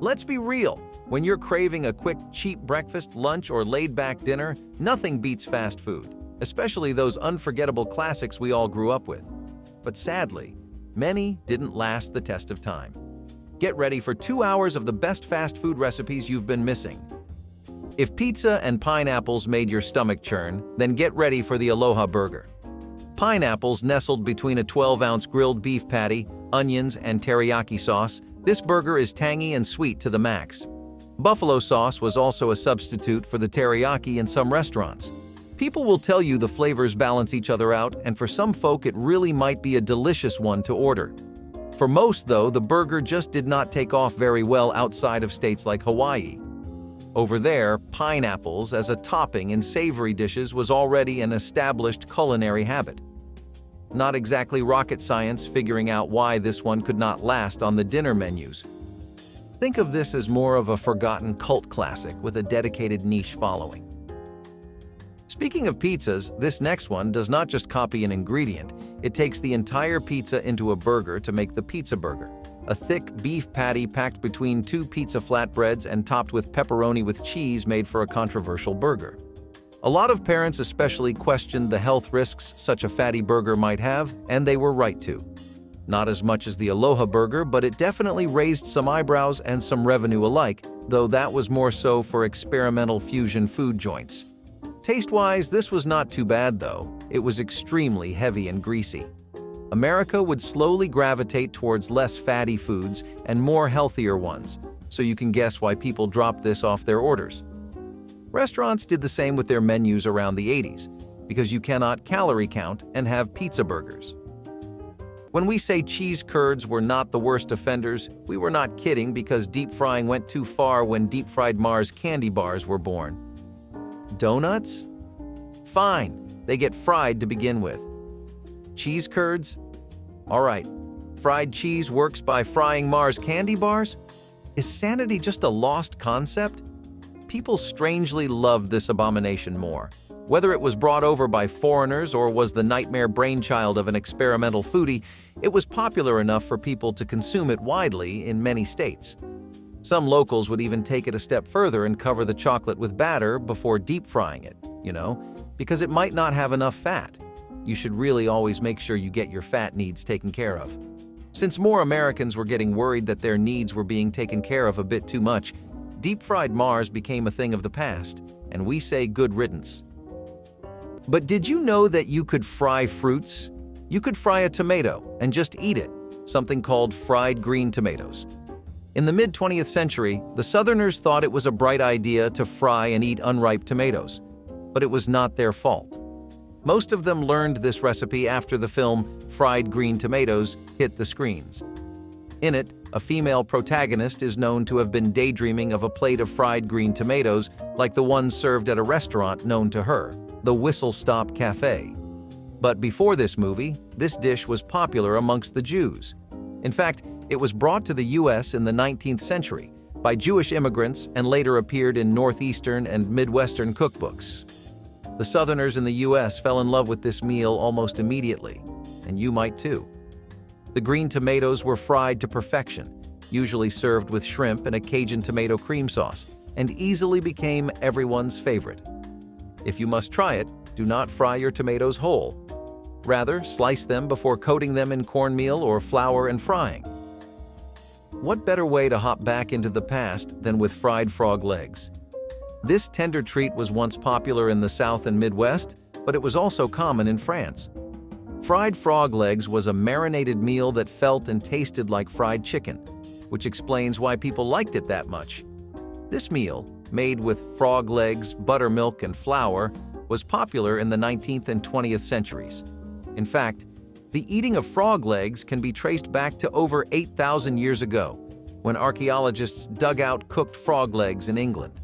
Let's be real. When you're craving a quick, cheap breakfast, lunch, or laid-back dinner, nothing beats fast food, especially those unforgettable classics we all grew up with. But sadly, many didn't last the test of time. Get ready for 2 hours of the best fast food recipes you've been missing. If pizza and pineapples made your stomach churn, then get ready for the Aloha Burger. Pineapples nestled between a 12-ounce grilled beef patty, onions, and teriyaki sauce, this burger is tangy and sweet to the max. Buffalo sauce was also a substitute for the teriyaki in some restaurants. People will tell you the flavors balance each other out, and for some folk it really might be a delicious one to order. For most, though, the burger just did not take off very well outside of states like Hawaii. Over there, pineapples as a topping in savory dishes was already an established culinary habit. Not exactly rocket science figuring out why this one could not last on the dinner menus. Think of this as more of a forgotten cult classic with a dedicated niche following. Speaking of pizzas, this next one does not just copy an ingredient, it takes the entire pizza into a burger to make the pizza burger. A thick beef patty packed between 2 pizza flatbreads and topped with pepperoni with cheese made for a controversial burger. A lot of parents especially questioned the health risks such a fatty burger might have, and they were right to. Not as much as the Aloha Burger, but it definitely raised some eyebrows and some revenue alike, though that was more so for experimental fusion food joints. Taste-wise, this was not too bad though. It was extremely heavy and greasy. America would slowly gravitate towards less fatty foods and more healthier ones, so you can guess why people dropped this off their orders. Restaurants did the same with their menus around the 80s, because you cannot calorie count and have pizza burgers. When we say cheese curds were not the worst offenders, we were not kidding, because deep frying went too far when deep-fried Mars candy bars were born. Donuts? Fine, they get fried to begin with. Cheese curds? All right, fried cheese works by frying Mars candy bars? Is sanity just a lost concept? People strangely loved this abomination more. Whether it was brought over by foreigners or was the nightmare brainchild of an experimental foodie, it was popular enough for people to consume it widely in many states. Some locals would even take it a step further and cover the chocolate with batter before deep frying it, because it might not have enough fat. You should really always make sure you get your fat needs taken care of. Since more Americans were getting worried that their needs were being taken care of a bit too much, deep-fried Mars became a thing of the past, and we say good riddance. But did you know that you could fry fruits? You could fry a tomato and just eat it, something called fried green tomatoes. In the mid-20th century, the Southerners thought it was a bright idea to fry and eat unripe tomatoes, but it was not their fault. Most of them learned this recipe after the film Fried Green Tomatoes hit the screens. In it, a female protagonist is known to have been daydreaming of a plate of fried green tomatoes like the ones served at a restaurant known to her, the Whistle Stop Cafe. But before this movie, this dish was popular amongst the Jews. In fact, it was brought to the U.S. in the 19th century by Jewish immigrants and later appeared in Northeastern and Midwestern cookbooks. The Southerners in the U.S. fell in love with this meal almost immediately, and you might too. The green tomatoes were fried to perfection, usually served with shrimp and a Cajun tomato cream sauce, and easily became everyone's favorite. If you must try it, do not fry your tomatoes whole. Rather, slice them before coating them in cornmeal or flour and frying. What better way to hop back into the past than with fried frog legs? This tender treat was once popular in the South and Midwest, but it was also common in France. Fried frog legs was a marinated meal that felt and tasted like fried chicken, which explains why people liked it that much. This meal, made with frog legs, buttermilk, and flour, was popular in the 19th and 20th centuries. In fact, the eating of frog legs can be traced back to over 8,000 years ago, when archaeologists dug out cooked frog legs in England.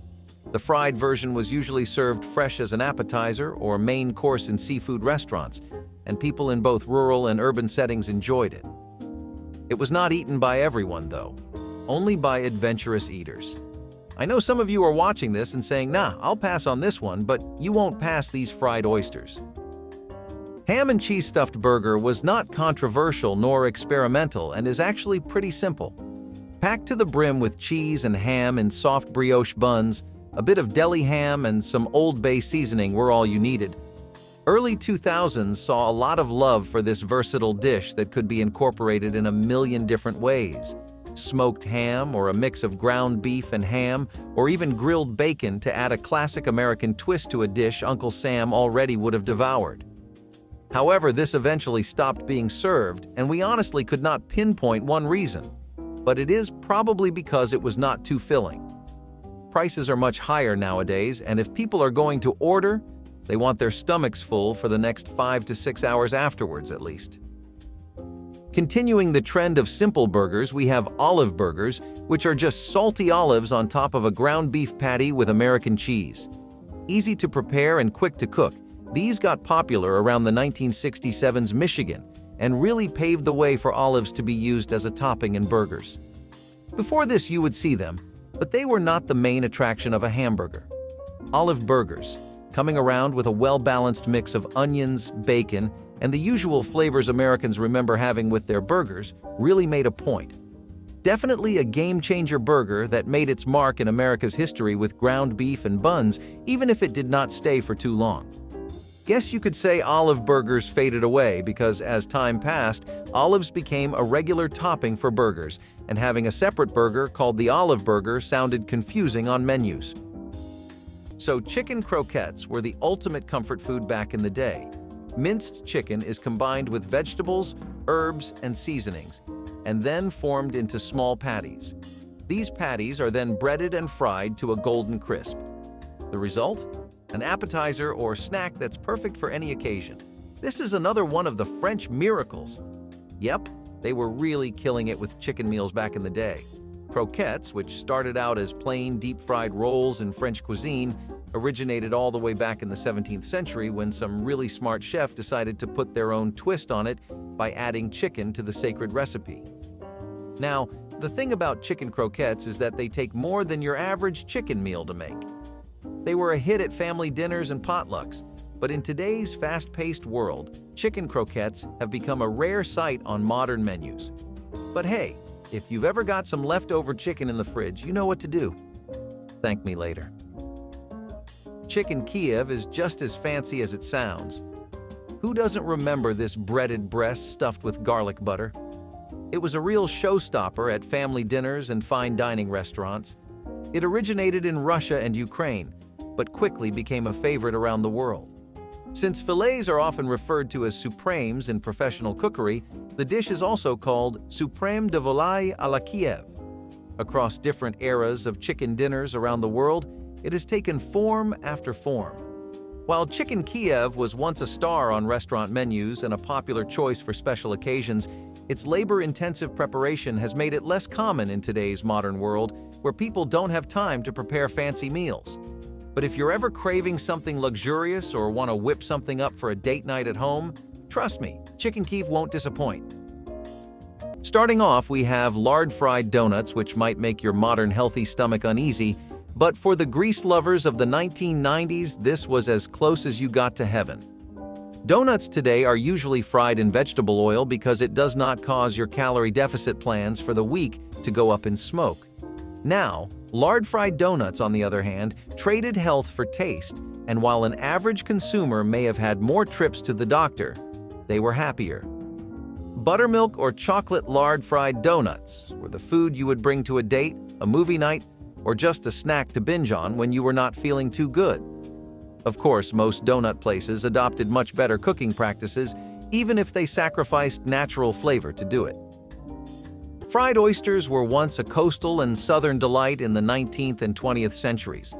The fried version was usually served fresh as an appetizer or main course in seafood restaurants, and people in both rural and urban settings enjoyed it. It was not eaten by everyone, though, only by adventurous eaters. I know some of you are watching this and saying, "Nah, I'll pass on this one," but you won't pass these fried oysters. Ham and cheese stuffed burger was not controversial nor experimental and is actually pretty simple. Packed to the brim with cheese and ham in soft brioche buns, a bit of deli ham and some Old Bay seasoning were all you needed. Early 2000s saw a lot of love for this versatile dish that could be incorporated in a million different ways. Smoked ham, or a mix of ground beef and ham, or even grilled bacon to add a classic American twist to a dish Uncle Sam already would have devoured. However, this eventually stopped being served, and we honestly could not pinpoint one reason. But it is probably because it was not too filling. Prices are much higher nowadays, and if people are going to order, they want their stomachs full for the next 5 to 6 hours afterwards, at least. Continuing the trend of simple burgers, we have olive burgers, which are just salty olives on top of a ground beef patty with American cheese. Easy to prepare and quick to cook, these got popular around the 1967's Michigan and really paved the way for olives to be used as a topping in burgers. Before this, you would see them, but they were not the main attraction of a hamburger. Olive burgers, coming around with a well-balanced mix of onions, bacon, and the usual flavors Americans remember having with their burgers, really made a point. Definitely a game-changer burger that made its mark in America's history with ground beef and buns, even if it did not stay for too long. Guess you could say olive burgers faded away because as time passed, olives became a regular topping for burgers, and having a separate burger called the Olive Burger sounded confusing on menus. So chicken croquettes were the ultimate comfort food back in the day. Minced chicken is combined with vegetables, herbs, and seasonings, and then formed into small patties. These patties are then breaded and fried to a golden crisp. The result? An appetizer or snack that's perfect for any occasion. This is another one of the French miracles. Yep, they were really killing it with chicken meals back in the day. Croquettes, which started out as plain deep-fried rolls in French cuisine, originated all the way back in the 17th century when some really smart chef decided to put their own twist on it by adding chicken to the sacred recipe. Now, the thing about chicken croquettes is that they take more than your average chicken meal to make. They were a hit at family dinners and potlucks, but in today's fast-paced world, chicken croquettes have become a rare sight on modern menus. But hey, if you've ever got some leftover chicken in the fridge, you know what to do. Thank me later. Chicken Kiev is just as fancy as it sounds. Who doesn't remember this breaded breast stuffed with garlic butter? It was a real showstopper at family dinners and fine dining restaurants. It originated in Russia and Ukraine, but quickly became a favorite around the world. Since fillets are often referred to as supremes in professional cookery, the dish is also called Suprême de volaille à la Kiev. Across different eras of chicken dinners around the world, it has taken form after form. While chicken Kiev was once a star on restaurant menus and a popular choice for special occasions, its labor-intensive preparation has made it less common in today's modern world, where people don't have time to prepare fancy meals. But if you're ever craving something luxurious or want to whip something up for a date night at home, trust me, chicken Kiev won't disappoint. Starting off, we have lard-fried donuts, which might make your modern healthy stomach uneasy, but for the grease lovers of the 1990s, this was as close as you got to heaven. Donuts today are usually fried in vegetable oil because it does not cause your calorie deficit plans for the week to go up in smoke. Now, lard-fried donuts, on the other hand, traded health for taste, and while an average consumer may have had more trips to the doctor, they were happier. Buttermilk or chocolate lard-fried donuts were the food you would bring to a date, a movie night, or just a snack to binge on when you were not feeling too good. Of course, most donut places adopted much better cooking practices, even if they sacrificed natural flavor to do it. Fried oysters were once a coastal and southern delight in the 19th and 20th centuries.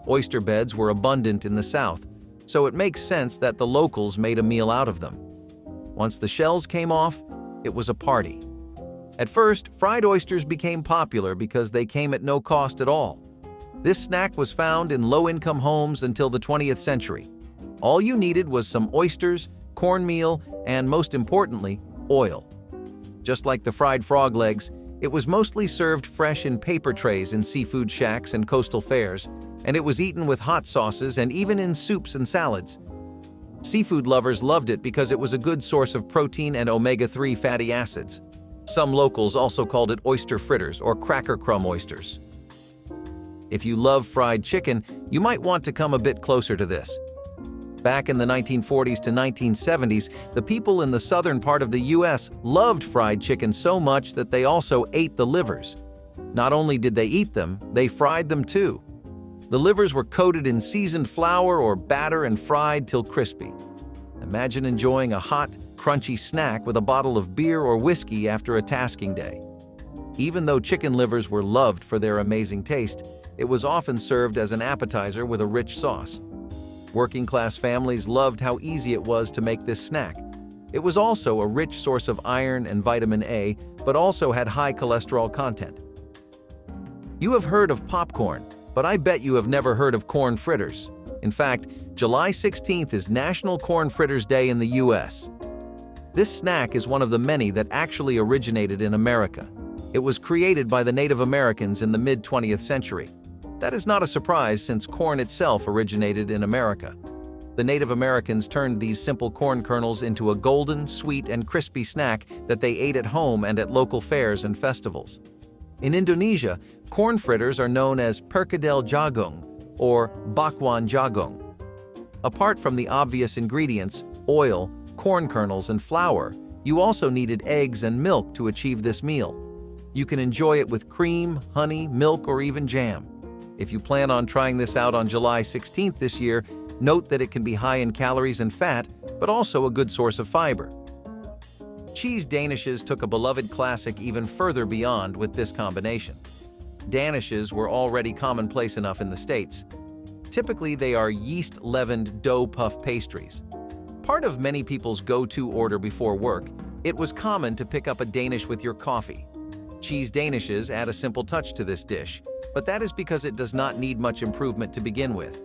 Oyster beds were abundant in the South, so it makes sense that the locals made a meal out of them. Once the shells came off, it was a party. At first, fried oysters became popular because they came at no cost at all. This snack was found in low-income homes until the 20th century. All you needed was some oysters, cornmeal, and most importantly, oil. Just like the fried frog legs, it was mostly served fresh in paper trays in seafood shacks and coastal fairs, and it was eaten with hot sauces and even in soups and salads. Seafood lovers loved it because it was a good source of protein and omega-3 fatty acids. Some locals also called it oyster fritters or cracker crumb oysters. If you love fried chicken, you might want to come a bit closer to this. Back in the 1940s to 1970s, the people in the southern part of the US loved fried chicken so much that they also ate the livers. Not only did they eat them, they fried them too. The livers were coated in seasoned flour or batter and fried till crispy. Imagine enjoying a hot, crunchy snack with a bottle of beer or whiskey after a tasking day. Even though chicken livers were loved for their amazing taste, it was often served as an appetizer with a rich sauce. Working-class families loved how easy it was to make this snack. It was also a rich source of iron and vitamin A, but also had high cholesterol content. You have heard of popcorn, but I bet you have never heard of corn fritters. In fact, July 16th is National Corn Fritters Day in the US. This snack is one of the many that actually originated in America. It was created by the Native Americans in the mid-20th century. That is not a surprise since corn itself originated in America. The Native Americans turned these simple corn kernels into a golden, sweet, and crispy snack that they ate at home and at local fairs and festivals. In Indonesia, corn fritters are known as perkedel jagung or bakwan jagung. Apart from the obvious ingredients, oil, corn kernels, and flour, you also needed eggs and milk to achieve this meal. You can enjoy it with cream, honey, milk, or even jam. If you plan on trying this out on July 16th this year, note that it can be high in calories and fat, but also a good source of fiber. Cheese Danishes took a beloved classic even further beyond with this combination. Danishes were already commonplace enough in the States. Typically, they are yeast-leavened dough puff pastries. Part of many people's go-to order before work, it was common to pick up a Danish with your coffee. Cheese Danishes add a simple touch to this dish, but that is because it does not need much improvement to begin with.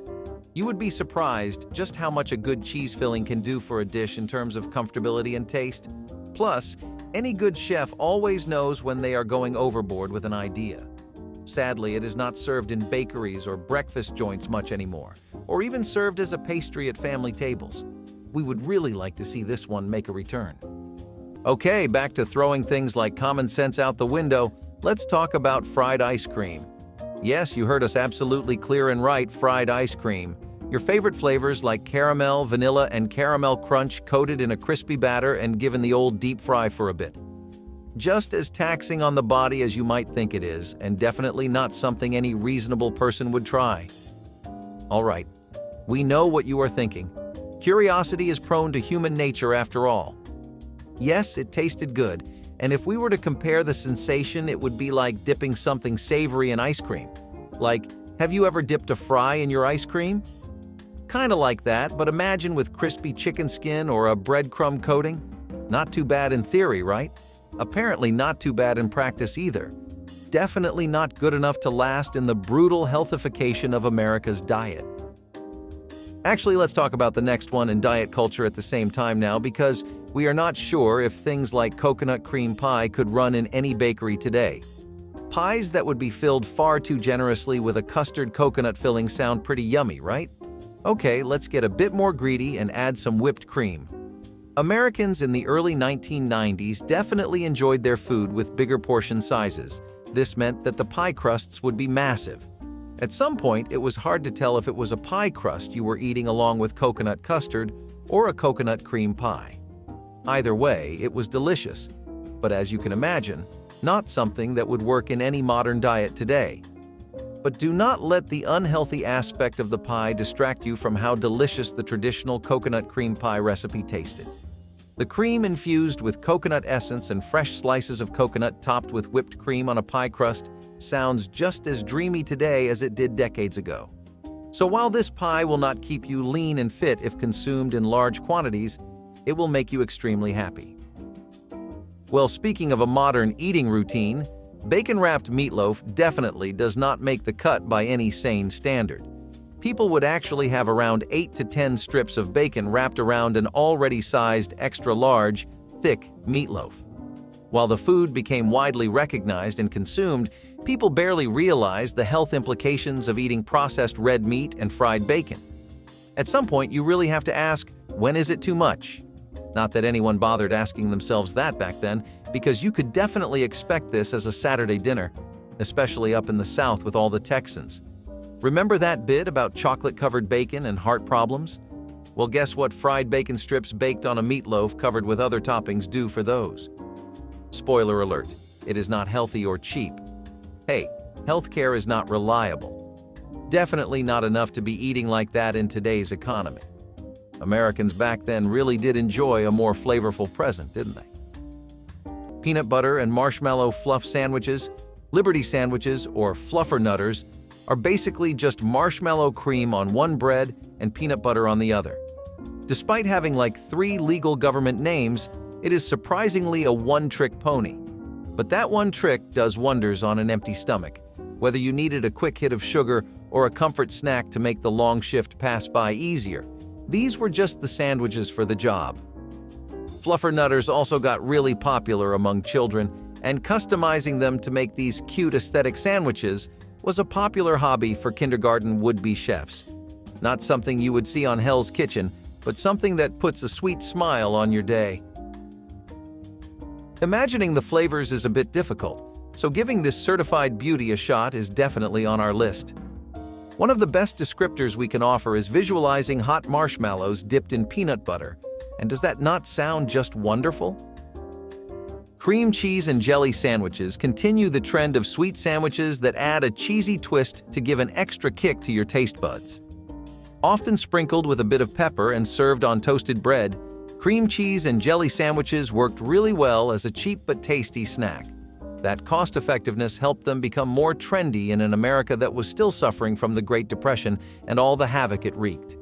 You would be surprised just how much a good cheese filling can do for a dish in terms of comfortability and taste. Plus, any good chef always knows when they are going overboard with an idea. Sadly, it is not served in bakeries or breakfast joints much anymore, or even served as a pastry at family tables. We would really like to see this one make a return. Okay, back to throwing things like common sense out the window, let's talk about fried ice cream. Yes, you heard us absolutely clear and right, fried ice cream. Your favorite flavors like caramel, vanilla, and caramel crunch coated in a crispy batter and given the old deep fry for a bit. Just as taxing on the body as you might think it is, and definitely not something any reasonable person would try. All right, we know what you are thinking. Curiosity is prone to human nature after all. Yes, it tasted good, and if we were to compare the sensation, it would be like dipping something savory in ice cream. Like, have you ever dipped a fry in your ice cream? Kinda like that, but imagine with crispy chicken skin or a breadcrumb coating. Not too bad in theory, right? Apparently not too bad in practice either. Definitely not good enough to last in the brutal healthification of America's diet. Actually, let's talk about the next one in diet culture at the same time now, because we are not sure if things like coconut cream pie could run in any bakery today. Pies that would be filled far too generously with a custard coconut filling sound pretty yummy, right? Okay, let's get a bit more greedy and add some whipped cream. Americans in the early 1990s definitely enjoyed their food with bigger portion sizes. This meant that the pie crusts would be massive. At some point, it was hard to tell if it was a pie crust you were eating along with coconut custard or a coconut cream pie. Either way, it was delicious, but as you can imagine, not something that would work in any modern diet today. But do not let the unhealthy aspect of the pie distract you from how delicious the traditional coconut cream pie recipe tasted. The cream infused with coconut essence and fresh slices of coconut topped with whipped cream on a pie crust sounds just as dreamy today as it did decades ago. So while this pie will not keep you lean and fit if consumed in large quantities, it will make you extremely happy. Well, speaking of a modern eating routine, bacon-wrapped meatloaf definitely does not make the cut by any sane standard. People would actually have around 8 to 10 strips of bacon wrapped around an already sized extra-large, thick meatloaf. While the food became widely recognized and consumed, people barely realized the health implications of eating processed red meat and fried bacon. At some point, you really have to ask, when is it too much? Not that anyone bothered asking themselves that back then, because you could definitely expect this as a Saturday dinner, especially up in the South with all the Texans. Remember that bit about chocolate-covered bacon and heart problems? Well, guess what fried bacon strips baked on a meatloaf covered with other toppings do for those? Spoiler alert, it is not healthy or cheap. Hey, healthcare is not reliable. Definitely not enough to be eating like that in today's economy. Americans back then really did enjoy a more flavorful present, didn't they? Peanut butter and marshmallow fluff sandwiches, Liberty sandwiches, or fluffernutters, are basically just marshmallow cream on one bread and peanut butter on the other. Despite having like 3 legal government names, it is surprisingly a one-trick pony. But that one trick does wonders on an empty stomach, whether you needed a quick hit of sugar or a comfort snack to make the long shift pass by easier. These were just the sandwiches for the job. Fluffernutters also got really popular among children, and customizing them to make these cute aesthetic sandwiches was a popular hobby for kindergarten would-be chefs. Not something you would see on Hell's Kitchen, but something that puts a sweet smile on your day. Imagining the flavors is a bit difficult, so giving this certified beauty a shot is definitely on our list. One of the best descriptors we can offer is visualizing hot marshmallows dipped in peanut butter. And does that not sound just wonderful? Cream cheese and jelly sandwiches continue the trend of sweet sandwiches that add a cheesy twist to give an extra kick to your taste buds. Often sprinkled with a bit of pepper and served on toasted bread, cream cheese and jelly sandwiches worked really well as a cheap but tasty snack. That cost-effectiveness helped them become more trendy in an America that was still suffering from the Great Depression and all the havoc it wreaked.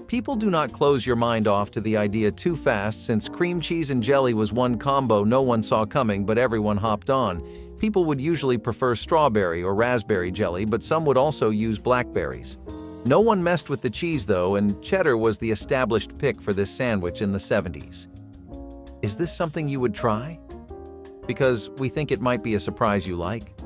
People do not close your mind off to the idea too fast, since cream cheese and jelly was one combo no one saw coming but everyone hopped on. People would usually prefer strawberry or raspberry jelly, but some would also use blackberries. No one messed with the cheese though, and cheddar was the established pick for this sandwich in the 70s. Is this something you would try? Because we think it might be a surprise you like.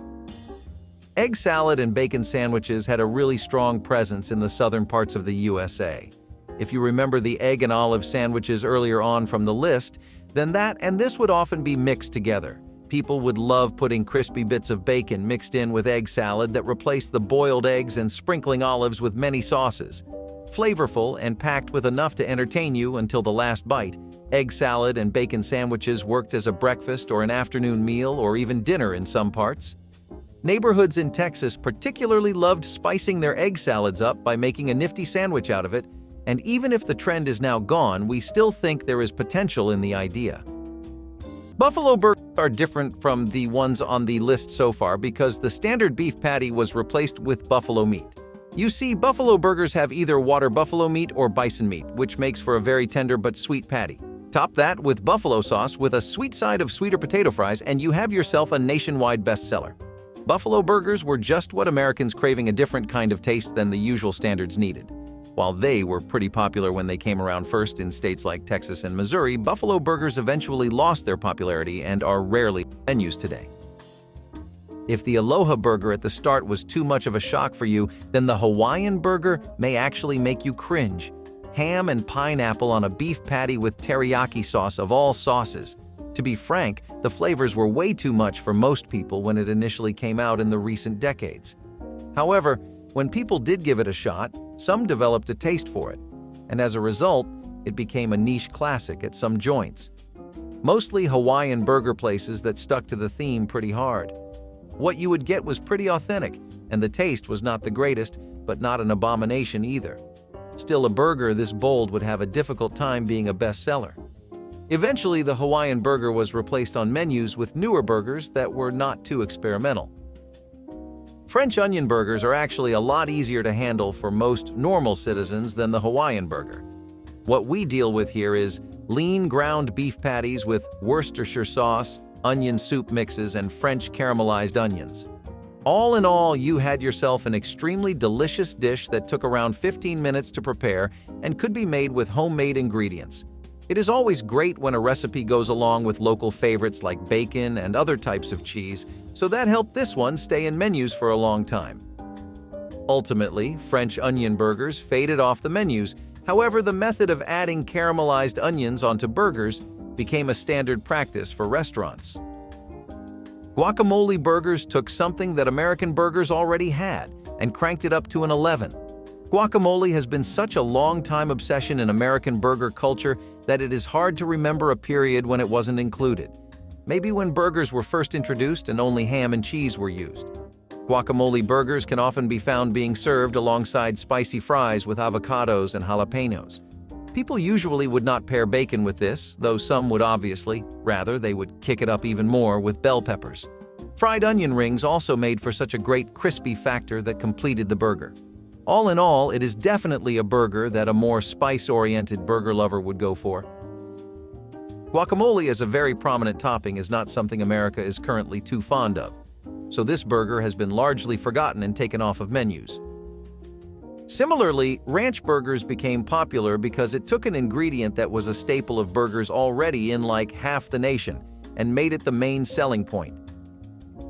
Egg salad and bacon sandwiches had a really strong presence in the southern parts of the USA. If you remember the egg and olive sandwiches earlier on from the list, then that and this would often be mixed together. People would love putting crispy bits of bacon mixed in with egg salad that replaced the boiled eggs and sprinkling olives with many sauces. Flavorful and packed with enough to entertain you until the last bite, egg salad and bacon sandwiches worked as a breakfast or an afternoon meal or even dinner in some parts. Neighborhoods in Texas particularly loved spicing their egg salads up by making a nifty sandwich out of it, and even if the trend is now gone, we still think there is potential in the idea. Buffalo burgers are different from the ones on the list so far because the standard beef patty was replaced with buffalo meat. You see, buffalo burgers have either water buffalo meat or bison meat, which makes for a very tender but sweet patty. Top that with buffalo sauce with a sweet side of sweeter potato fries, and you have yourself a nationwide bestseller. Buffalo burgers were just what Americans craving a different kind of taste than the usual standards needed. While they were pretty popular when they came around first in states like Texas and Missouri, buffalo burgers eventually lost their popularity and are rarely on menus today. If the Aloha Burger at the start was too much of a shock for you, then the Hawaiian Burger may actually make you cringe. Ham and pineapple on a beef patty with teriyaki sauce of all sauces. To be frank, the flavors were way too much for most people when it initially came out in the recent decades. However, when people did give it a shot, some developed a taste for it, and as a result, it became a niche classic at some joints. Mostly Hawaiian burger places that stuck to the theme pretty hard. What you would get was pretty authentic, and the taste was not the greatest, but not an abomination either. Still, a burger this bold would have a difficult time being a bestseller. Eventually, the Hawaiian Burger was replaced on menus with newer burgers that were not too experimental. French onion burgers are actually a lot easier to handle for most normal citizens than the Hawaiian Burger. What we deal with here is lean ground beef patties with Worcestershire sauce, onion soup mixes, and French caramelized onions. All in all, you had yourself an extremely delicious dish that took around 15 minutes to prepare and could be made with homemade ingredients. It is always great when a recipe goes along with local favorites like bacon and other types of cheese, so that helped this one stay in menus for a long time. Ultimately, French onion burgers faded off the menus, However, the method of adding caramelized onions onto burgers became a standard practice for restaurants. Guacamole burgers took something that American burgers already had and cranked it up to an 11. Guacamole has been such a long-time obsession in American burger culture that it is hard to remember a period when it wasn't included. Maybe when burgers were first introduced and only ham and cheese were used. Guacamole burgers can often be found being served alongside spicy fries with avocados and jalapenos. People usually would not pair bacon with this, though some would obviously. Rather, they would kick it up even more with bell peppers. Fried onion rings also made for such a great crispy factor that completed the burger. All in all, it is definitely a burger that a more spice-oriented burger lover would go for. Guacamole as a very prominent topping is not something America is currently too fond of, so this burger has been largely forgotten and taken off of menus. Similarly, ranch burgers became popular because it took an ingredient that was a staple of burgers already in like half the nation and made it the main selling point.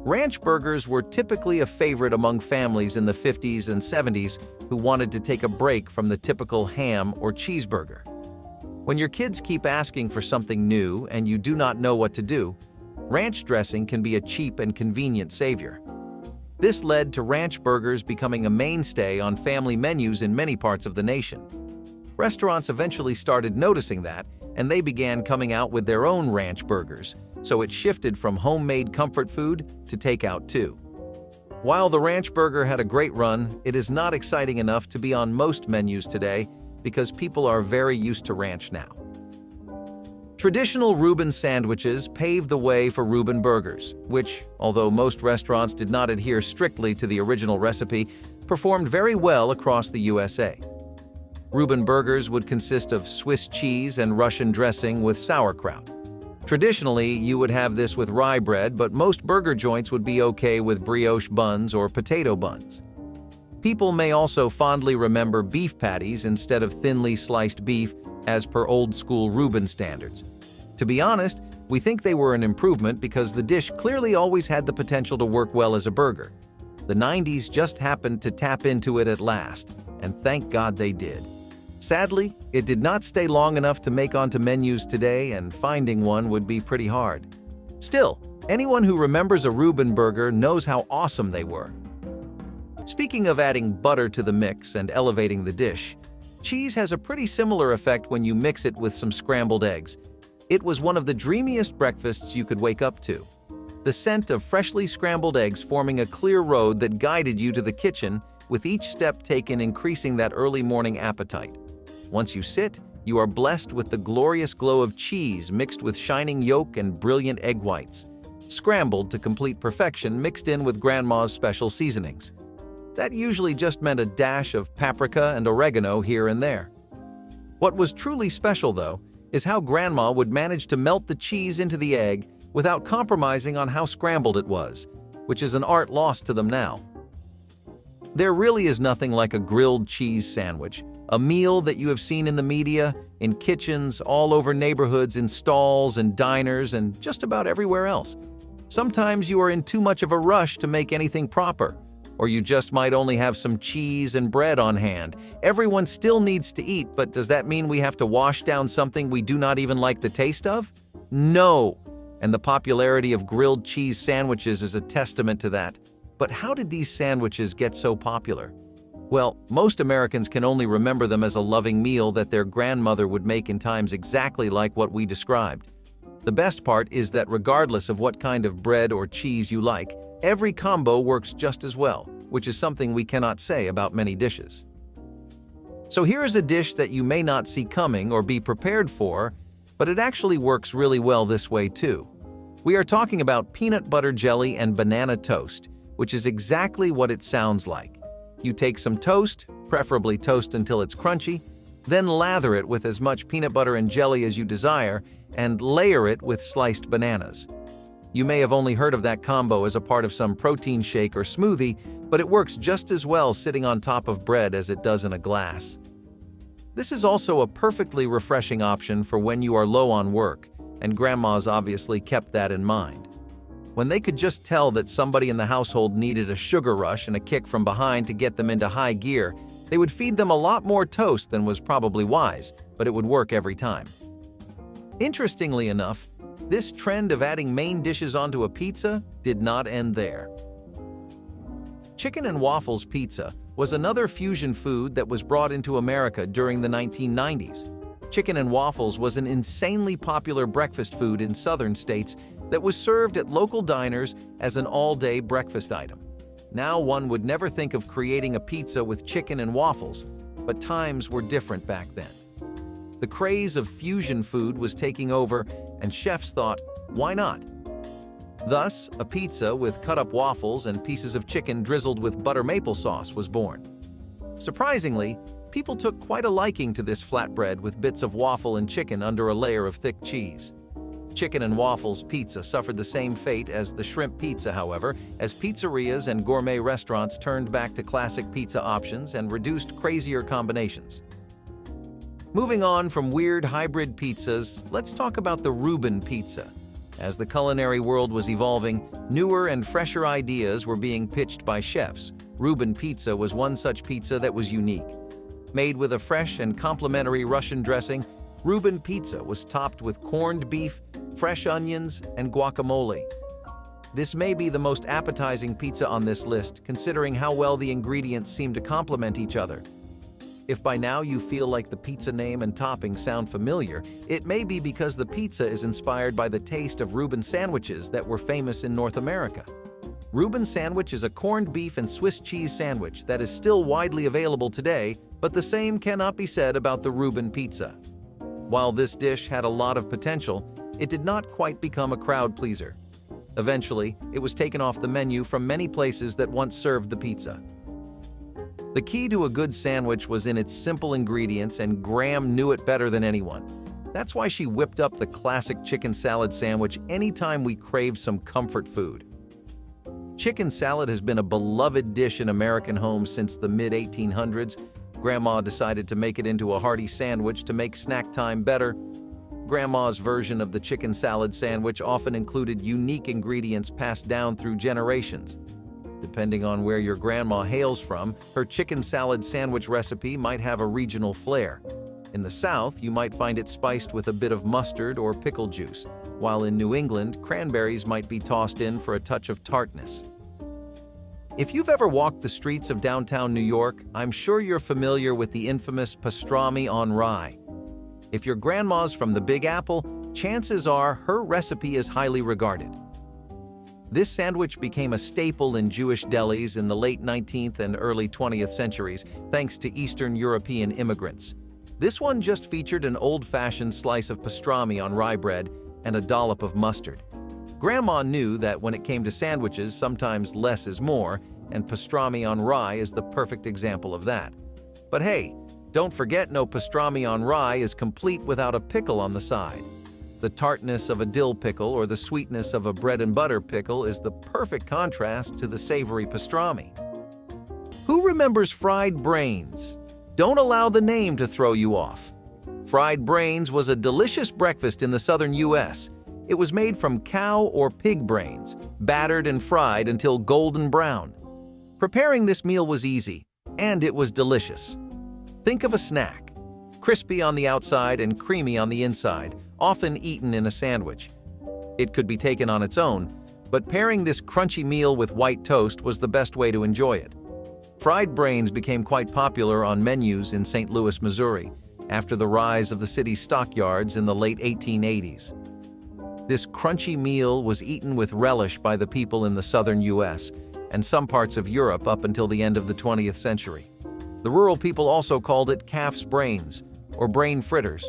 Ranch burgers were typically a favorite among families in the 50s and 70s who wanted to take a break from the typical ham or cheeseburger. When your kids keep asking for something new and you do not know what to do, ranch dressing can be a cheap and convenient savior. This led to ranch burgers becoming a mainstay on family menus in many parts of the nation. Restaurants eventually started noticing that, and they began coming out with their own ranch burgers, so it shifted from homemade comfort food to takeout too. While the ranch burger had a great run, it is not exciting enough to be on most menus today because people are very used to ranch now. Traditional Reuben sandwiches paved the way for Reuben Burgers, which, although most restaurants did not adhere strictly to the original recipe, performed very well across the USA. Reuben Burgers would consist of Swiss cheese and Russian dressing with sauerkraut. Traditionally, you would have this with rye bread, but most burger joints would be okay with brioche buns or potato buns. People may also fondly remember beef patties instead of thinly sliced beef as per old-school Reuben standards. To be honest, we think they were an improvement because the dish clearly always had the potential to work well as a burger. The 90s just happened to tap into it at last, and thank God they did. Sadly, it did not stay long enough to make onto menus today, and finding one would be pretty hard. Still, anyone who remembers a Reuben burger knows how awesome they were. Speaking of adding butter to the mix and elevating the dish, cheese has a pretty similar effect when you mix it with some scrambled eggs. It was one of the dreamiest breakfasts you could wake up to. The scent of freshly scrambled eggs forming a clear road that guided you to the kitchen, with each step taken increasing that early morning appetite. Once you sit, you are blessed with the glorious glow of cheese mixed with shining yolk and brilliant egg whites, scrambled to complete perfection mixed in with Grandma's special seasonings. That usually just meant a dash of paprika and oregano here and there. What was truly special, though, is how Grandma would manage to melt the cheese into the egg without compromising on how scrambled it was, which is an art lost to them now. There really is nothing like a grilled cheese sandwich, a meal that you have seen in the media, in kitchens, all over neighborhoods, in stalls and diners, and just about everywhere else. Sometimes you are in too much of a rush to make anything proper, or you just might only have some cheese and bread on hand. Everyone still needs to eat, but does that mean we have to wash down something we do not even like the taste of? No! And the popularity of grilled cheese sandwiches is a testament to that. But how did these sandwiches get so popular? Well, most Americans can only remember them as a loving meal that their grandmother would make in times exactly like what we described. The best part is that regardless of what kind of bread or cheese you like, every combo works just as well, which is something we cannot say about many dishes. So here is a dish that you may not see coming or be prepared for, but it actually works really well this way too. We are talking about peanut butter jelly and banana toast, which is exactly what it sounds like. You take some toast, preferably toast until it's crunchy, then lather it with as much peanut butter and jelly as you desire, and layer it with sliced bananas. You may have only heard of that combo as a part of some protein shake or smoothie, but it works just as well sitting on top of bread as it does in a glass. This is also a perfectly refreshing option for when you are low on work, and grandmas obviously kept that in mind. When they could just tell that somebody in the household needed a sugar rush and a kick from behind to get them into high gear, They would feed them a lot more toast than was probably wise, but it would work every time. Interestingly enough, this trend of adding main dishes onto a pizza did not end there. Chicken and waffles pizza was another fusion food that was brought into America during the 1990s. Chicken and waffles was an insanely popular breakfast food in southern states that was served at local diners as an all-day breakfast item. Now one would never think of creating a pizza with chicken and waffles, but times were different back then. The craze of fusion food was taking over, and chefs thought, why not? Thus, a pizza with cut-up waffles and pieces of chicken drizzled with butter maple sauce was born. Surprisingly, people took quite a liking to this flatbread with bits of waffle and chicken under a layer of thick cheese. Chicken and waffles pizza suffered the same fate as the shrimp pizza, however, as pizzerias and gourmet restaurants turned back to classic pizza options and reduced crazier combinations. Moving on from weird hybrid pizzas, let's talk about the Reuben Pizza. As the culinary world was evolving, newer and fresher ideas were being pitched by chefs. Reuben Pizza was one such pizza that was unique. Made with a fresh and complimentary Russian dressing, Reuben Pizza was topped with corned beef, fresh onions, and guacamole. This may be the most appetizing pizza on this list, considering how well the ingredients seem to complement each other. If by now you feel like the pizza name and toppings sound familiar, it may be because the pizza is inspired by the taste of Reuben sandwiches that were famous in North America. Reuben sandwich is a corned beef and Swiss cheese sandwich that is still widely available today, but the same cannot be said about the Reuben Pizza. While this dish had a lot of potential, it did not quite become a crowd pleaser. Eventually, it was taken off the menu from many places that once served the pizza. The key to a good sandwich was in its simple ingredients, and Graham knew it better than anyone. That's why she whipped up the classic chicken salad sandwich anytime we craved some comfort food. Chicken salad has been a beloved dish in American homes since the mid-1800s. Grandma decided to make it into a hearty sandwich to make snack time better. Grandma's version of the chicken salad sandwich often included unique ingredients passed down through generations. Depending on where your grandma hails from, her chicken salad sandwich recipe might have a regional flair. In the South, you might find it spiced with a bit of mustard or pickle juice, while in New England, cranberries might be tossed in for a touch of tartness. If you've ever walked the streets of downtown New York, I'm sure you're familiar with the infamous pastrami on rye. If your grandma's from the Big Apple, chances are her recipe is highly regarded. This sandwich became a staple in Jewish delis in the late 19th and early 20th centuries, thanks to Eastern European immigrants. This one just featured an old-fashioned slice of pastrami on rye bread and a dollop of mustard. Grandma knew that when it came to sandwiches, sometimes less is more, and pastrami on rye is the perfect example of that. But hey, don't forget no pastrami on rye is complete without a pickle on the side. The tartness of a dill pickle or the sweetness of a bread and butter pickle is the perfect contrast to the savory pastrami. Who remembers fried brains? Don't allow the name to throw you off. Fried brains was a delicious breakfast in the southern U.S. It was made from cow or pig brains, battered and fried until golden brown. Preparing this meal was easy, and it was delicious. Think of a snack, crispy on the outside and creamy on the inside, often eaten in a sandwich. It could be taken on its own, but pairing this crunchy meal with white toast was the best way to enjoy it. Fried brains became quite popular on menus in St. Louis, Missouri, after the rise of the city's stockyards in the late 1880s. This crunchy meal was eaten with relish by the people in the southern U.S. and some parts of Europe up until the end of the 20th century. The rural people also called it calf's brains, or brain fritters.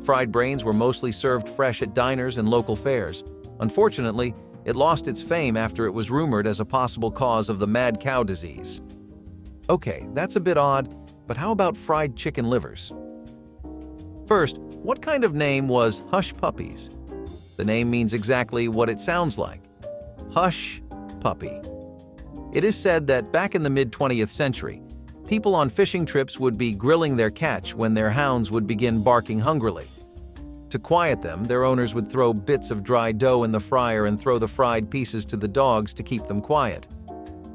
Fried brains were mostly served fresh at diners and local fairs. Unfortunately, it lost its fame after it was rumored as a possible cause of the mad cow disease. Okay, that's a bit odd, but how about fried chicken livers? First, what kind of name was Hush Puppies? The name means exactly what it sounds like. Hush puppy. It is said that back in the mid-20th century, people on fishing trips would be grilling their catch when their hounds would begin barking hungrily. To quiet them, their owners would throw bits of dry dough in the fryer and throw the fried pieces to the dogs to keep them quiet.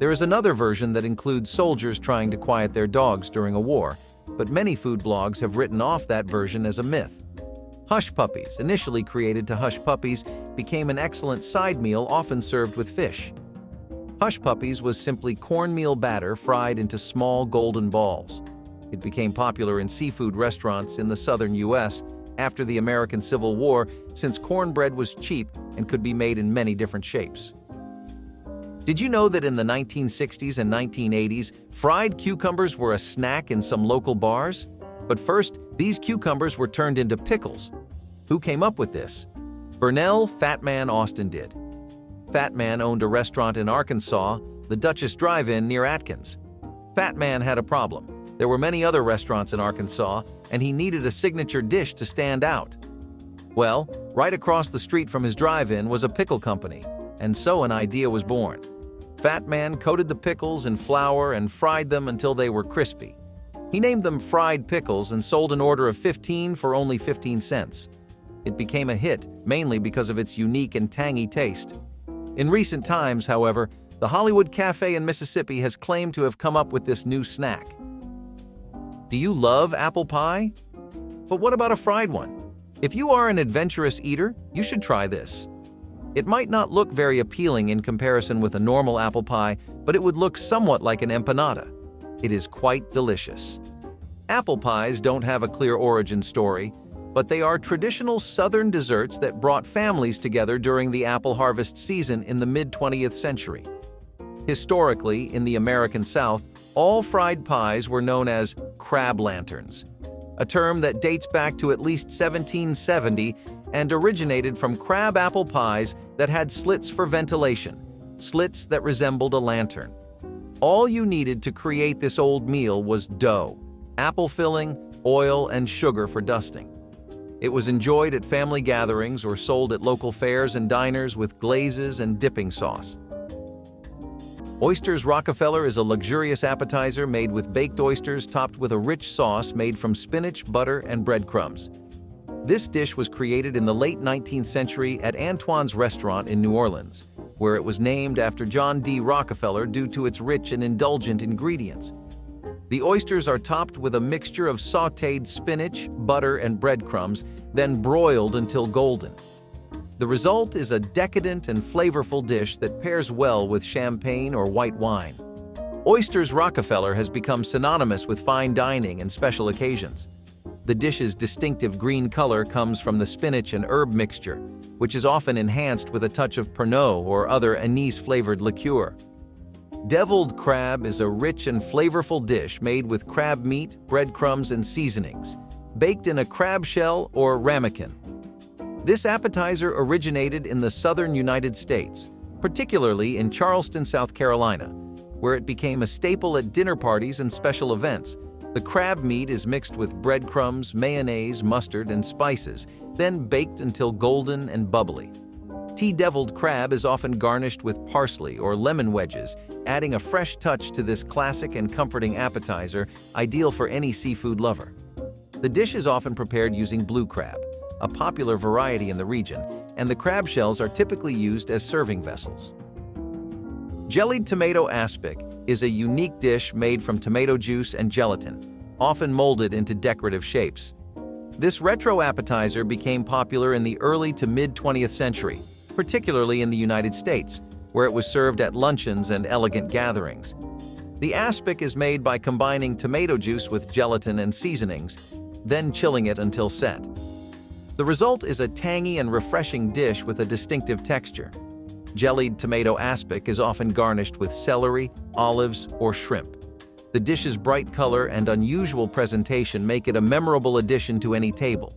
There is another version that includes soldiers trying to quiet their dogs during a war, but many food blogs have written off that version as a myth. Hush puppies, initially created to hush puppies, became an excellent side meal often served with fish. Hush puppies was simply cornmeal batter fried into small golden balls. It became popular in seafood restaurants in the southern U.S. after the American Civil War, since cornbread was cheap and could be made in many different shapes. Did you know that in the 1960s and 1980s, fried cucumbers were a snack in some local bars? But first, these cucumbers were turned into pickles. Who came up with this? Burnell "Fat Man" Austin did. Fat Man owned a restaurant in Arkansas, the Duchess Drive-In near Atkins. Fat Man had a problem. There were many other restaurants in Arkansas, and he needed a signature dish to stand out. Well, right across the street from his drive-in was a pickle company, and so an idea was born. Fat Man coated the pickles in flour and fried them until they were crispy. He named them fried pickles and sold an order of 15 for only 15 cents. It became a hit, mainly because of its unique and tangy taste. In recent times, however, the Hollywood Cafe in Mississippi has claimed to have come up with this new snack. Do you love apple pie? But what about a fried one? If you are an adventurous eater, you should try this. It might not look very appealing in comparison with a normal apple pie, but it would look somewhat like an empanada. It is quite delicious. Apple pies don't have a clear origin story, but they are traditional Southern desserts that brought families together during the apple harvest season in the mid-20th century. Historically, in the American South, all fried pies were known as crab lanterns, a term that dates back to at least 1770 and originated from crab apple pies that had slits for ventilation, slits that resembled a lantern. All you needed to create this old meal was dough, apple filling, oil, and sugar for dusting. It was enjoyed at family gatherings or sold at local fairs and diners with glazes and dipping sauce. Oysters Rockefeller is a luxurious appetizer made with baked oysters topped with a rich sauce made from spinach, butter, and breadcrumbs. This dish was created in the late 19th century at Antoine's Restaurant in New Orleans, where it was named after John D. Rockefeller due to its rich and indulgent ingredients. The oysters are topped with a mixture of sautéed spinach, butter, and breadcrumbs, then broiled until golden. The result is a decadent and flavorful dish that pairs well with champagne or white wine. Oysters Rockefeller has become synonymous with fine dining and special occasions. The dish's distinctive green color comes from the spinach and herb mixture, which is often enhanced with a touch of Pernod or other anise-flavored liqueur. Deviled crab is a rich and flavorful dish made with crab meat, breadcrumbs, and seasonings, baked in a crab shell or ramekin. This appetizer originated in the southern United States, particularly in Charleston, South Carolina, where it became a staple at dinner parties and special events. The crab meat is mixed with breadcrumbs, mayonnaise, mustard, and spices, then baked until golden and bubbly. Deviled crab is often garnished with parsley or lemon wedges, adding a fresh touch to this classic and comforting appetizer, ideal for any seafood lover. The dish is often prepared using blue crab, a popular variety in the region, and the crab shells are typically used as serving vessels. Jellied tomato aspic is a unique dish made from tomato juice and gelatin, often molded into decorative shapes. This retro appetizer became popular in the early to mid-20th century, particularly in the United States, where it was served at luncheons and elegant gatherings. The aspic is made by combining tomato juice with gelatin and seasonings, then chilling it until set. The result is a tangy and refreshing dish with a distinctive texture. Jellied tomato aspic is often garnished with celery, olives, or shrimp. The dish's bright color and unusual presentation make it a memorable addition to any table.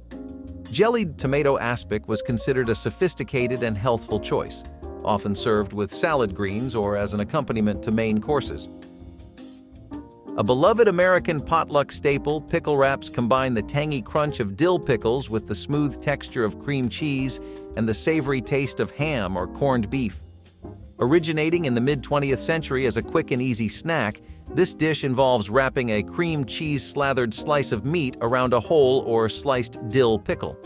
Jellied tomato aspic was considered a sophisticated and healthful choice, often served with salad greens or as an accompaniment to main courses. A beloved American potluck staple, pickle wraps combine the tangy crunch of dill pickles with the smooth texture of cream cheese and the savory taste of ham or corned beef. Originating in the mid-20th century as a quick and easy snack, this dish involves wrapping a cream cheese-slathered slice of meat around a whole or sliced dill pickle.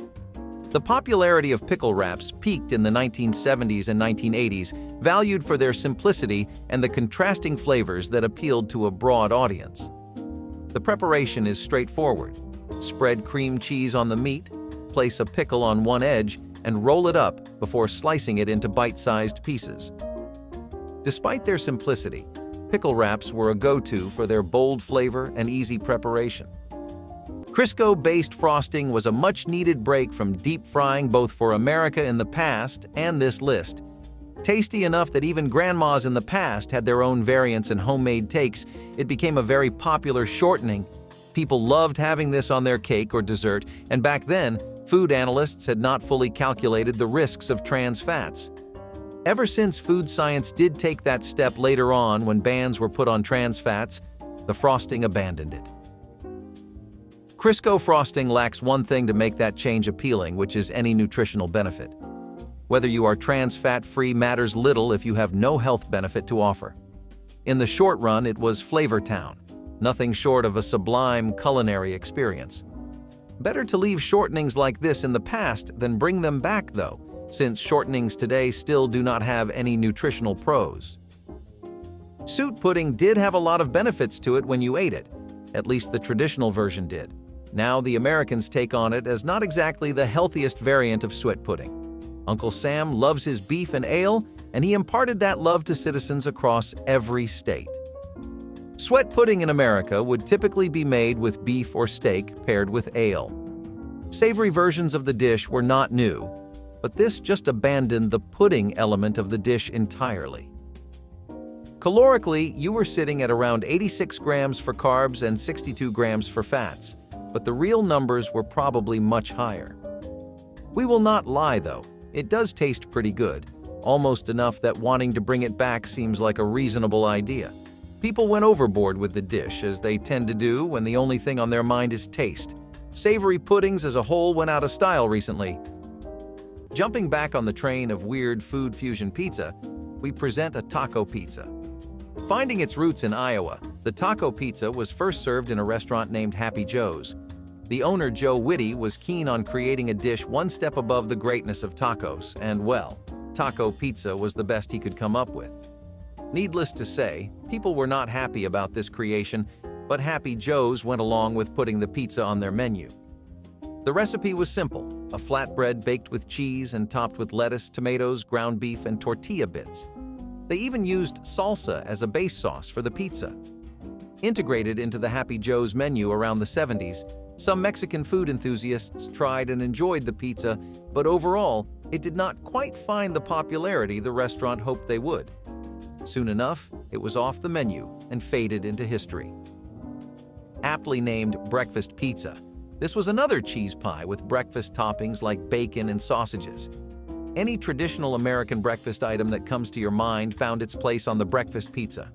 The popularity of pickle wraps peaked in the 1970s and 1980s, valued for their simplicity and the contrasting flavors that appealed to a broad audience. The preparation is straightforward. Spread cream cheese on the meat, place a pickle on one edge, and roll it up before slicing it into bite-sized pieces. Despite their simplicity, pickle wraps were a go-to for their bold flavor and easy preparation. Crisco-based frosting was a much-needed break from deep frying both for America in the past and this list. Tasty enough that even grandmas in the past had their own variants and homemade takes, it became a very popular shortening. People loved having this on their cake or dessert, and back then, food analysts had not fully calculated the risks of trans fats. Ever since food science did take that step later on when bans were put on trans fats, the frosting abandoned it. Crisco frosting lacks one thing to make that change appealing, which is any nutritional benefit. Whether you are trans fat-free matters little if you have no health benefit to offer. In the short run, it was Flavor Town, nothing short of a sublime culinary experience. Better to leave shortenings like this in the past than bring them back, though, since shortenings today still do not have any nutritional pros. Suit pudding did have a lot of benefits to it when you ate it, at least the traditional version did. Now the Americans take on it as not exactly the healthiest variant of sweat pudding. Uncle Sam loves his beef and ale, and he imparted that love to citizens across every state. Sweat pudding in America would typically be made with beef or steak paired with ale. Savory versions of the dish were not new, but this just abandoned the pudding element of the dish entirely. Calorically, you were sitting at around 86 grams for carbs and 62 grams for fats, but the real numbers were probably much higher. We will not lie, though. It does taste pretty good, almost enough that wanting to bring it back seems like a reasonable idea. People went overboard with the dish, as they tend to do when the only thing on their mind is taste. Savory puddings as a whole went out of style recently. Jumping back on the train of weird food fusion pizza, we present a taco pizza. Finding its roots in Iowa, the taco pizza was first served in a restaurant named Happy Joe's. The owner, Joe Whitty, was keen on creating a dish one step above the greatness of tacos, and well, taco pizza was the best he could come up with. Needless to say, people were not happy about this creation, but Happy Joe's went along with putting the pizza on their menu. The recipe was simple: a flatbread baked with cheese and topped with lettuce, tomatoes, ground beef, and tortilla bits. They even used salsa as a base sauce for the pizza. Integrated into the Happy Joe's menu around the 70s, some Mexican food enthusiasts tried and enjoyed the pizza, but overall, it did not quite find the popularity the restaurant hoped they would. Soon enough, it was off the menu and faded into history. Aptly named breakfast pizza, this was another cheese pie with breakfast toppings like bacon and sausages. Any traditional American breakfast item that comes to your mind found its place on the breakfast pizza.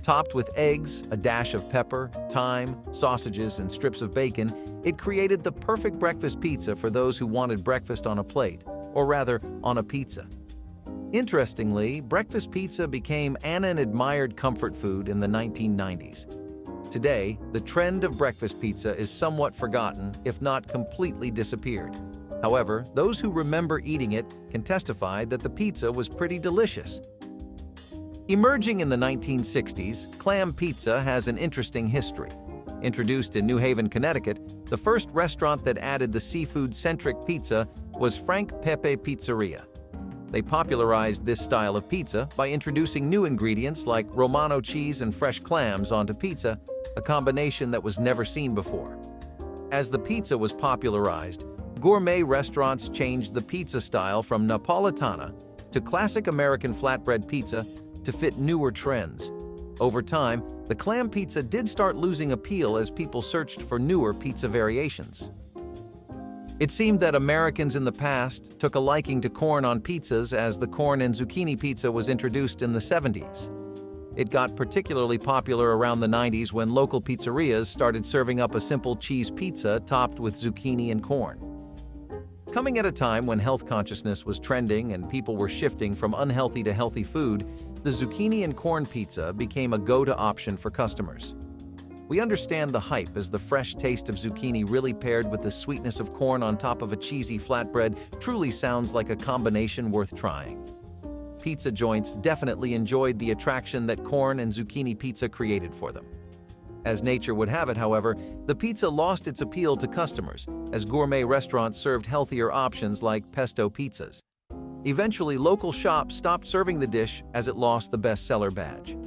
Topped with eggs, a dash of pepper, thyme, sausages, and strips of bacon, it created the perfect breakfast pizza for those who wanted breakfast on a plate, or rather, on a pizza. Interestingly, breakfast pizza became an admired comfort food in the 1990s. Today, the trend of breakfast pizza is somewhat forgotten, if not completely disappeared. However, those who remember eating it can testify that the pizza was pretty delicious. Emerging in the 1960s, clam pizza has an interesting history. Introduced in New Haven, Connecticut, the first restaurant that added the seafood-centric pizza was Frank Pepe Pizzeria. They popularized this style of pizza by introducing new ingredients like Romano cheese and fresh clams onto pizza, a combination that was never seen before. As the pizza was popularized, gourmet restaurants changed the pizza style from Napolitana to classic American flatbread pizza to fit newer trends. Over time, the clam pizza did start losing appeal as people searched for newer pizza variations. It seemed that Americans in the past took a liking to corn on pizzas as the corn and zucchini pizza was introduced in the 70s. It got particularly popular around the 90s when local pizzerias started serving up a simple cheese pizza topped with zucchini and corn. Coming at a time when health consciousness was trending and people were shifting from unhealthy to healthy food, the zucchini and corn pizza became a go-to option for customers. We understand the hype, as the fresh taste of zucchini really paired with the sweetness of corn on top of a cheesy flatbread truly sounds like a combination worth trying. Pizza joints definitely enjoyed the attraction that corn and zucchini pizza created for them. As nature would have it, however, the pizza lost its appeal to customers, as gourmet restaurants served healthier options like pesto pizzas. Eventually, local shops stopped serving the dish as it lost the bestseller badge.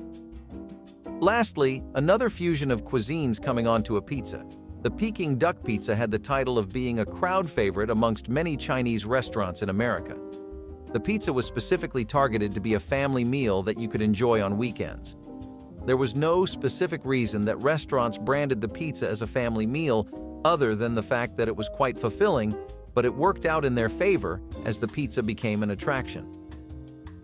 Lastly, another fusion of cuisines coming onto a pizza. The Peking duck pizza had the title of being a crowd favorite amongst many Chinese restaurants in America. The pizza was specifically targeted to be a family meal that you could enjoy on weekends. There was no specific reason that restaurants branded the pizza as a family meal other than the fact that it was quite fulfilling, but it worked out in their favor as the pizza became an attraction.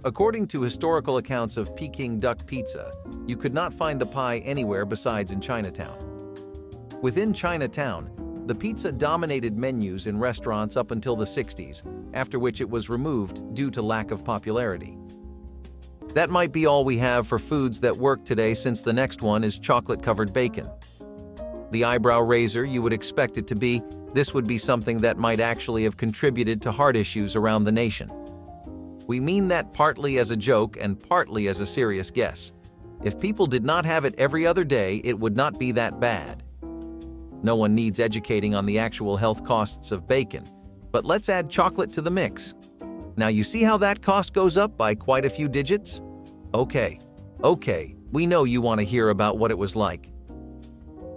According to historical accounts of Peking duck pizza, you could not find the pie anywhere besides in Chinatown. Within Chinatown, the pizza dominated menus in restaurants up until the 60s, after which it was removed due to lack of popularity. That might be all we have for foods that work today, since the next one is chocolate-covered bacon. The eyebrow raiser you would expect it to be, this would be something that might actually have contributed to heart issues around the nation. We mean that partly as a joke and partly as a serious guess. If people did not have it every other day, it would not be that bad. No one needs educating on the actual health costs of bacon, but let's add chocolate to the mix. Now you see how that cost goes up by quite a few digits? Okay, we know you want to hear about what it was like.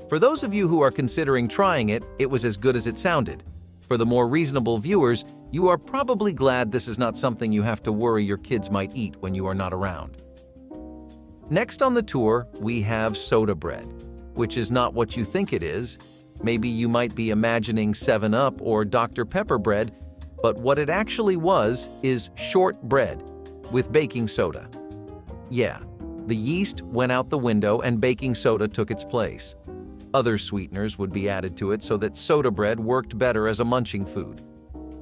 For those of you who are considering trying it, it was as good as it sounded. For the more reasonable viewers, you are probably glad this is not something you have to worry your kids might eat when you are not around. Next on the tour, we have soda bread, which is not what you think it is. Maybe you might be imagining 7-Up or Dr. Pepper bread, but what it actually was is short bread with baking soda. Yeah, the yeast went out the window and baking soda took its place. Other sweeteners would be added to it so that soda bread worked better as a munching food.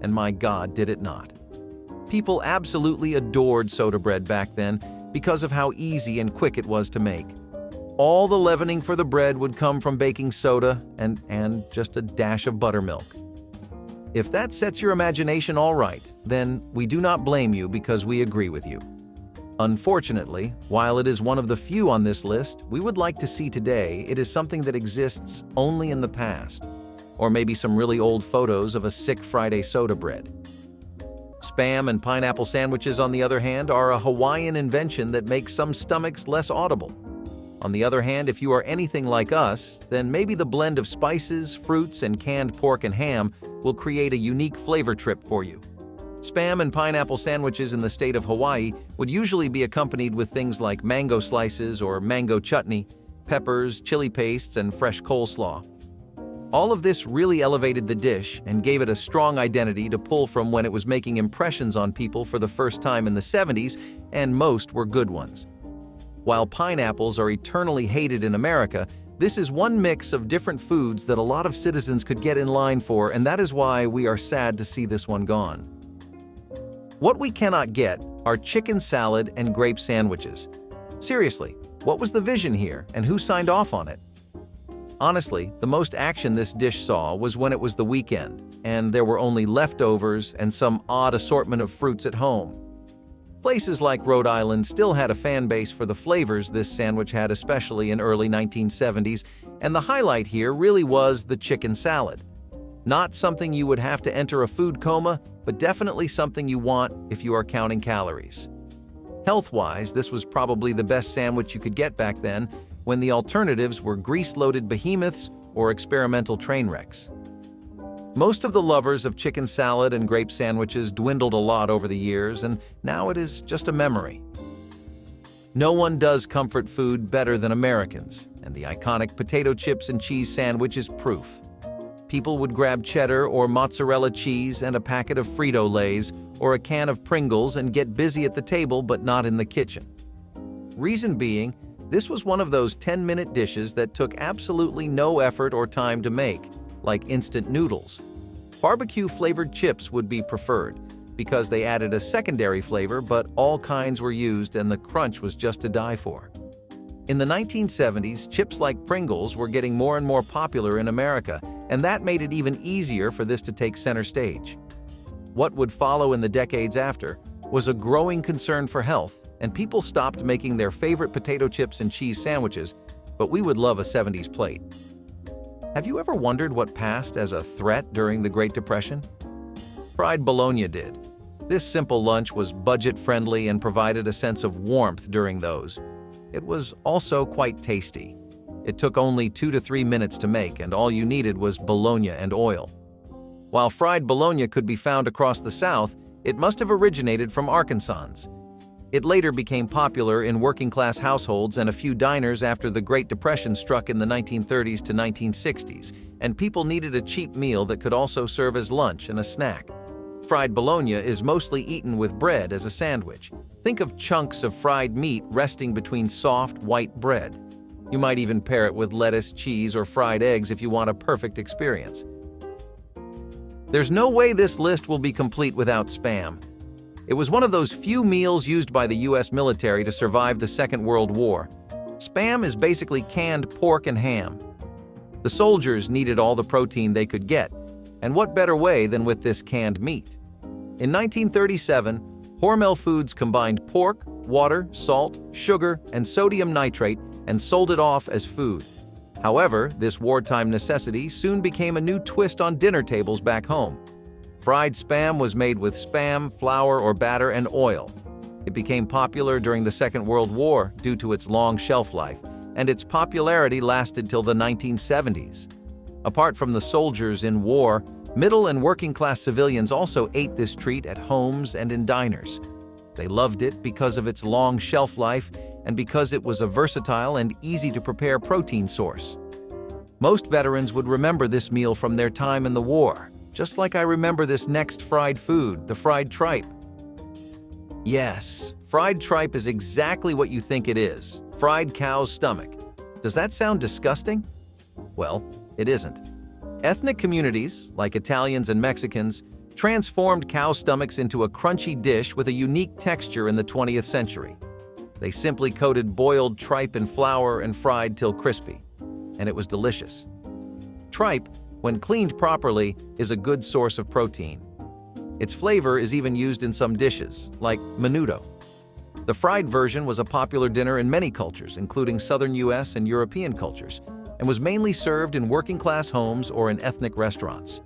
And my God, did it not. People absolutely adored soda bread back then because of how easy and quick it was to make. All the leavening for the bread would come from baking soda and just a dash of buttermilk. If that sets your imagination all right, then we do not blame you because we agree with you. Unfortunately, while it is one of the few on this list we would like to see today, it is something that exists only in the past. Or maybe some really old photos of a sick Friday soda bread. Spam and pineapple sandwiches, on the other hand, are a Hawaiian invention that makes some stomachs less audible. On the other hand, if you are anything like us, then maybe the blend of spices, fruits, and canned pork and ham will create a unique flavor trip for you. Spam and pineapple sandwiches in the state of Hawaii would usually be accompanied with things like mango slices or mango chutney, peppers, chili pastes, and fresh coleslaw. All of this really elevated the dish and gave it a strong identity to pull from when it was making impressions on people for the first time in the 70s, and most were good ones. While pineapples are eternally hated in America, this is one mix of different foods that a lot of citizens could get in line for, and that is why we are sad to see this one gone. What we cannot get are chicken salad and grape sandwiches. Seriously, what was the vision here, and who signed off on it? Honestly, the most action this dish saw was when it was the weekend, and there were only leftovers and some odd assortment of fruits at home. Places like Rhode Island still had a fan base for the flavors this sandwich had, especially in early 1970s, and the highlight here really was the chicken salad. Not something you would have to enter a food coma, but definitely something you want if you are counting calories. Health-wise, this was probably the best sandwich you could get back then, when the alternatives were grease-loaded behemoths or experimental train wrecks. Most of the lovers of chicken salad and grape sandwiches dwindled a lot over the years, and now it is just a memory. No one does comfort food better than Americans, and the iconic potato chips and cheese sandwich is proof. People would grab cheddar or mozzarella cheese and a packet of Frito-Lays or a can of Pringles and get busy at the table but not in the kitchen. Reason being, this was one of those 10-minute dishes that took absolutely no effort or time to make, like instant noodles. Barbecue-flavored chips would be preferred, because they added a secondary flavor, but all kinds were used and the crunch was just to die for. In the 1970s, chips like Pringles were getting more and more popular in America, and that made it even easier for this to take center stage. What would follow in the decades after was a growing concern for health, and people stopped making their favorite potato chips and cheese sandwiches, but we would love a 70s plate. Have you ever wondered what passed as a threat during the Great Depression? Fried Bolognia did. This simple lunch was budget-friendly and provided a sense of warmth during those. It was also quite tasty. It took only 2 to 3 minutes to make, and all you needed was bologna and oil. While fried bologna could be found across the South, it must have originated from Arkansans. It later became popular in working-class households and a few diners after the Great Depression struck in the 1930s to 1960s, and people needed a cheap meal that could also serve as lunch and a snack. Fried bologna is mostly eaten with bread as a sandwich. Think of chunks of fried meat resting between soft, white bread. You might even pair it with lettuce, cheese, or fried eggs if you want a perfect experience. There's no way this list will be complete without Spam. It was one of those few meals used by the US military to survive the Second World War. Spam is basically canned pork and ham. The soldiers needed all the protein they could get, and what better way than with this canned meat? In 1937, Hormel Foods combined pork, water, salt, sugar, and sodium nitrate and sold it off as food. However, this wartime necessity soon became a new twist on dinner tables back home. Fried Spam was made with Spam, flour or batter, and oil. It became popular during the Second World War due to its long shelf life, and its popularity lasted till the 1970s. Apart from the soldiers in war, middle and working-class civilians also ate this treat at homes and in diners. They loved it because of its long shelf life and because it was a versatile and easy-to-prepare protein source. Most veterans would remember this meal from their time in the war, just like I remember this next fried food, the fried tripe. Yes, fried tripe is exactly what you think it is, fried cow's stomach. Does that sound disgusting? Well, it isn't. Ethnic communities, like Italians and Mexicans, transformed cow stomachs into a crunchy dish with a unique texture in the 20th century. They simply coated boiled tripe in flour and fried till crispy, and it was delicious. Tripe, when cleaned properly, is a good source of protein. Its flavor is even used in some dishes, like menudo. The fried version was a popular dinner in many cultures, including Southern US and European cultures, and was mainly served in working-class homes or in ethnic restaurants.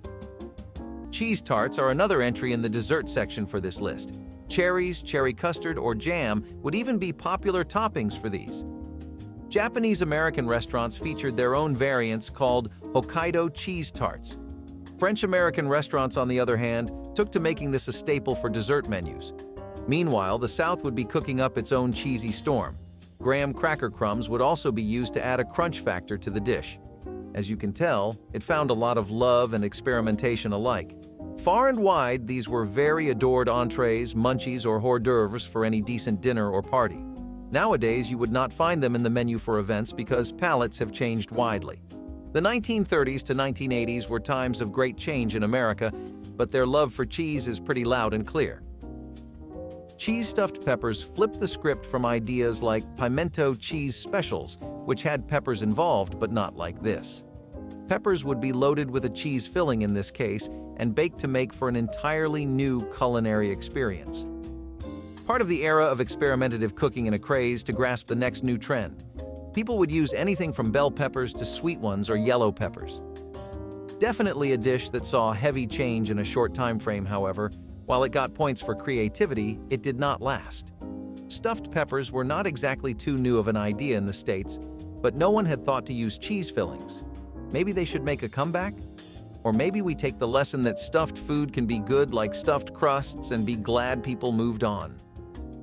Cheese tarts are another entry in the dessert section for this list. Cherries, cherry custard, or jam would even be popular toppings for these. Japanese-American restaurants featured their own variants called Hokkaido cheese tarts. French-American restaurants, on the other hand, took to making this a staple for dessert menus. Meanwhile, the South would be cooking up its own cheesy storm. Graham cracker crumbs would also be used to add a crunch factor to the dish. As you can tell, it found a lot of love and experimentation alike. Far and wide, these were very adored entrees, munchies, or hors d'oeuvres for any decent dinner or party. Nowadays, you would not find them in the menu for events because palates have changed widely. The 1930s to 1980s were times of great change in America, but their love for cheese is pretty loud and clear. Cheese-stuffed peppers flipped the script from ideas like pimento cheese specials, which had peppers involved, but not like this. Peppers would be loaded with a cheese filling in this case and baked to make for an entirely new culinary experience. Part of the era of experimentative cooking in a craze to grasp the next new trend. People would use anything from bell peppers to sweet ones or yellow peppers. Definitely a dish that saw heavy change in a short time frame, however. While it got points for creativity, it did not last. Stuffed peppers were not exactly too new of an idea in the States, but no one had thought to use cheese fillings. Maybe they should make a comeback? Or maybe we take the lesson that stuffed food can be good like stuffed crusts and be glad people moved on.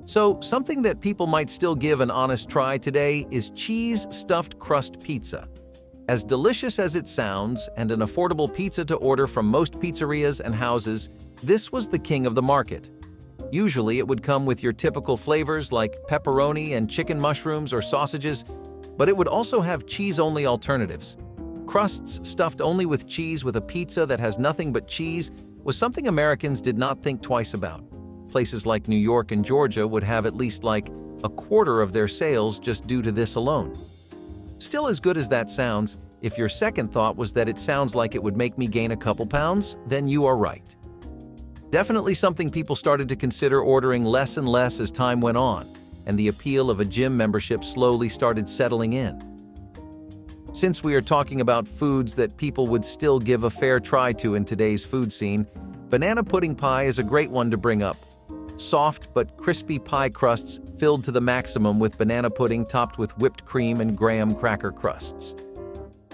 So, something that people might still give an honest try today is cheese stuffed crust pizza. As delicious as it sounds and an affordable pizza to order from most pizzerias and houses, this was the king of the market. Usually it would come with your typical flavors like pepperoni and chicken mushrooms or sausages, but it would also have cheese-only alternatives. Crusts stuffed only with cheese with a pizza that has nothing but cheese was something Americans did not think twice about. Places like New York and Georgia would have at least like a quarter of their sales just due to this alone. Still, as good as that sounds, if your second thought was that it sounds like it would make me gain a couple pounds, then you are right. Definitely something people started to consider ordering less and less as time went on, and the appeal of a gym membership slowly started settling in. Since we are talking about foods that people would still give a fair try to in today's food scene, banana pudding pie is a great one to bring up. Soft but crispy pie crusts filled to the maximum with banana pudding topped with whipped cream and graham cracker crusts.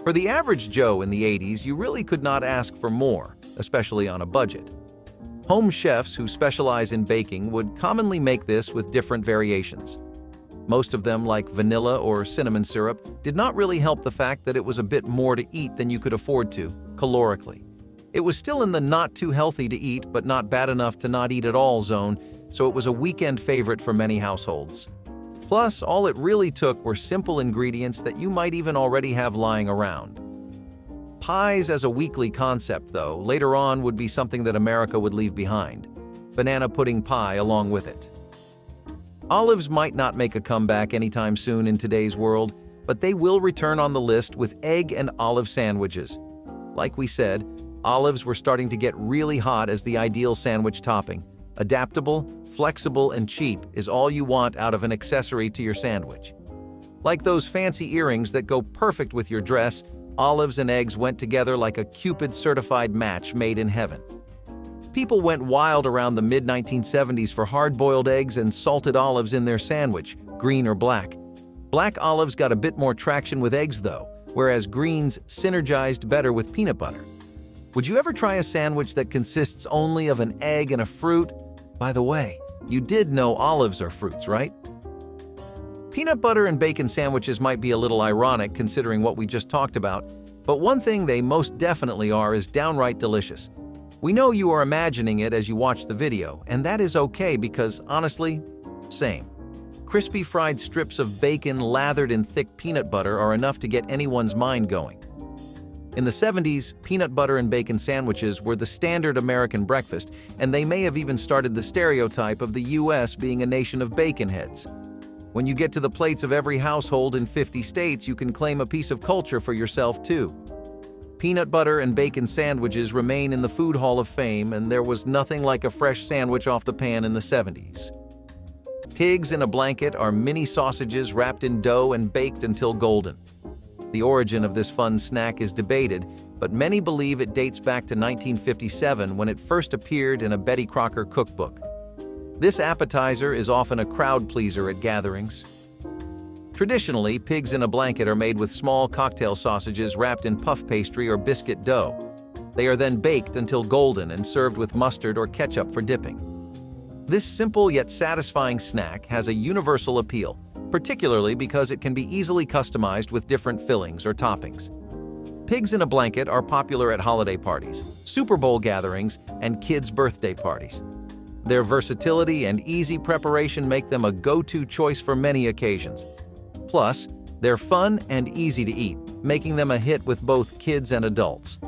For the average Joe in the 80s, you really could not ask for more, especially on a budget. Home chefs who specialize in baking would commonly make this with different variations. Most of them, like vanilla or cinnamon syrup, did not really help the fact that it was a bit more to eat than you could afford to, calorically. It was still in the not too healthy to eat but not bad enough to not eat at all zone, so it was a weekend favorite for many households. Plus, all it really took were simple ingredients that you might even already have lying around. Pies as a weekly concept, though, later on would be something that America would leave behind. Banana pudding pie along with it. Olives might not make a comeback anytime soon in today's world, but they will return on the list with egg and olive sandwiches. Like we said, olives were starting to get really hot as the ideal sandwich topping. Adaptable, flexible, and cheap is all you want out of an accessory to your sandwich. Like those fancy earrings that go perfect with your dress, olives and eggs went together like a Cupid-certified match made in heaven. People went wild around the mid-1970s for hard-boiled eggs and salted olives in their sandwich, green or black. Black olives got a bit more traction with eggs though, whereas greens synergized better with peanut butter. Would you ever try a sandwich that consists only of an egg and a fruit? By the way, you did know olives are fruits, right? Peanut butter and bacon sandwiches might be a little ironic considering what we just talked about, but one thing they most definitely are is downright delicious. We know you are imagining it as you watch the video, and that is okay because, honestly, same. Crispy fried strips of bacon lathered in thick peanut butter are enough to get anyone's mind going. In the 70s, peanut butter and bacon sandwiches were the standard American breakfast, and they may have even started the stereotype of the US being a nation of bacon heads. When you get to the plates of every household in 50 states, you can claim a piece of culture for yourself too. Peanut butter and bacon sandwiches remain in the Food Hall of Fame, and there was nothing like a fresh sandwich off the pan in the 70s. Pigs in a blanket are mini sausages wrapped in dough and baked until golden. The origin of this fun snack is debated, but many believe it dates back to 1957 when it first appeared in a Betty Crocker cookbook. This appetizer is often a crowd pleaser at gatherings. Traditionally, pigs in a blanket are made with small cocktail sausages wrapped in puff pastry or biscuit dough. They are then baked until golden and served with mustard or ketchup for dipping. This simple yet satisfying snack has a universal appeal, particularly because it can be easily customized with different fillings or toppings. Pigs in a blanket are popular at holiday parties, Super Bowl gatherings, and kids' birthday parties. Their versatility and easy preparation make them a go-to choice for many occasions. Plus, they're fun and easy to eat, making them a hit with both kids and adults.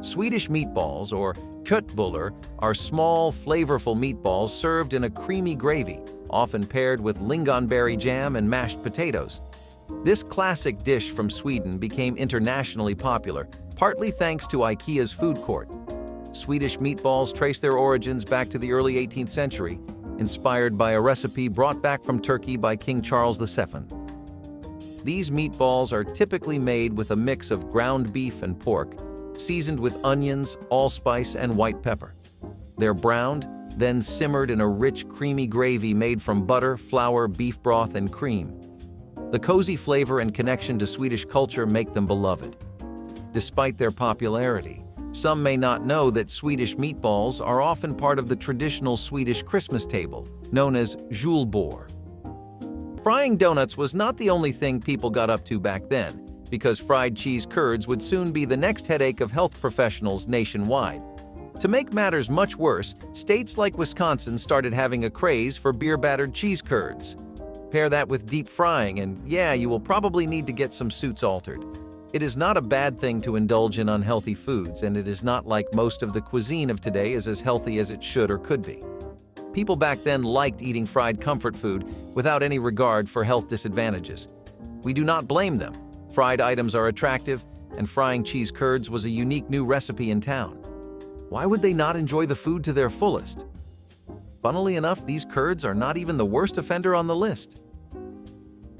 Swedish meatballs, or köttbullar, are small, flavorful meatballs served in a creamy gravy, often paired with lingonberry jam and mashed potatoes. This classic dish from Sweden became internationally popular, partly thanks to IKEA's food court. Swedish meatballs trace their origins back to the early 18th century, inspired by a recipe brought back from Turkey by King Charles VII. These meatballs are typically made with a mix of ground beef and pork, seasoned with onions, allspice, and white pepper. They're browned, then simmered in a rich, creamy gravy made from butter, flour, beef broth, and cream. The cozy flavor and connection to Swedish culture make them beloved. Despite their popularity, some may not know that Swedish meatballs are often part of the traditional Swedish Christmas table, known as julbord. Frying donuts was not the only thing people got up to back then, because fried cheese curds would soon be the next headache of health professionals nationwide. To make matters much worse, states like Wisconsin started having a craze for beer-battered cheese curds. Pair that with deep frying and yeah, you will probably need to get some suits altered. It is not a bad thing to indulge in unhealthy foods, and it is not like most of the cuisine of today is as healthy as it should or could be. People back then liked eating fried comfort food without any regard for health disadvantages. We do not blame them. Fried items are attractive, and frying cheese curds was a unique new recipe in town. Why would they not enjoy the food to their fullest? Funnily enough, these curds are not even the worst offender on the list.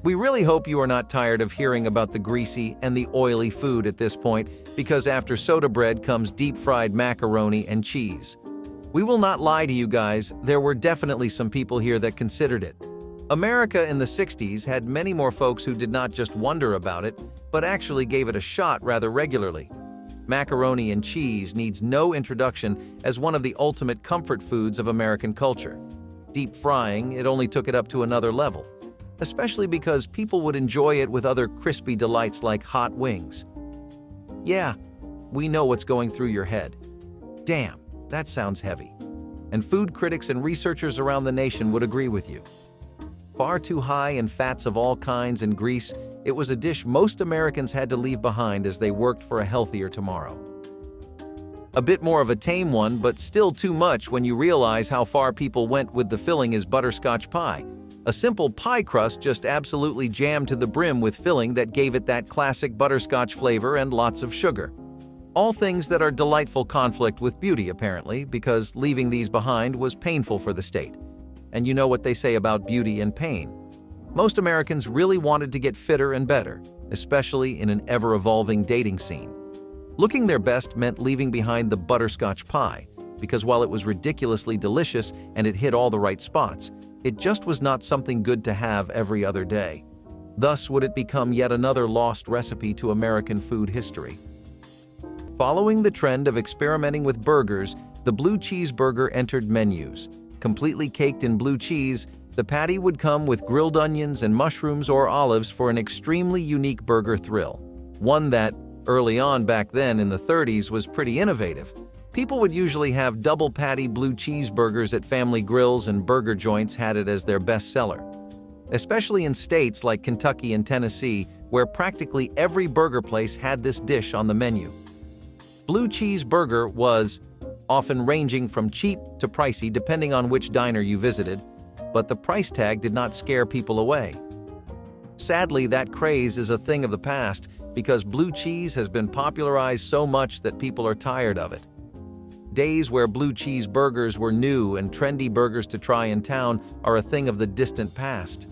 We really hope you are not tired of hearing about the greasy and the oily food at this point, because after soda bread comes deep-fried macaroni and cheese. We will not lie to you guys, there were definitely some people here that considered it. America in the 60s had many more folks who did not just wonder about it, but actually gave it a shot rather regularly. Macaroni and cheese needs no introduction as one of the ultimate comfort foods of American culture. Deep frying, it only took it up to another level, especially because people would enjoy it with other crispy delights like hot wings. Yeah, we know what's going through your head. Damn, that sounds heavy. And food critics and researchers around the nation would agree with you. Far too high in fats of all kinds and grease, it was a dish most Americans had to leave behind as they worked for a healthier tomorrow. A bit more of a tame one, but still too much when you realize how far people went with the filling is butterscotch pie. A simple pie crust just absolutely jammed to the brim with filling that gave it that classic butterscotch flavor and lots of sugar. All things that are delightful conflict with beauty, apparently, because leaving these behind was painful for the state. And you know what they say about beauty and pain. Most Americans really wanted to get fitter and better, especially in an ever-evolving dating scene. Looking their best meant leaving behind the butterscotch pie, because while it was ridiculously delicious and it hit all the right spots, it just was not something good to have every other day. Thus would it become yet another lost recipe to American food history. Following the trend of experimenting with burgers, the blue cheeseburger entered menus. Completely caked in blue cheese, the patty would come with grilled onions and mushrooms or olives for an extremely unique burger thrill. One that, early on back then in the 30s, was pretty innovative. People would usually have double patty blue cheeseburgers at family grills, and burger joints had it as their best seller. Especially in states like Kentucky and Tennessee, where practically every burger place had this dish on the menu. Blue cheeseburger was often ranging from cheap to pricey depending on which diner you visited, but the price tag did not scare people away. Sadly, that craze is a thing of the past because blue cheese has been popularized so much that people are tired of it. Days where blue cheese burgers were new and trendy burgers to try in town are a thing of the distant past.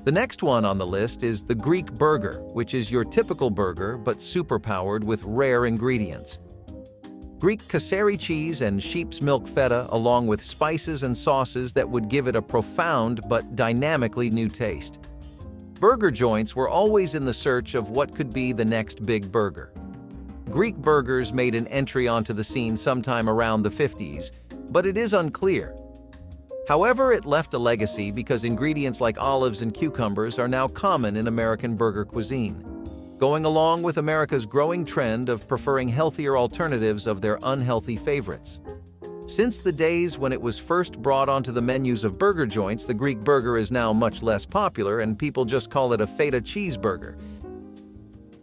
The next one on the list is the Greek burger, which is your typical burger but superpowered with rare ingredients. Greek Kasseri cheese and sheep's milk feta, along with spices and sauces that would give it a profound but dynamically new taste. Burger joints were always in the search of what could be the next big burger. Greek burgers made an entry onto the scene sometime around the 50s, but it is unclear. However, it left a legacy because ingredients like olives and cucumbers are now common in American burger cuisine, going along with America's growing trend of preferring healthier alternatives of their unhealthy favorites. Since the days when it was first brought onto the menus of burger joints, the Greek burger is now much less popular and people just call it a feta cheeseburger.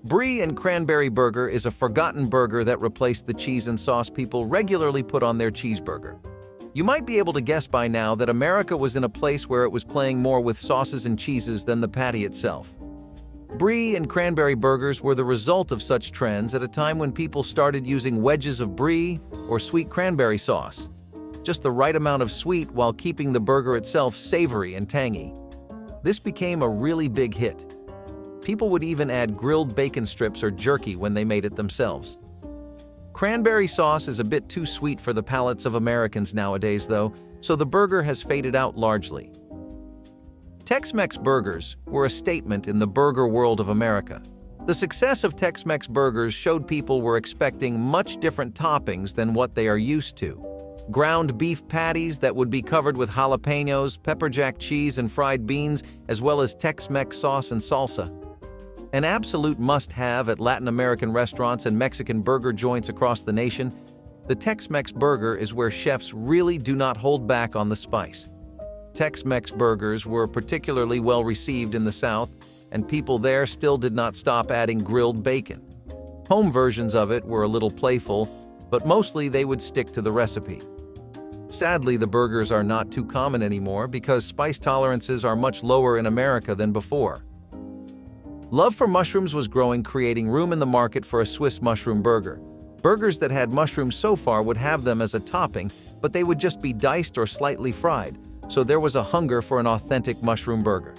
Brie and cranberry burger is a forgotten burger that replaced the cheese and sauce people regularly put on their cheeseburger. You might be able to guess by now that America was in a place where it was playing more with sauces and cheeses than the patty itself. Brie and cranberry burgers were the result of such trends at a time when people started using wedges of brie or sweet cranberry sauce. Just the right amount of sweet while keeping the burger itself savory and tangy. This became a really big hit. People would even add grilled bacon strips or jerky when they made it themselves. Cranberry sauce is a bit too sweet for the palates of Americans nowadays, though, so the burger has faded out largely. Tex-Mex burgers were a statement in the burger world of America. The success of Tex-Mex burgers showed people were expecting much different toppings than what they are used to. Ground beef patties that would be covered with jalapenos, pepper jack cheese, and fried beans, as well as Tex-Mex sauce and salsa. An absolute must-have at Latin American restaurants and Mexican burger joints across the nation, the Tex-Mex burger is where chefs really do not hold back on the spice. Tex-Mex burgers were particularly well received in the South, and people there still did not stop adding grilled bacon. Home versions of it were a little playful, but mostly they would stick to the recipe. Sadly, the burgers are not too common anymore because spice tolerances are much lower in America than before. Love for mushrooms was growing, creating room in the market for a Swiss mushroom burger. Burgers that had mushrooms so far would have them as a topping, but they would just be diced or slightly fried, so there was a hunger for an authentic mushroom burger.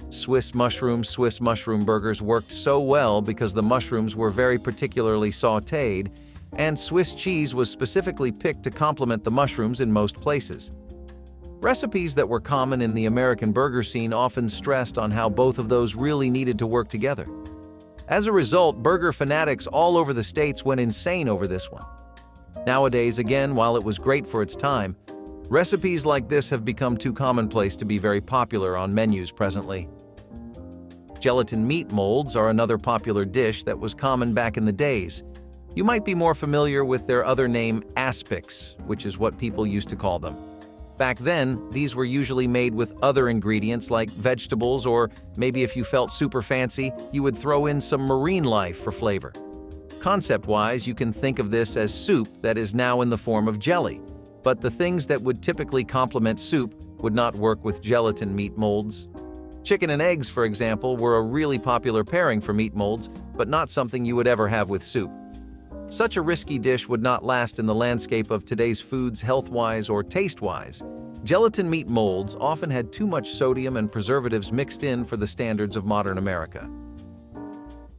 Swiss mushroom burgers worked so well because the mushrooms were very particularly sautéed, and Swiss cheese was specifically picked to complement the mushrooms in most places. Recipes that were common in the American burger scene often stressed on how both of those really needed to work together. As a result, burger fanatics all over the States went insane over this one. Nowadays, again, while it was great for its time, recipes like this have become too commonplace to be very popular on menus presently. Gelatin meat molds are another popular dish that was common back in the days. You might be more familiar with their other name, aspics, which is what people used to call them. Back then, these were usually made with other ingredients like vegetables, or maybe if you felt super fancy, you would throw in some marine life for flavor. Concept-wise, you can think of this as soup that is now in the form of jelly, but the things that would typically complement soup would not work with gelatin meat molds. Chicken and eggs, for example, were a really popular pairing for meat molds, but not something you would ever have with soup. Such a risky dish would not last in the landscape of today's foods health-wise or taste-wise. Gelatin meat molds often had too much sodium and preservatives mixed in for the standards of modern America.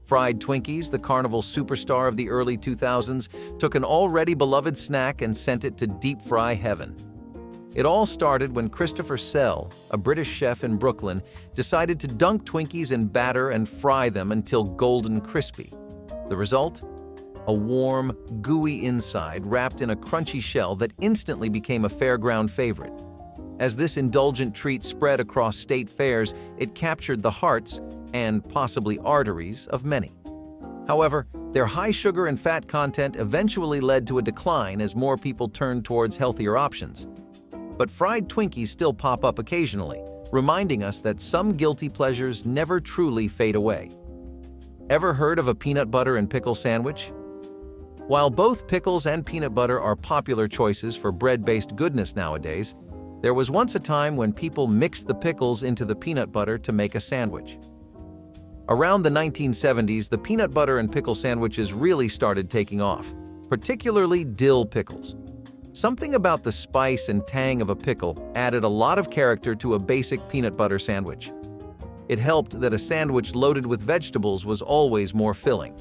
Fried Twinkies, the carnival superstar of the early 2000s, took an already beloved snack and sent it to deep fry heaven. It all started when Christopher Sell, a British chef in Brooklyn, decided to dunk Twinkies in batter and fry them until golden crispy. The result? A warm, gooey inside wrapped in a crunchy shell that instantly became a fairground favorite. As this indulgent treat spread across state fairs, it captured the hearts and possibly arteries of many. However, their high sugar and fat content eventually led to a decline as more people turned towards healthier options. But fried Twinkies still pop up occasionally, reminding us that some guilty pleasures never truly fade away. Ever heard of a peanut butter and pickle sandwich? While both pickles and peanut butter are popular choices for bread-based goodness nowadays, there was once a time when people mixed the pickles into the peanut butter to make a sandwich. Around the 1970s, the peanut butter and pickle sandwiches really started taking off, particularly dill pickles. Something about the spice and tang of a pickle added a lot of character to a basic peanut butter sandwich. It helped that a sandwich loaded with vegetables was always more filling.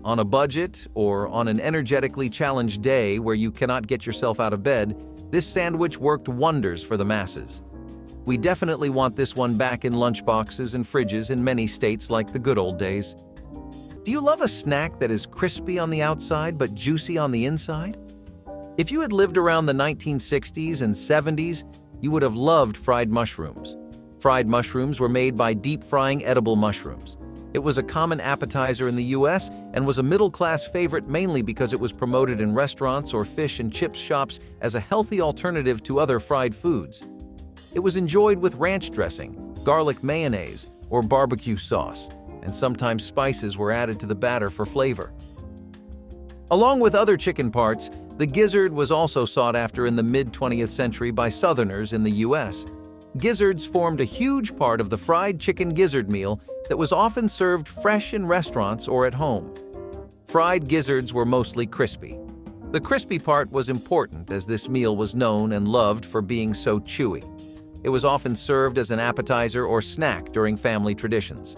On a budget or on an energetically challenged day where you cannot get yourself out of bed, this sandwich worked wonders for the masses. We definitely want this one back in lunchboxes and fridges in many states like the good old days. Do you love a snack that is crispy on the outside but juicy on the inside? If you had lived around the 1960s and 70s, you would have loved fried mushrooms. Fried mushrooms were made by deep frying edible mushrooms. It was a common appetizer in the US and was a middle-class favorite mainly because it was promoted in restaurants or fish and chips shops as a healthy alternative to other fried foods. It was enjoyed with ranch dressing, garlic mayonnaise, or barbecue sauce, and sometimes spices were added to the batter for flavor. Along with other chicken parts, the gizzard was also sought after in the mid-20th century by Southerners in the US. Gizzards formed a huge part of the fried chicken gizzard meal that was often served fresh in restaurants or at home. Fried gizzards were mostly crispy. The crispy part was important as this meal was known and loved for being so chewy. It was often served as an appetizer or snack during family traditions.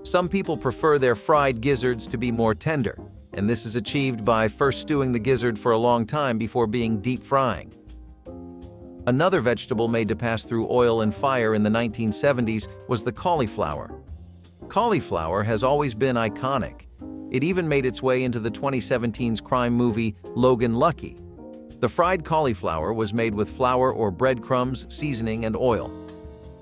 Some people prefer their fried gizzards to be more tender, and this is achieved by first stewing the gizzard for a long time before being deep frying. Another vegetable made to pass through oil and fire in the 1970s was the cauliflower. Cauliflower has always been iconic. It even made its way into the 2017's crime movie Logan Lucky. The fried cauliflower was made with flour or breadcrumbs, seasoning, and oil.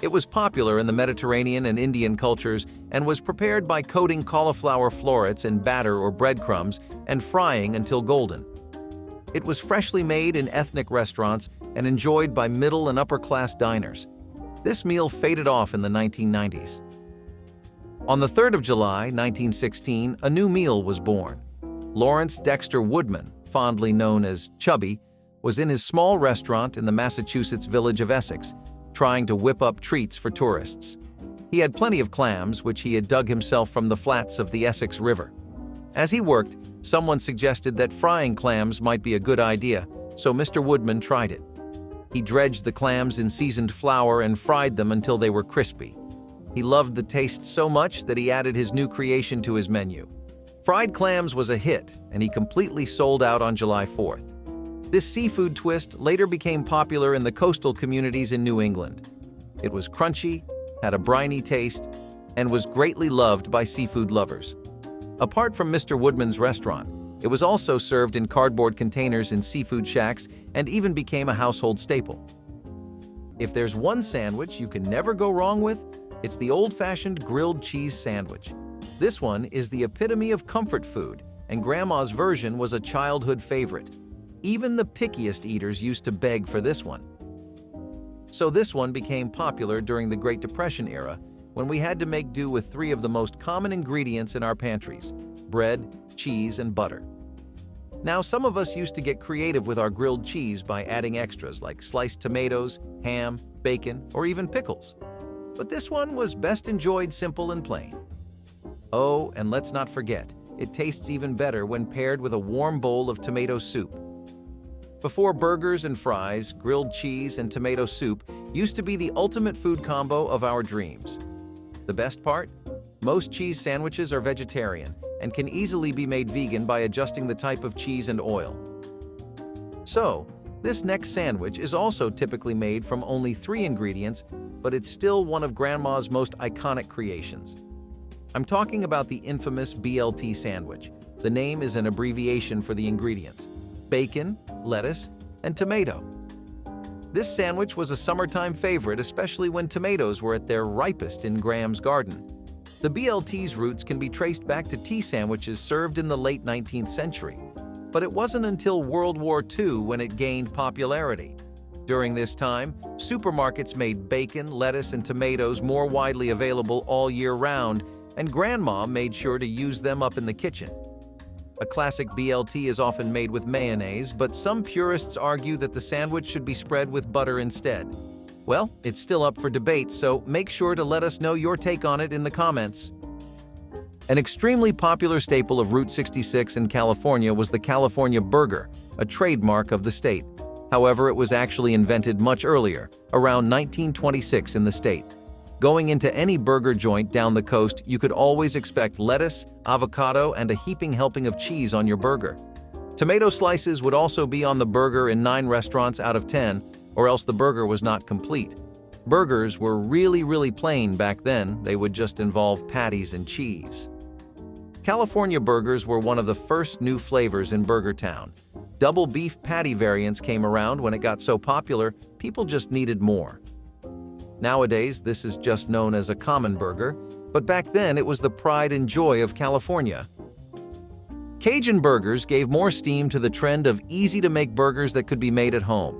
It was popular in the Mediterranean and Indian cultures and was prepared by coating cauliflower florets in batter or breadcrumbs and frying until golden. It was freshly made in ethnic restaurants and enjoyed by middle and upper-class diners. This meal faded off in the 1990s. On the 3rd of July, 1916, a new meal was born. Lawrence Dexter Woodman, fondly known as Chubby, was in his small restaurant in the Massachusetts village of Essex, trying to whip up treats for tourists. He had plenty of clams, which he had dug himself from the flats of the Essex River. As he worked, someone suggested that frying clams might be a good idea, so Mr. Woodman tried it. He dredged the clams in seasoned flour and fried them until they were crispy. He loved the taste so much that he added his new creation to his menu. Fried clams was a hit, and he completely sold out on July 4th. This seafood twist later became popular in the coastal communities in New England. It was crunchy, had a briny taste, and was greatly loved by seafood lovers. Apart from Mr. Woodman's restaurant, it was also served in cardboard containers in seafood shacks and even became a household staple. If there's one sandwich you can never go wrong with, it's the old-fashioned grilled cheese sandwich. This one is the epitome of comfort food, and Grandma's version was a childhood favorite. Even the pickiest eaters used to beg for this one. So this one became popular during the Great Depression era, when we had to make do with three of the most common ingredients in our pantries: bread, cheese, and butter. Now, some of us used to get creative with our grilled cheese by adding extras like sliced tomatoes, ham, bacon, or even pickles. But this one was best enjoyed simple and plain. Oh, and let's not forget, it tastes even better when paired with a warm bowl of tomato soup. Before burgers and fries, grilled cheese and tomato soup used to be the ultimate food combo of our dreams. The best part? Most cheese sandwiches are vegetarian and can easily be made vegan by adjusting the type of cheese and oil. So, this next sandwich is also typically made from only 3 ingredients, but it's still one of Grandma's most iconic creations. I'm talking about the infamous BLT sandwich. The name is an abbreviation for the ingredients: bacon, lettuce, and tomato. This sandwich was a summertime favorite, especially when tomatoes were at their ripest in Graham's garden. The BLT's roots can be traced back to tea sandwiches served in the late 19th century, but it wasn't until World War II when it gained popularity. During this time, supermarkets made bacon, lettuce, and tomatoes more widely available all year round, and Grandma made sure to use them up in the kitchen. A classic BLT is often made with mayonnaise, but some purists argue that the sandwich should be spread with butter instead. Well, it's still up for debate, so make sure to let us know your take on it in the comments. An extremely popular staple of Route 66 in California was the California Burger, a trademark of the state. However, it was actually invented much earlier, around 1926 in the state. Going into any burger joint down the coast, you could always expect lettuce, avocado, and a heaping helping of cheese on your burger. Tomato slices would also be on the burger in 9 restaurants out of 10, or else the burger was not complete. Burgers were really plain back then. They would just involve patties and cheese. California burgers were one of the first new flavors in Burger Town. Double beef patty variants came around when it got so popular, people just needed more. Nowadays, this is just known as a common burger, but back then it was the pride and joy of California. Cajun burgers gave more steam to the trend of easy-to-make burgers that could be made at home.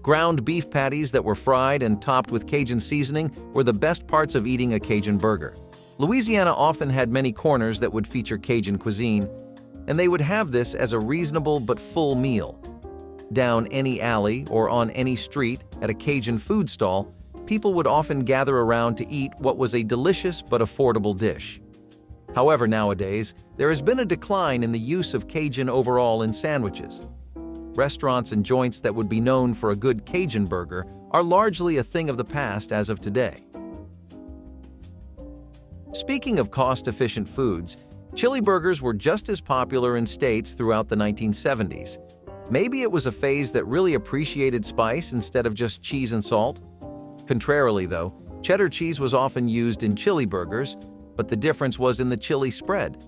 Ground beef patties that were fried and topped with Cajun seasoning were the best parts of eating a Cajun burger. Louisiana often had many corners that would feature Cajun cuisine, and they would have this as a reasonable but full meal. Down any alley or on any street at a Cajun food stall, people would often gather around to eat what was a delicious but affordable dish. However, nowadays, there has been a decline in the use of Cajun overall in sandwiches. Restaurants and joints that would be known for a good Cajun burger are largely a thing of the past as of today. Speaking of cost-efficient foods, chili burgers were just as popular in states throughout the 1970s. Maybe it was a phase that really appreciated spice instead of just cheese and salt. Contrarily, though, cheddar cheese was often used in chili burgers, but the difference was in the chili spread.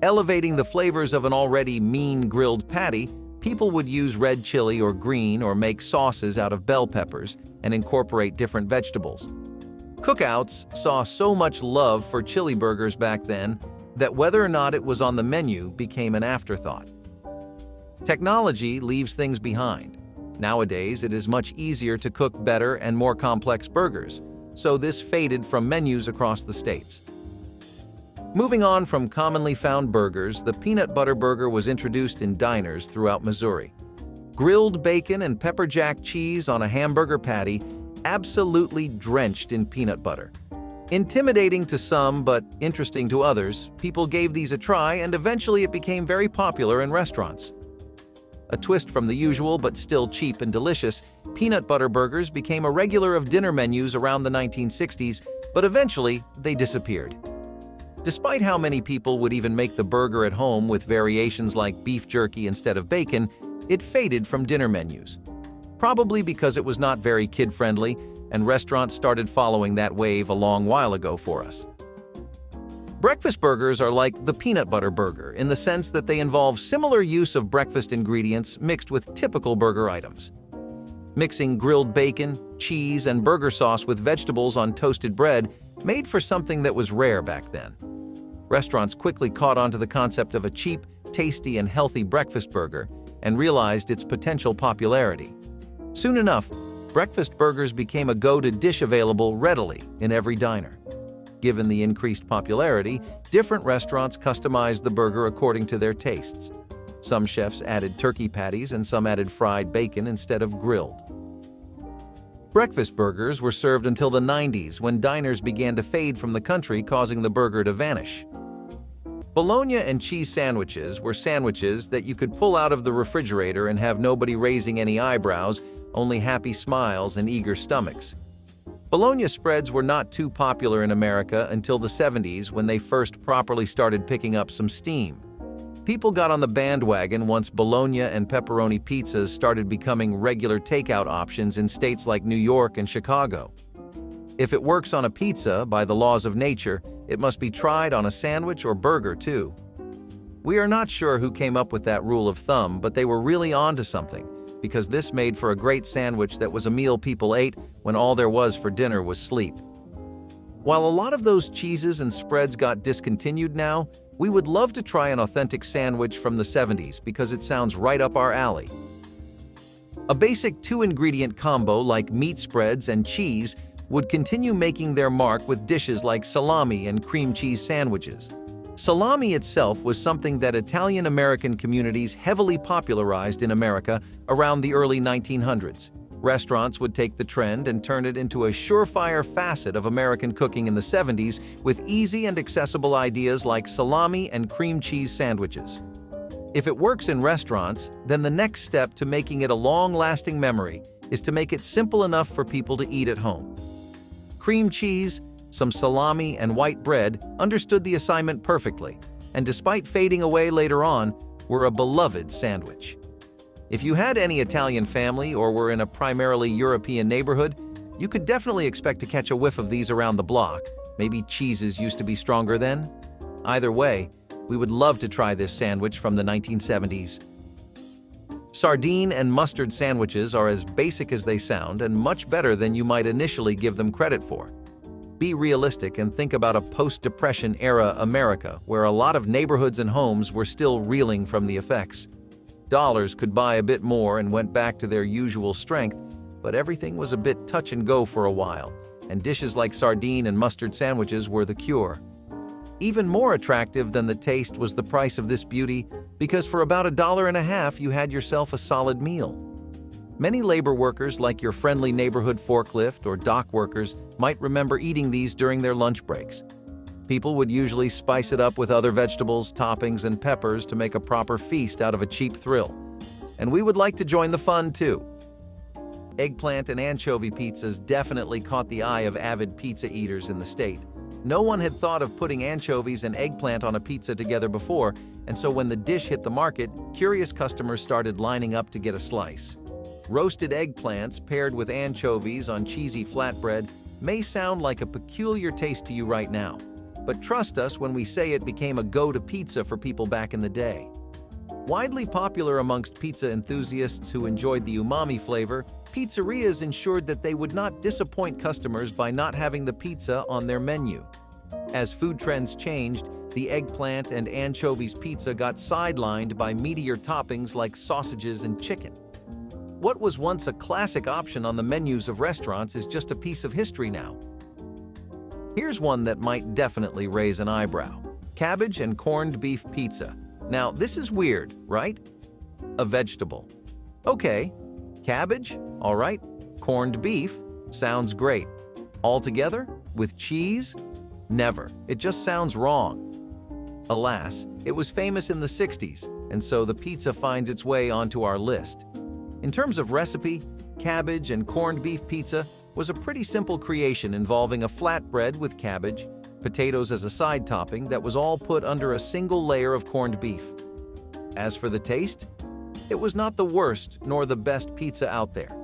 Elevating the flavors of an already mean grilled patty, people would use red chili or green or make sauces out of bell peppers and incorporate different vegetables. Cookouts saw so much love for chili burgers back then that whether or not it was on the menu became an afterthought. Technology leaves things behind. Nowadays, it is much easier to cook better and more complex burgers, so this faded from menus across the states. Moving on from commonly found burgers, the peanut butter burger was introduced in diners throughout Missouri. Grilled bacon and pepper jack cheese on a hamburger patty, absolutely drenched in peanut butter. Intimidating to some, but interesting to others, people gave these a try and eventually it became very popular in restaurants. A twist from the usual, but still cheap and delicious, peanut butter burgers became a regular of dinner menus around the 1960s, but eventually they disappeared. Despite how many people would even make the burger at home with variations like beef jerky instead of bacon, it faded from dinner menus. Probably because it was not very kid-friendly, and restaurants started following that wave a long while ago for us. Breakfast burgers are like the peanut butter burger in the sense that they involve similar use of breakfast ingredients mixed with typical burger items. Mixing grilled bacon, cheese, and burger sauce with vegetables on toasted bread made for something that was rare back then. Restaurants quickly caught on to the concept of a cheap, tasty, and healthy breakfast burger and realized its potential popularity. Soon enough, breakfast burgers became a go-to dish available readily in every diner. Given the increased popularity, different restaurants customized the burger according to their tastes. Some chefs added turkey patties and some added fried bacon instead of grilled. Breakfast burgers were served until the 90s when diners began to fade from the country, causing the burger to vanish. Bologna and cheese sandwiches were sandwiches that you could pull out of the refrigerator and have nobody raising any eyebrows, only happy smiles and eager stomachs. Bologna spreads were not too popular in America until the 70s when they first properly started picking up some steam. People got on the bandwagon once bologna and pepperoni pizzas started becoming regular takeout options in states like New York and Chicago. If it works on a pizza by the laws of nature, it must be tried on a sandwich or burger too. We are not sure who came up with that rule of thumb, but they were really onto something, because this made for a great sandwich that was a meal people ate when all there was for dinner was sleep. While a lot of those cheeses and spreads got discontinued now, we would love to try an authentic sandwich from the 70s because it sounds right up our alley. A basic two-ingredient combo like meat spreads and cheese would continue making their mark with dishes like salami and cream cheese sandwiches. Salami itself was something that Italian-American communities heavily popularized in America around the early 1900s. Restaurants would take the trend and turn it into a surefire facet of American cooking in the 70s with easy and accessible ideas like salami and cream cheese sandwiches. If it works in restaurants, then the next step to making it a long-lasting memory is to make it simple enough for people to eat at home. Cream cheese, some salami, and white bread understood the assignment perfectly, and despite fading away later on, were a beloved sandwich. If you had any Italian family or were in a primarily European neighborhood, you could definitely expect to catch a whiff of these around the block. Maybe cheeses used to be stronger then? Either way, we would love to try this sandwich from the 1970s. Sardine and mustard sandwiches are as basic as they sound and much better than you might initially give them credit for. Be realistic and think about a post-Depression era America where a lot of neighborhoods and homes were still reeling from the effects. Dollars could buy a bit more and went back to their usual strength, but everything was a bit touch and go for a while, and dishes like sardine and mustard sandwiches were the cure. Even more attractive than the taste was the price of this beauty, because for about $1.50 you had yourself a solid meal. Many labor workers like your friendly neighborhood forklift or dock workers might remember eating these during their lunch breaks. People would usually spice it up with other vegetables, toppings, and peppers to make a proper feast out of a cheap thrill. And we would like to join the fun too. Eggplant and anchovy pizzas definitely caught the eye of avid pizza eaters in the state. No one had thought of putting anchovies and eggplant on a pizza together before, and so when the dish hit the market, curious customers started lining up to get a slice. Roasted eggplants paired with anchovies on cheesy flatbread may sound like a peculiar taste to you right now, but trust us when we say it became a go-to pizza for people back in the day. Widely popular amongst pizza enthusiasts who enjoyed the umami flavor, pizzerias ensured that they would not disappoint customers by not having the pizza on their menu. As food trends changed, the eggplant and anchovies pizza got sidelined by meatier toppings like sausages and chicken. What was once a classic option on the menus of restaurants is just a piece of history now. Here's one that might definitely raise an eyebrow: cabbage and corned beef pizza. Now, this is weird, right? A vegetable. Okay, cabbage, all right. Corned beef, sounds great. All together? With cheese? Never. It just sounds wrong. Alas, it was famous in the 60s, and so the pizza finds its way onto our list. In terms of recipe, cabbage and corned beef pizza was a pretty simple creation involving a flatbread with cabbage, potatoes as a side topping that was all put under a single layer of corned beef. As for the taste, it was not the worst nor the best pizza out there.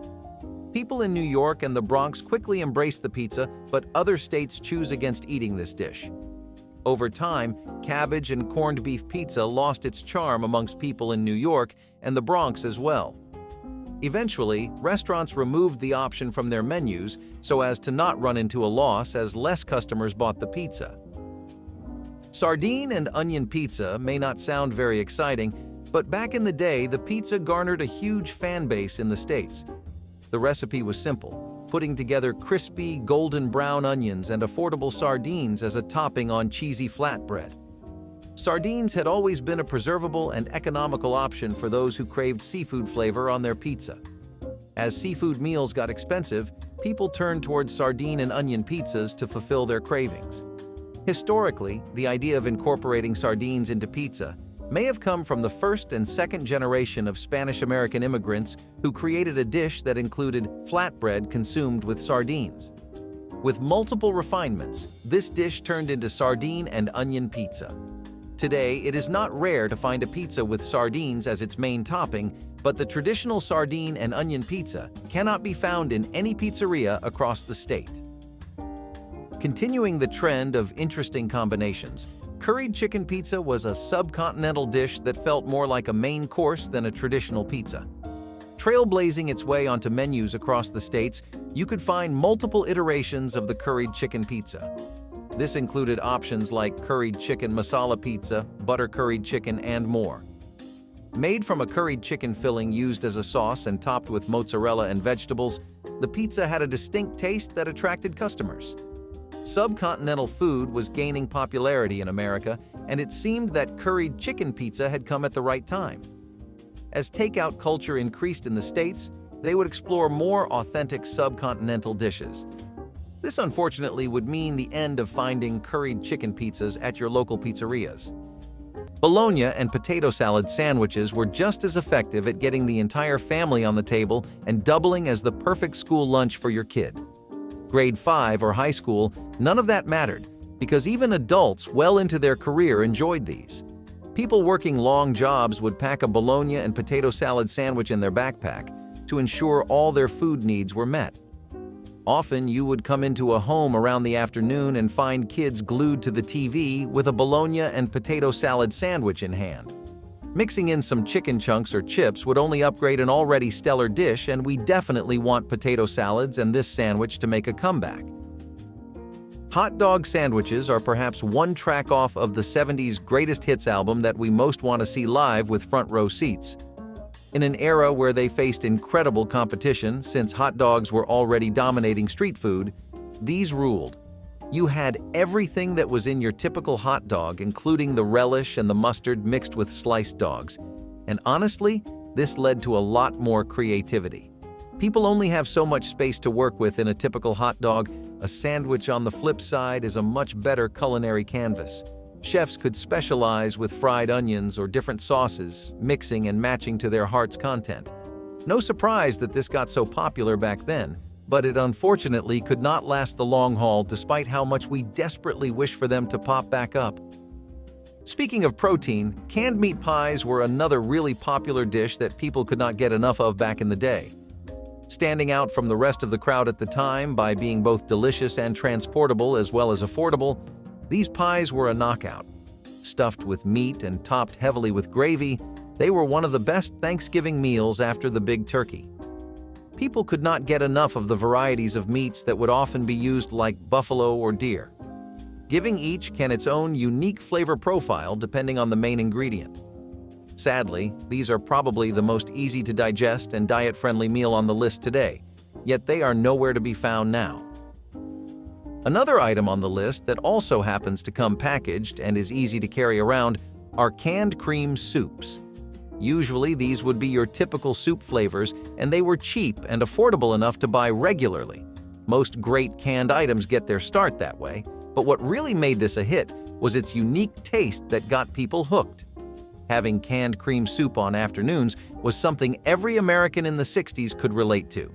People in New York and the Bronx quickly embraced the pizza, but other states choose against eating this dish. Over time, cabbage and corned beef pizza lost its charm amongst people in New York and the Bronx as well. Eventually, restaurants removed the option from their menus so as to not run into a loss as less customers bought the pizza. Sardine and onion pizza may not sound very exciting, but back in the day, the pizza garnered a huge fan base in the States. The recipe was simple, putting together crispy, golden brown onions and affordable sardines as a topping on cheesy flatbread. Sardines had always been a preservable and economical option for those who craved seafood flavor on their pizza. As seafood meals got expensive, people turned towards sardine and onion pizzas to fulfill their cravings. Historically, the idea of incorporating sardines into pizza may have come from the first and second generation of Spanish-American immigrants who created a dish that included flatbread consumed with sardines. With multiple refinements, this dish turned into sardine and onion pizza. Today, it is not rare to find a pizza with sardines as its main topping, but the traditional sardine and onion pizza cannot be found in any pizzeria across the state. Continuing the trend of interesting combinations, curried chicken pizza was a subcontinental dish that felt more like a main course than a traditional pizza. Trailblazing its way onto menus across the states, you could find multiple iterations of the curried chicken pizza. This included options like curried chicken masala pizza, butter curried chicken, and more. Made from a curried chicken filling used as a sauce and topped with mozzarella and vegetables, the pizza had a distinct taste that attracted customers. Subcontinental food was gaining popularity in America, and it seemed that curried chicken pizza had come at the right time. As takeout culture increased in the States, they would explore more authentic subcontinental dishes. This unfortunately would mean the end of finding curried chicken pizzas at your local pizzerias. Bologna and potato salad sandwiches were just as effective at getting the entire family on the table and doubling as the perfect school lunch for your kid. Grade 5 or high school, none of that mattered, because even adults well into their career enjoyed these. People working long jobs would pack a bologna and potato salad sandwich in their backpack to ensure all their food needs were met. Often, you would come into a home around the afternoon and find kids glued to the TV with a bologna and potato salad sandwich in hand. Mixing in some chicken chunks or chips would only upgrade an already stellar dish, and we definitely want potato salads and this sandwich to make a comeback. Hot dog sandwiches are perhaps one track off of the 70s greatest hits album that we most want to see live with front row seats. In an era where they faced incredible competition since hot dogs were already dominating street food, these ruled. You had everything that was in your typical hot dog, including the relish and the mustard mixed with sliced dogs. And honestly, this led to a lot more creativity. People only have so much space to work with in a typical hot dog. A sandwich on the flip side is a much better culinary canvas. Chefs could specialize with fried onions or different sauces, mixing and matching to their heart's content. No surprise that this got so popular back then, but it unfortunately could not last the long haul despite how much we desperately wish for them to pop back up. Speaking of protein, canned meat pies were another really popular dish that people could not get enough of back in the day. Standing out from the rest of the crowd at the time by being both delicious and transportable as well as affordable, these pies were a knockout. Stuffed with meat and topped heavily with gravy, they were one of the best Thanksgiving meals after the big turkey. People could not get enough of the varieties of meats that would often be used like buffalo or deer. Giving each can its own unique flavor profile depending on the main ingredient. Sadly, these are probably the most easy to digest and diet-friendly meal on the list today, yet they are nowhere to be found now. Another item on the list that also happens to come packaged and is easy to carry around are canned cream soups. Usually, these would be your typical soup flavors, and they were cheap and affordable enough to buy regularly. Most great canned items get their start that way, but what really made this a hit was its unique taste that got people hooked. Having canned cream soup on afternoons was something every American in the 60s could relate to.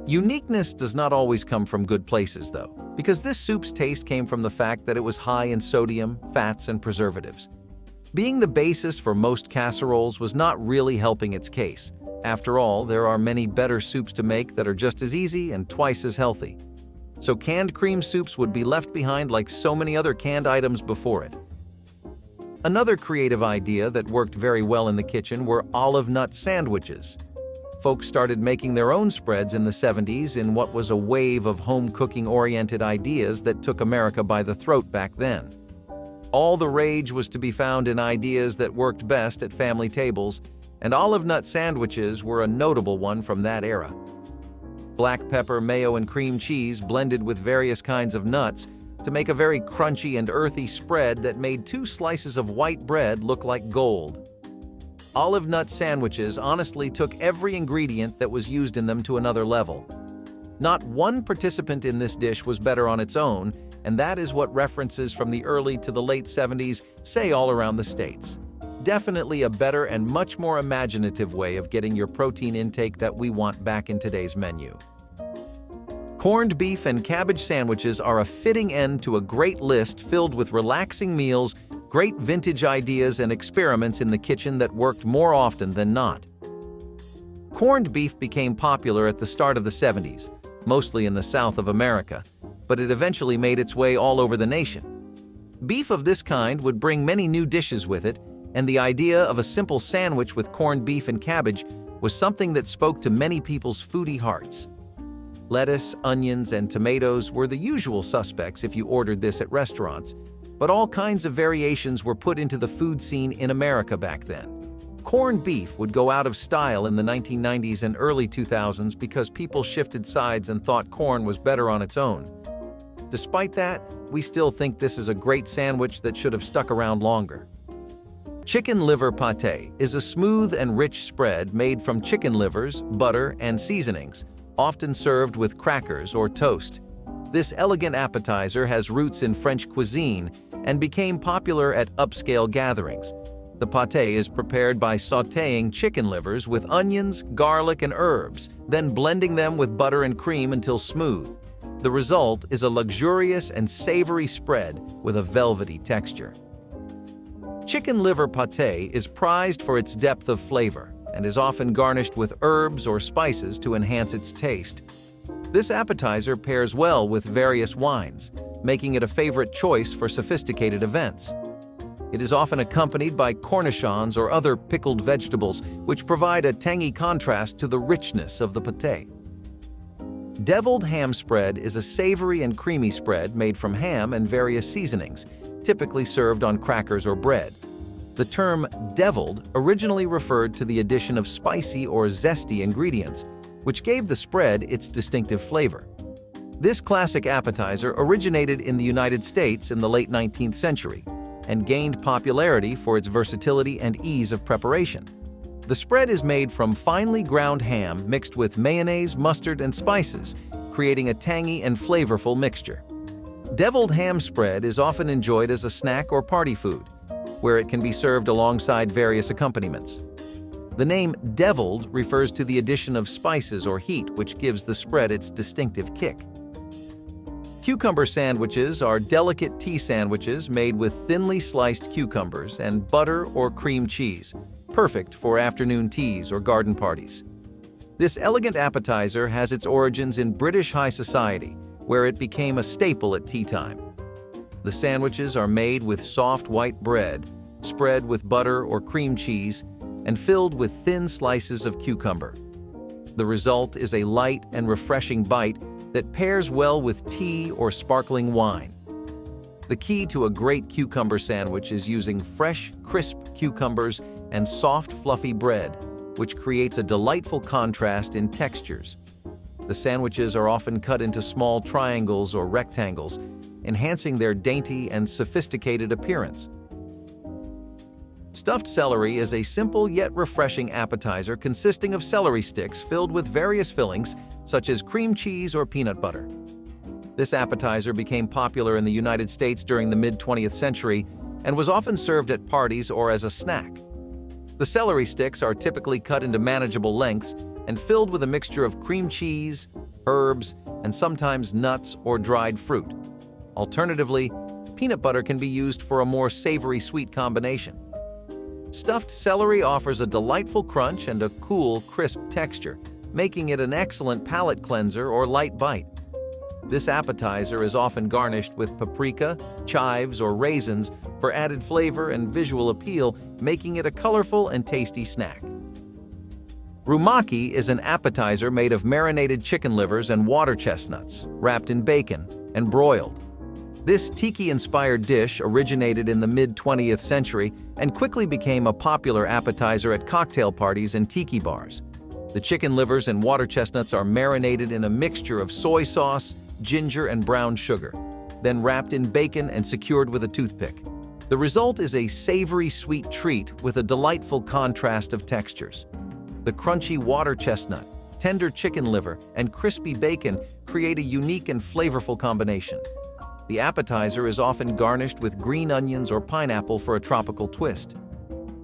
Uniqueness does not always come from good places, though, because this soup's taste came from the fact that it was high in sodium, fats, and preservatives. Being the basis for most casseroles was not really helping its case. After all, there are many better soups to make that are just as easy and twice as healthy. So canned cream soups would be left behind like so many other canned items before it. Another creative idea that worked very well in the kitchen were olive nut sandwiches. Folks started making their own spreads in the 70s in what was a wave of home cooking-oriented ideas that took America by the throat back then. All the rage was to be found in ideas that worked best at family tables, and olive nut sandwiches were a notable one from that era. Black pepper, mayo, and cream cheese blended with various kinds of nuts to make a very crunchy and earthy spread that made 2 slices of white bread look like gold. Olive nut sandwiches honestly took every ingredient that was used in them to another level. Not one participant in this dish was better on its own, and that is what references from the early to the late 70s say all around the States. Definitely a better and much more imaginative way of getting your protein intake that we want back in today's menu. Corned beef and cabbage sandwiches are a fitting end to a great list filled with relaxing meals, great vintage ideas, and experiments in the kitchen that worked more often than not. Corned beef became popular at the start of the 70s, mostly in the South of America, but it eventually made its way all over the nation. Beef of this kind would bring many new dishes with it, and the idea of a simple sandwich with corned beef and cabbage was something that spoke to many people's foodie hearts. Lettuce, onions, and tomatoes were the usual suspects if you ordered this at restaurants, but all kinds of variations were put into the food scene in America back then. Corned beef would go out of style in the 1990s and early 2000s because people shifted sides and thought corn was better on its own. Despite that, we still think this is a great sandwich that should have stuck around longer. Chicken liver pâté is a smooth and rich spread made from chicken livers, butter, and seasonings, often served with crackers or toast. This elegant appetizer has roots in French cuisine and became popular at upscale gatherings. The pâté is prepared by sautéing chicken livers with onions, garlic, and herbs, then blending them with butter and cream until smooth. The result is a luxurious and savory spread with a velvety texture. Chicken liver pâté is prized for its depth of flavor and is often garnished with herbs or spices to enhance its taste. This appetizer pairs well with various wines, making it a favorite choice for sophisticated events. It is often accompanied by cornichons or other pickled vegetables, which provide a tangy contrast to the richness of the pâté. Deviled ham spread is a savory and creamy spread made from ham and various seasonings, typically served on crackers or bread. The term deviled originally referred to the addition of spicy or zesty ingredients, which gave the spread its distinctive flavor. This classic appetizer originated in the United States in the late 19th century and gained popularity for its versatility and ease of preparation. The spread is made from finely ground ham mixed with mayonnaise, mustard, and spices, creating a tangy and flavorful mixture. Deviled ham spread is often enjoyed as a snack or party food, where it can be served alongside various accompaniments. The name deviled refers to the addition of spices or heat, which gives the spread its distinctive kick. Cucumber sandwiches are delicate tea sandwiches made with thinly sliced cucumbers and butter or cream cheese, perfect for afternoon teas or garden parties. This elegant appetizer has its origins in British high society, where it became a staple at tea time. The sandwiches are made with soft white bread, spread with butter or cream cheese, and filled with thin slices of cucumber. The result is a light and refreshing bite that pairs well with tea or sparkling wine. The key to a great cucumber sandwich is using fresh, crisp cucumbers and soft, fluffy bread, which creates a delightful contrast in textures. The sandwiches are often cut into small triangles or rectangles, enhancing their dainty and sophisticated appearance. Stuffed celery is a simple yet refreshing appetizer consisting of celery sticks filled with various fillings, such as cream cheese or peanut butter. This appetizer became popular in the United States during the mid-20th century and was often served at parties or as a snack. The celery sticks are typically cut into manageable lengths and filled with a mixture of cream cheese, herbs, and sometimes nuts or dried fruit. Alternatively, peanut butter can be used for a more savory sweet combination. Stuffed celery offers a delightful crunch and a cool, crisp texture, making it an excellent palate cleanser or light bite. This appetizer is often garnished with paprika, chives, or raisins for added flavor and visual appeal, making it a colorful and tasty snack. Rumaki is an appetizer made of marinated chicken livers and water chestnuts, wrapped in bacon and broiled. This tiki-inspired dish originated in the mid-20th century and quickly became a popular appetizer at cocktail parties and tiki bars. The chicken livers and water chestnuts are marinated in a mixture of soy sauce, ginger, and brown sugar, then wrapped in bacon and secured with a toothpick. The result is a savory sweet treat with a delightful contrast of textures. The crunchy water chestnut, tender chicken liver, and crispy bacon create a unique and flavorful combination. The appetizer is often garnished with green onions or pineapple for a tropical twist.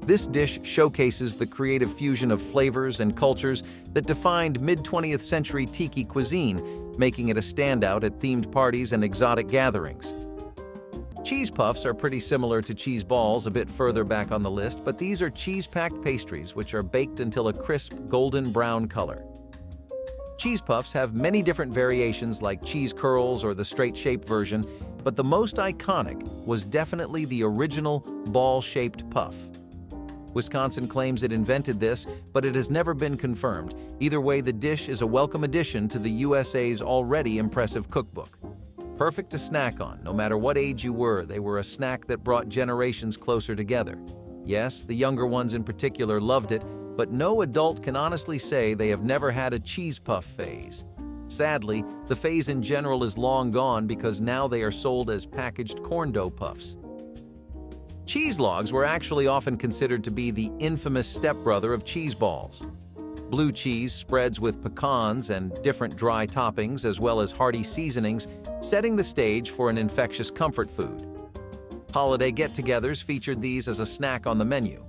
This dish showcases the creative fusion of flavors and cultures that defined mid-20th century tiki cuisine, making it a standout at themed parties and exotic gatherings. Cheese puffs are pretty similar to cheese balls a bit further back on the list, but these are cheese-packed pastries which are baked until a crisp golden brown color. Cheese puffs have many different variations like cheese curls or the straight-shaped version, but the most iconic was definitely the original ball-shaped puff. Wisconsin claims it invented this, but it has never been confirmed. Either way, the dish is a welcome addition to the USA's already impressive cookbook. Perfect to snack on, no matter what age you were, they were a snack that brought generations closer together. Yes, the younger ones in particular loved it, but no adult can honestly say they have never had a cheese puff phase. Sadly, the phase in general is long gone because now they are sold as packaged corn dough puffs. Cheese logs were actually often considered to be the infamous stepbrother of cheese balls. Blue cheese spreads with pecans and different dry toppings as well as hearty seasonings, setting the stage for an infectious comfort food. Holiday get-togethers featured these as a snack on the menu.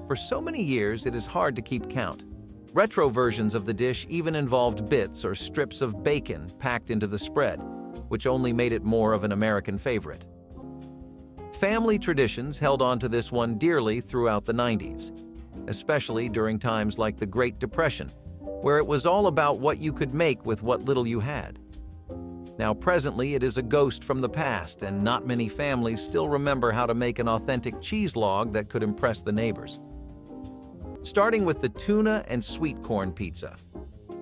For so many years, it is hard to keep count. Retro versions of the dish even involved bits or strips of bacon packed into the spread, which only made it more of an American favorite. Family traditions held on to this one dearly throughout the 90s, especially during times like the Great Depression, where it was all about what you could make with what little you had. Now presently, it is a ghost from the past, and not many families still remember how to make an authentic cheese log that could impress the neighbors. Starting with the tuna and sweet corn pizza.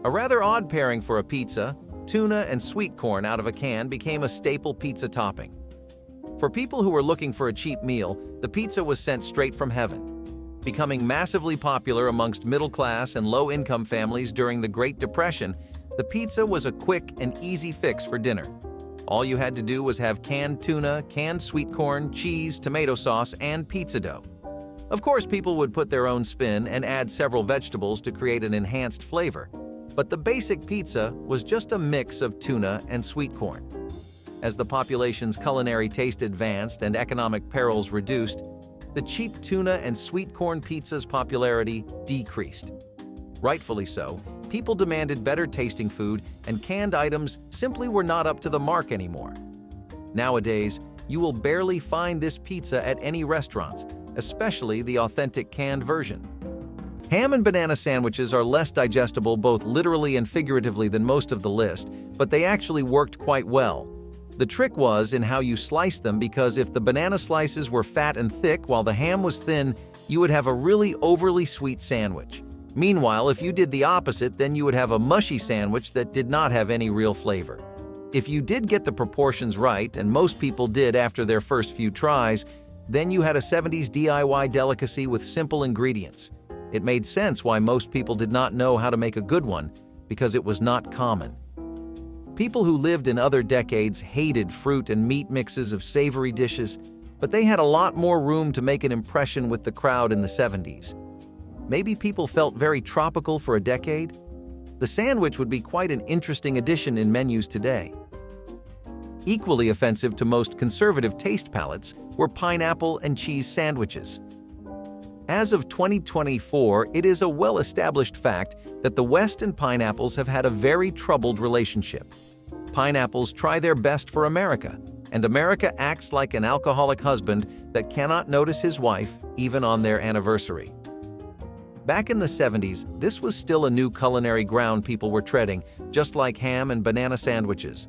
A rather odd pairing for a pizza, tuna and sweet corn out of a can became a staple pizza topping. For people who were looking for a cheap meal, the pizza was sent straight from heaven. Becoming massively popular amongst middle-class and low-income families during the Great Depression, the pizza was a quick and easy fix for dinner. All you had to do was have canned tuna, canned sweet corn, cheese, tomato sauce, and pizza dough. Of course, people would put their own spin and add several vegetables to create an enhanced flavor, but the basic pizza was just a mix of tuna and sweet corn. As the population's culinary taste advanced and economic perils reduced, the cheap tuna and sweet corn pizza's popularity decreased. Rightfully so, people demanded better tasting food, and canned items simply were not up to the mark anymore. Nowadays, you will barely find this pizza at any restaurants, especially the authentic canned version. Ham and banana sandwiches are less digestible both literally and figuratively than most of the list, but they actually worked quite well. The trick was in how you sliced them, because if the banana slices were fat and thick while the ham was thin, you would have a really overly sweet sandwich. Meanwhile, if you did the opposite, then you would have a mushy sandwich that did not have any real flavor. If you did get the proportions right, and most people did after their first few tries, then you had a 70s DIY delicacy with simple ingredients. It made sense why most people did not know how to make a good one, because it was not common. People who lived in other decades hated fruit and meat mixes of savory dishes, but they had a lot more room to make an impression with the crowd in the 70s. Maybe people felt very tropical for a decade? The sandwich would be quite an interesting addition in menus today. Equally offensive to most conservative taste palates were pineapple and cheese sandwiches. As of 2024, it is a well-established fact that the West and pineapples have had a very troubled relationship. Pineapples try their best for America, and America acts like an alcoholic husband that cannot notice his wife, even on their anniversary. Back in the 70s, this was still a new culinary ground people were treading, just like ham and banana sandwiches.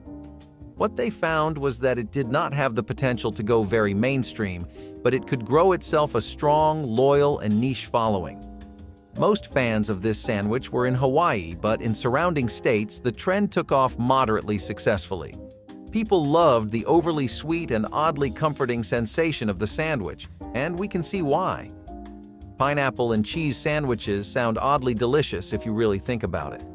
What they found was that it did not have the potential to go very mainstream, but it could grow itself a strong, loyal, and niche following. Most fans of this sandwich were in Hawaii, but in surrounding states, the trend took off moderately successfully. People loved the overly sweet and oddly comforting sensation of the sandwich, and we can see why. Pineapple and cheese sandwiches sound oddly delicious if you really think about it.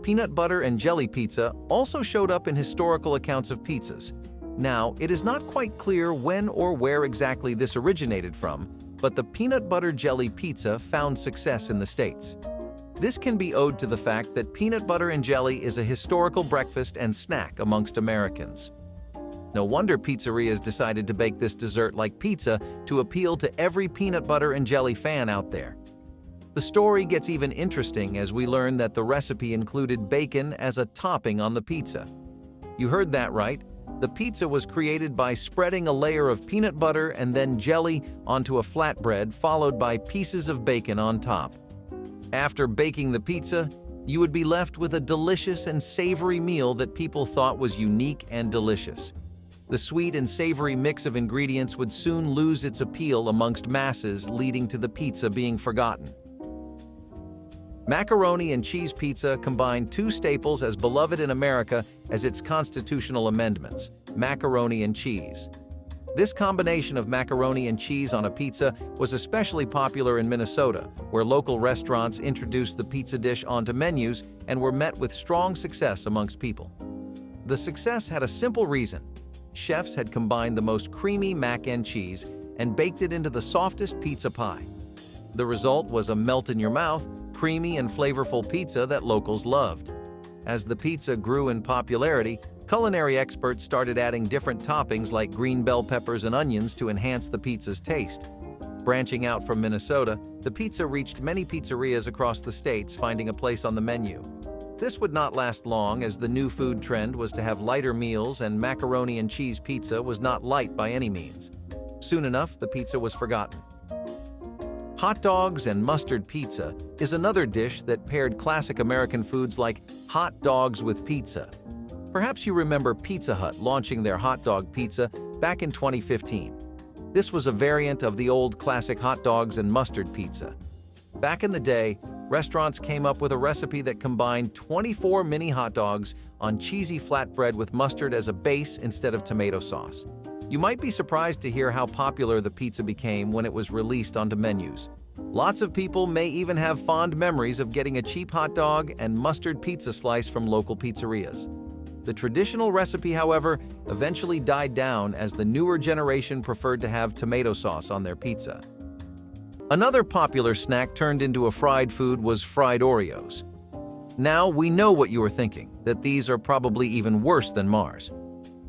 Peanut butter and jelly pizza also showed up in historical accounts of pizzas. Now, it is not quite clear when or where exactly this originated from, but the peanut butter jelly pizza found success in the States. This can be owed to the fact that peanut butter and jelly is a historical breakfast and snack amongst Americans. No wonder pizzerias decided to bake this dessert like pizza to appeal to every peanut butter and jelly fan out there. The story gets even interesting as we learn that the recipe included bacon as a topping on the pizza. You heard that right. The pizza was created by spreading a layer of peanut butter and then jelly onto a flatbread, followed by pieces of bacon on top. After baking the pizza, you would be left with a delicious and savory meal that people thought was unique and delicious. The sweet and savory mix of ingredients would soon lose its appeal amongst masses, leading to the pizza being forgotten. Macaroni and cheese pizza combined two staples as beloved in America as its constitutional amendments: macaroni and cheese. This combination of macaroni and cheese on a pizza was especially popular in Minnesota, where local restaurants introduced the pizza dish onto menus and were met with strong success amongst people. The success had a simple reason. Chefs had combined the most creamy mac and cheese and baked it into the softest pizza pie. The result was a melt-in-your-mouth, creamy and flavorful pizza that locals loved. As the pizza grew in popularity, culinary experts started adding different toppings like green bell peppers and onions to enhance the pizza's taste. Branching out from Minnesota, the pizza reached many pizzerias across the states, finding a place on the menu. This would not last long, as the new food trend was to have lighter meals, and macaroni and cheese pizza was not light by any means. Soon enough, the pizza was forgotten. Hot dogs and mustard pizza is another dish that paired classic American foods like hot dogs with pizza. Perhaps you remember Pizza Hut launching their hot dog pizza back in 2015. This was a variant of the old classic hot dogs and mustard pizza. Back in the day, restaurants came up with a recipe that combined 24 mini hot dogs on cheesy flatbread with mustard as a base instead of tomato sauce. You might be surprised to hear how popular the pizza became when it was released onto menus. Lots of people may even have fond memories of getting a cheap hot dog and mustard pizza slice from local pizzerias. The traditional recipe, however, eventually died down as the newer generation preferred to have tomato sauce on their pizza. Another popular snack turned into a fried food was fried Oreos. Now we know what you are thinking, that these are probably even worse than Mars.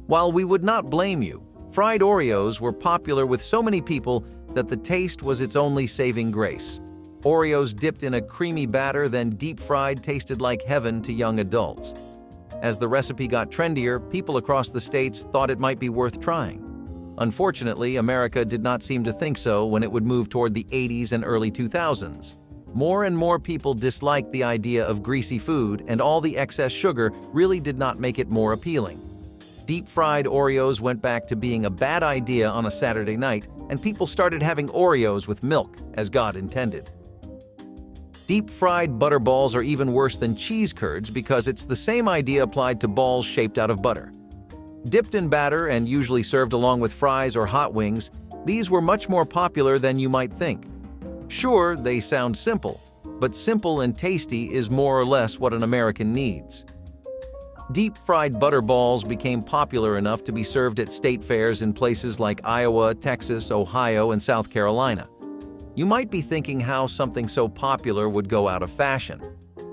While we would not blame you, fried Oreos were popular with so many people that the taste was its only saving grace. Oreos dipped in a creamy batter, then deep-fried, tasted like heaven to young adults. As the recipe got trendier, people across the states thought it might be worth trying. Unfortunately, America did not seem to think so when it would move toward the 80s and early 2000s. More and more people disliked the idea of greasy food, and all the excess sugar really did not make it more appealing. Deep-fried Oreos went back to being a bad idea on a Saturday night, and people started having Oreos with milk, as God intended. Deep-fried butter balls are even worse than cheese curds because it's the same idea applied to balls shaped out of butter. Dipped in batter and usually served along with fries or hot wings, these were much more popular than you might think. Sure, they sound simple, but simple and tasty is more or less what an American needs. Deep-fried butter balls became popular enough to be served at state fairs in places like Iowa, Texas, Ohio, and South Carolina. You might be thinking how something so popular would go out of fashion.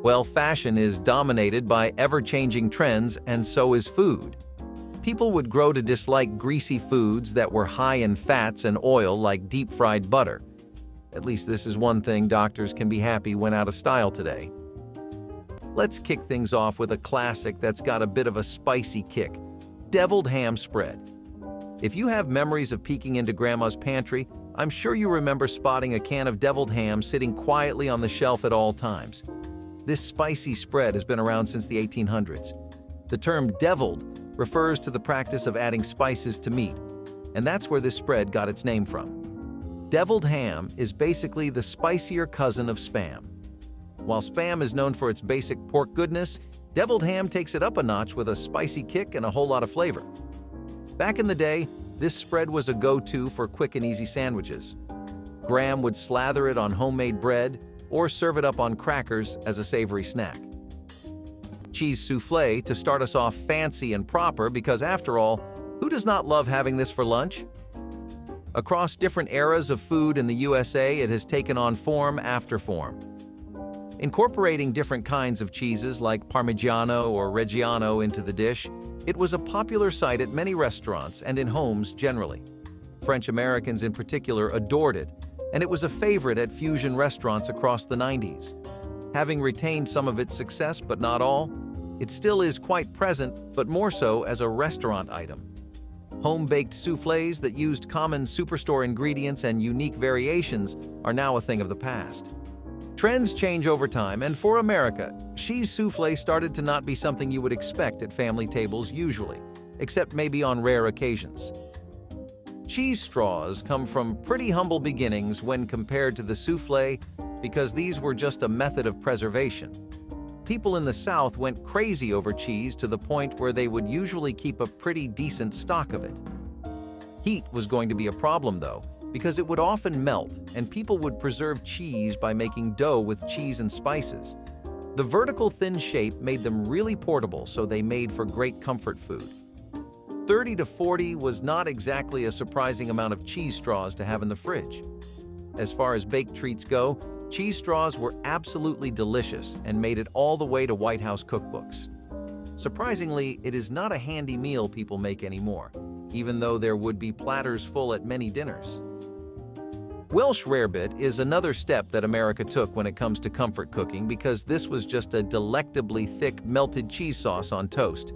Well, fashion is dominated by ever-changing trends, and so is food. People would grow to dislike greasy foods that were high in fats and oil like deep-fried butter. At least this is one thing doctors can be happy went out of style today. Let's kick things off with a classic that's got a bit of a spicy kick: deviled ham spread. If you have memories of peeking into Grandma's pantry, I'm sure you remember spotting a can of deviled ham sitting quietly on the shelf at all times. This spicy spread has been around since the 1800s. The term deviled refers to the practice of adding spices to meat, and that's where this spread got its name from. Deviled ham is basically the spicier cousin of Spam. While Spam is known for its basic pork goodness, deviled ham takes it up a notch with a spicy kick and a whole lot of flavor. Back in the day, this spread was a go-to for quick and easy sandwiches. Graham would slather it on homemade bread or serve it up on crackers as a savory snack. Cheese souffle to start us off fancy and proper, because after all, who does not love having this for lunch? Across different eras of food in the USA, it has taken on form after form. Incorporating different kinds of cheeses like Parmigiano or Reggiano into the dish, it was a popular sight at many restaurants and in homes generally. French Americans in particular adored it, and it was a favorite at fusion restaurants across the 90s. Having retained some of its success but not all, it still is quite present, but more so as a restaurant item. Home-baked soufflés that used common superstore ingredients and unique variations are now a thing of the past. Trends change over time, and for America, cheese soufflé started to not be something you would expect at family tables usually, except maybe on rare occasions. Cheese straws come from pretty humble beginnings when compared to the soufflé, because these were just a method of preservation. People in the South went crazy over cheese to the point where they would usually keep a pretty decent stock of it. Heat was going to be a problem though, because it would often melt, and people would preserve cheese by making dough with cheese and spices. The vertical thin shape made them really portable, so they made for great comfort food. 30 to 40 was not exactly a surprising amount of cheese straws to have in the fridge. As far as baked treats go, cheese straws were absolutely delicious and made it all the way to White House cookbooks. Surprisingly, it is not a handy meal people make anymore, even though there would be platters full at many dinners. Welsh rarebit is another step that America took when it comes to comfort cooking, because this was just a delectably thick melted cheese sauce on toast.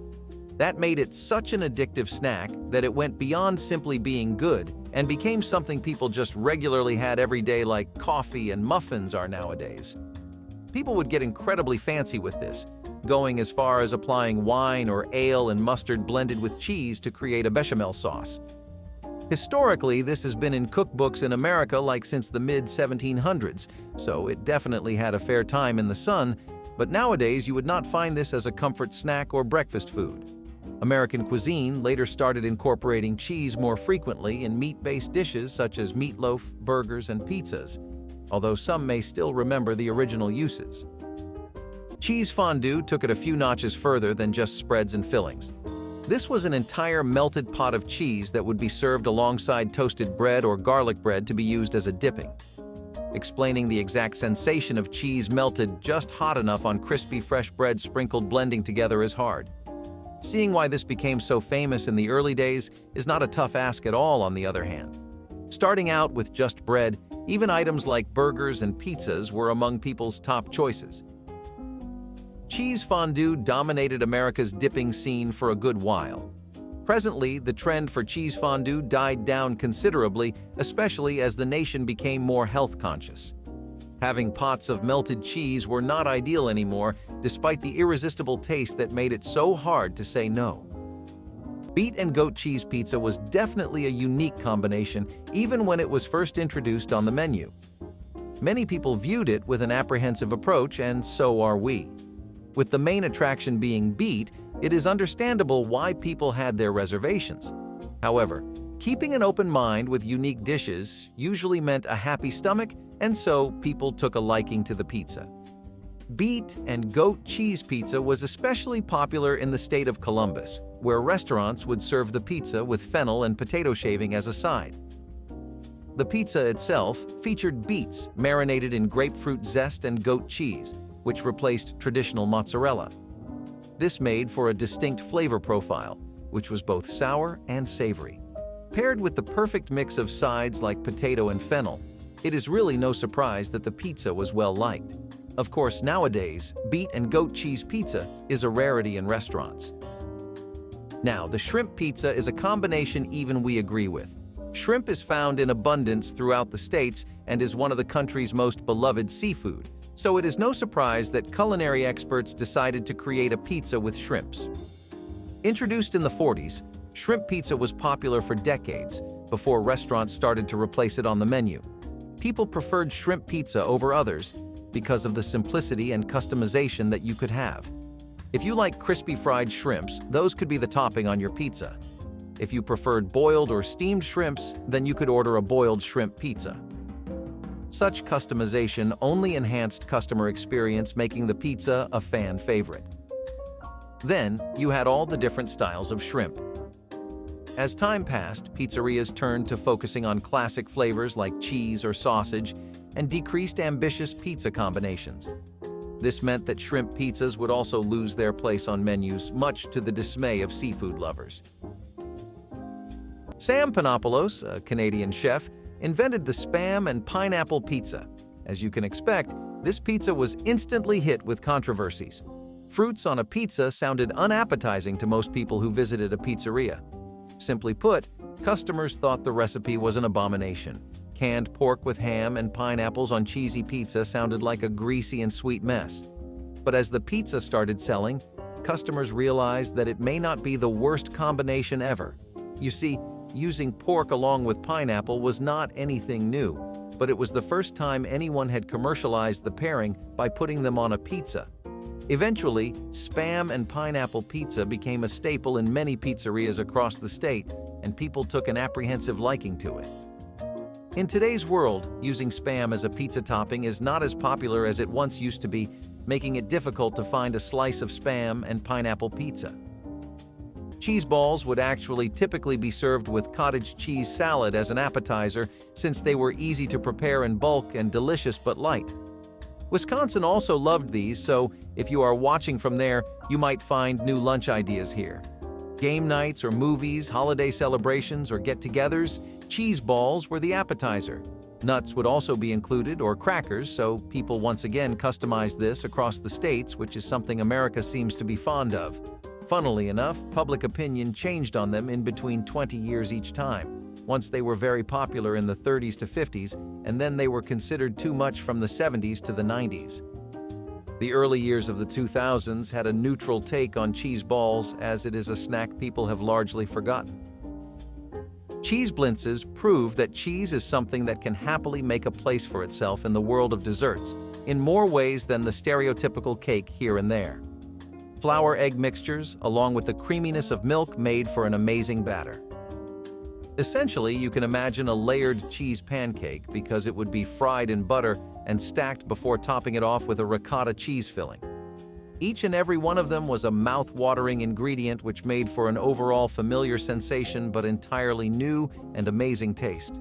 That made it such an addictive snack that it went beyond simply being good and became something people just regularly had every day, like coffee and muffins are nowadays. People would get incredibly fancy with this, going as far as applying wine or ale and mustard blended with cheese to create a bechamel sauce. Historically, this has been in cookbooks in America like since the mid-1700s, so it definitely had a fair time in the sun, but nowadays you would not find this as a comfort snack or breakfast food. American cuisine later started incorporating cheese more frequently in meat-based dishes such as meatloaf, burgers, and pizzas, although some may still remember the original uses. Cheese fondue took it a few notches further than just spreads and fillings. This was an entire melted pot of cheese that would be served alongside toasted bread or garlic bread to be used as a dipping. Explaining the exact sensation of cheese melted just hot enough on crispy fresh bread sprinkled blending together is hard. Seeing why this became so famous in the early days is not a tough ask at all, on the other hand. Starting out with just bread, even items like burgers and pizzas were among people's top choices. Cheese fondue dominated America's dipping scene for a good while. Presently, the trend for cheese fondue died down considerably, especially as the nation became more health conscious. Having pots of melted cheese were not ideal anymore, despite the irresistible taste that made it so hard to say no. Beet and goat cheese pizza was definitely a unique combination, even when it was first introduced on the menu. Many people viewed it with an apprehensive approach, and so are we. With the main attraction being beet, it is understandable why people had their reservations. However, keeping an open mind with unique dishes usually meant a happy stomach, and so people took a liking to the pizza. Beet and goat cheese pizza was especially popular in the state of Columbus, where restaurants would serve the pizza with fennel and potato shaving as a side. The pizza itself featured beets marinated in grapefruit zest and goat cheese, which replaced traditional mozzarella. This made for a distinct flavor profile, which was both sour and savory. Paired with the perfect mix of sides like potato and fennel, it is really no surprise that the pizza was well-liked. Of course, nowadays, beet and goat cheese pizza is a rarity in restaurants. Now, the shrimp pizza is a combination even we agree with. Shrimp is found in abundance throughout the States and is one of the country's most beloved seafood, so it is no surprise that culinary experts decided to create a pizza with shrimps. Introduced in the 40s, shrimp pizza was popular for decades before restaurants started to replace it on the menu. People preferred shrimp pizza over others because of the simplicity and customization that you could have. If you like crispy fried shrimps, those could be the topping on your pizza. If you preferred boiled or steamed shrimps, then you could order a boiled shrimp pizza. Such customization only enhanced customer experience, making the pizza a fan favorite. Then, you had all the different styles of shrimp. As time passed, pizzerias turned to focusing on classic flavors like cheese or sausage and decreased ambitious pizza combinations. This meant that shrimp pizzas would also lose their place on menus, much to the dismay of seafood lovers. Sam Panopoulos, a Canadian chef, invented the Spam and Pineapple Pizza. As you can expect, this pizza was instantly hit with controversies. Fruits on a pizza sounded unappetizing to most people who visited a pizzeria. Simply put, customers thought the recipe was an abomination. Canned pork with ham and pineapples on cheesy pizza sounded like a greasy and sweet mess. But as the pizza started selling, customers realized that it may not be the worst combination ever. You see, using pork along with pineapple was not anything new, but it was the first time anyone had commercialized the pairing by putting them on a pizza. Eventually, Spam and Pineapple Pizza became a staple in many pizzerias across the state, and people took an apprehensive liking to it. In today's world, using Spam as a pizza topping is not as popular as it once used to be, making it difficult to find a slice of Spam and Pineapple Pizza. Cheese balls would actually typically be served with cottage cheese salad as an appetizer, since they were easy to prepare in bulk and delicious but light. Wisconsin also loved these, so if you are watching from there, you might find new lunch ideas here. Game nights or movies, holiday celebrations, or get-togethers, cheese balls were the appetizer. Nuts would also be included, or crackers, so people once again customized this across the states, which is something America seems to be fond of. Funnily enough, public opinion changed on them in between 20 years each time. Once they were very popular in the 30s to 50s, and then they were considered too much from the 70s to the 90s. The early years of the 2000s had a neutral take on cheese balls, as it is a snack people have largely forgotten. Cheese blintzes prove that cheese is something that can happily make a place for itself in the world of desserts, in more ways than the stereotypical cake here and there. Flour-egg mixtures, along with the creaminess of milk, made for an amazing batter. Essentially, you can imagine a layered cheese pancake because it would be fried in butter and stacked before topping it off with a ricotta cheese filling. Each and every one of them was a mouth-watering ingredient which made for an overall familiar sensation but entirely new and amazing taste.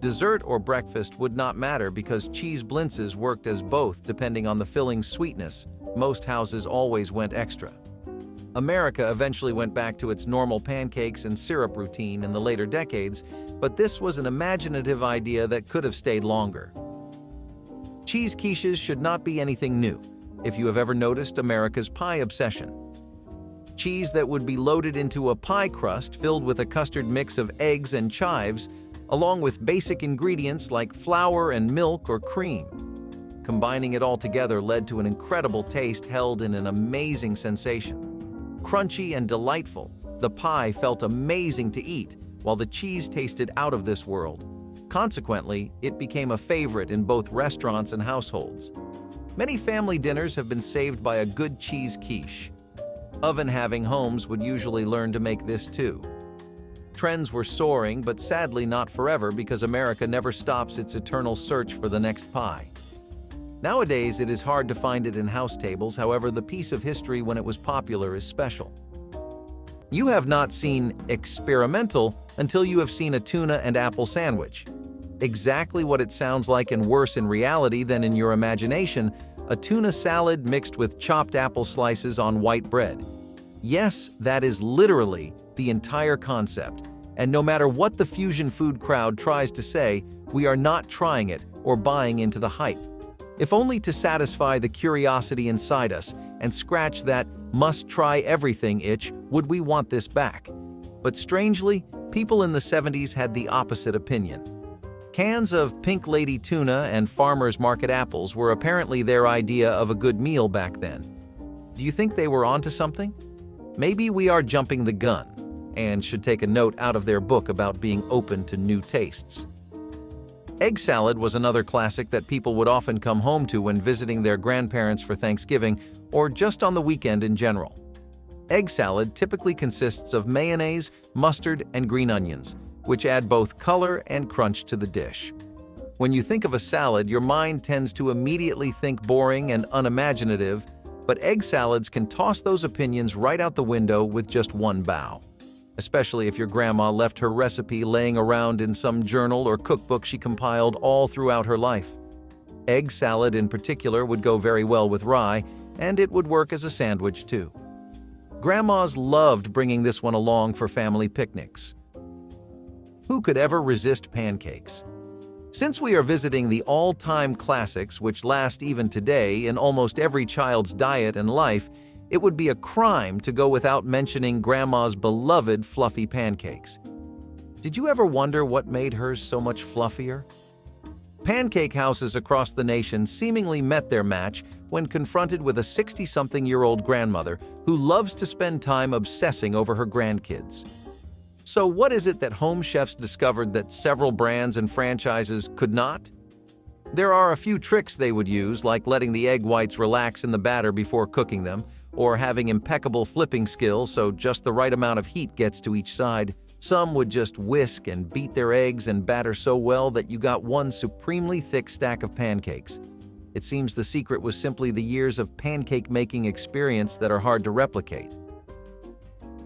Dessert or breakfast would not matter because cheese blintzes worked as both depending on the filling's sweetness. Most houses always went extra. America eventually went back to its normal pancakes and syrup routine in the later decades, but this was an imaginative idea that could have stayed longer. Cheese quiches should not be anything new, if you have ever noticed America's pie obsession. Cheese that would be loaded into a pie crust filled with a custard mix of eggs and chives, along with basic ingredients like flour and milk or cream. Combining it all together led to an incredible taste held in an amazing sensation. Crunchy and delightful, the pie felt amazing to eat, while the cheese tasted out of this world. Consequently, it became a favorite in both restaurants and households. Many family dinners have been saved by a good cheese quiche. Oven-having homes would usually learn to make this too. Trends were soaring, but sadly not forever because America never stops its eternal search for the next pie. Nowadays, it is hard to find it in house tables, however, the piece of history when it was popular is special. You have not seen experimental until you have seen a tuna and apple sandwich. Exactly what it sounds like and worse in reality than in your imagination, a tuna salad mixed with chopped apple slices on white bread. Yes, that is literally the entire concept. And no matter what the fusion food crowd tries to say, we are not trying it or buying into the hype. If only to satisfy the curiosity inside us and scratch that must-try-everything itch would we want this back. But strangely, people in the 70s had the opposite opinion. Cans of Pink Lady tuna and farmers market apples were apparently their idea of a good meal back then. Do you think they were onto something? Maybe we are jumping the gun and should take a note out of their book about being open to new tastes. Egg salad was another classic that people would often come home to when visiting their grandparents for Thanksgiving or just on the weekend in general. Egg salad typically consists of mayonnaise, mustard, and green onions, which add both color and crunch to the dish. When you think of a salad, your mind tends to immediately think boring and unimaginative, but egg salads can toss those opinions right out the window with just one bow. Especially if your grandma left her recipe laying around in some journal or cookbook she compiled all throughout her life. Egg salad in particular would go very well with rye, and it would work as a sandwich too. Grandmas loved bringing this one along for family picnics. Who could ever resist pancakes? Since we are visiting the all-time classics which last even today in almost every child's diet and life, it would be a crime to go without mentioning Grandma's beloved fluffy pancakes. Did you ever wonder what made hers so much fluffier? Pancake houses across the nation seemingly met their match when confronted with a 60-something-year-old grandmother who loves to spend time obsessing over her grandkids. So what is it that home chefs discovered that several brands and franchises could not? There are a few tricks they would use, like letting the egg whites relax in the batter before cooking them, or having impeccable flipping skills so just the right amount of heat gets to each side. Some would just whisk and beat their eggs and batter so well that you got one supremely thick stack of pancakes. It seems the secret was simply the years of pancake-making experience that are hard to replicate.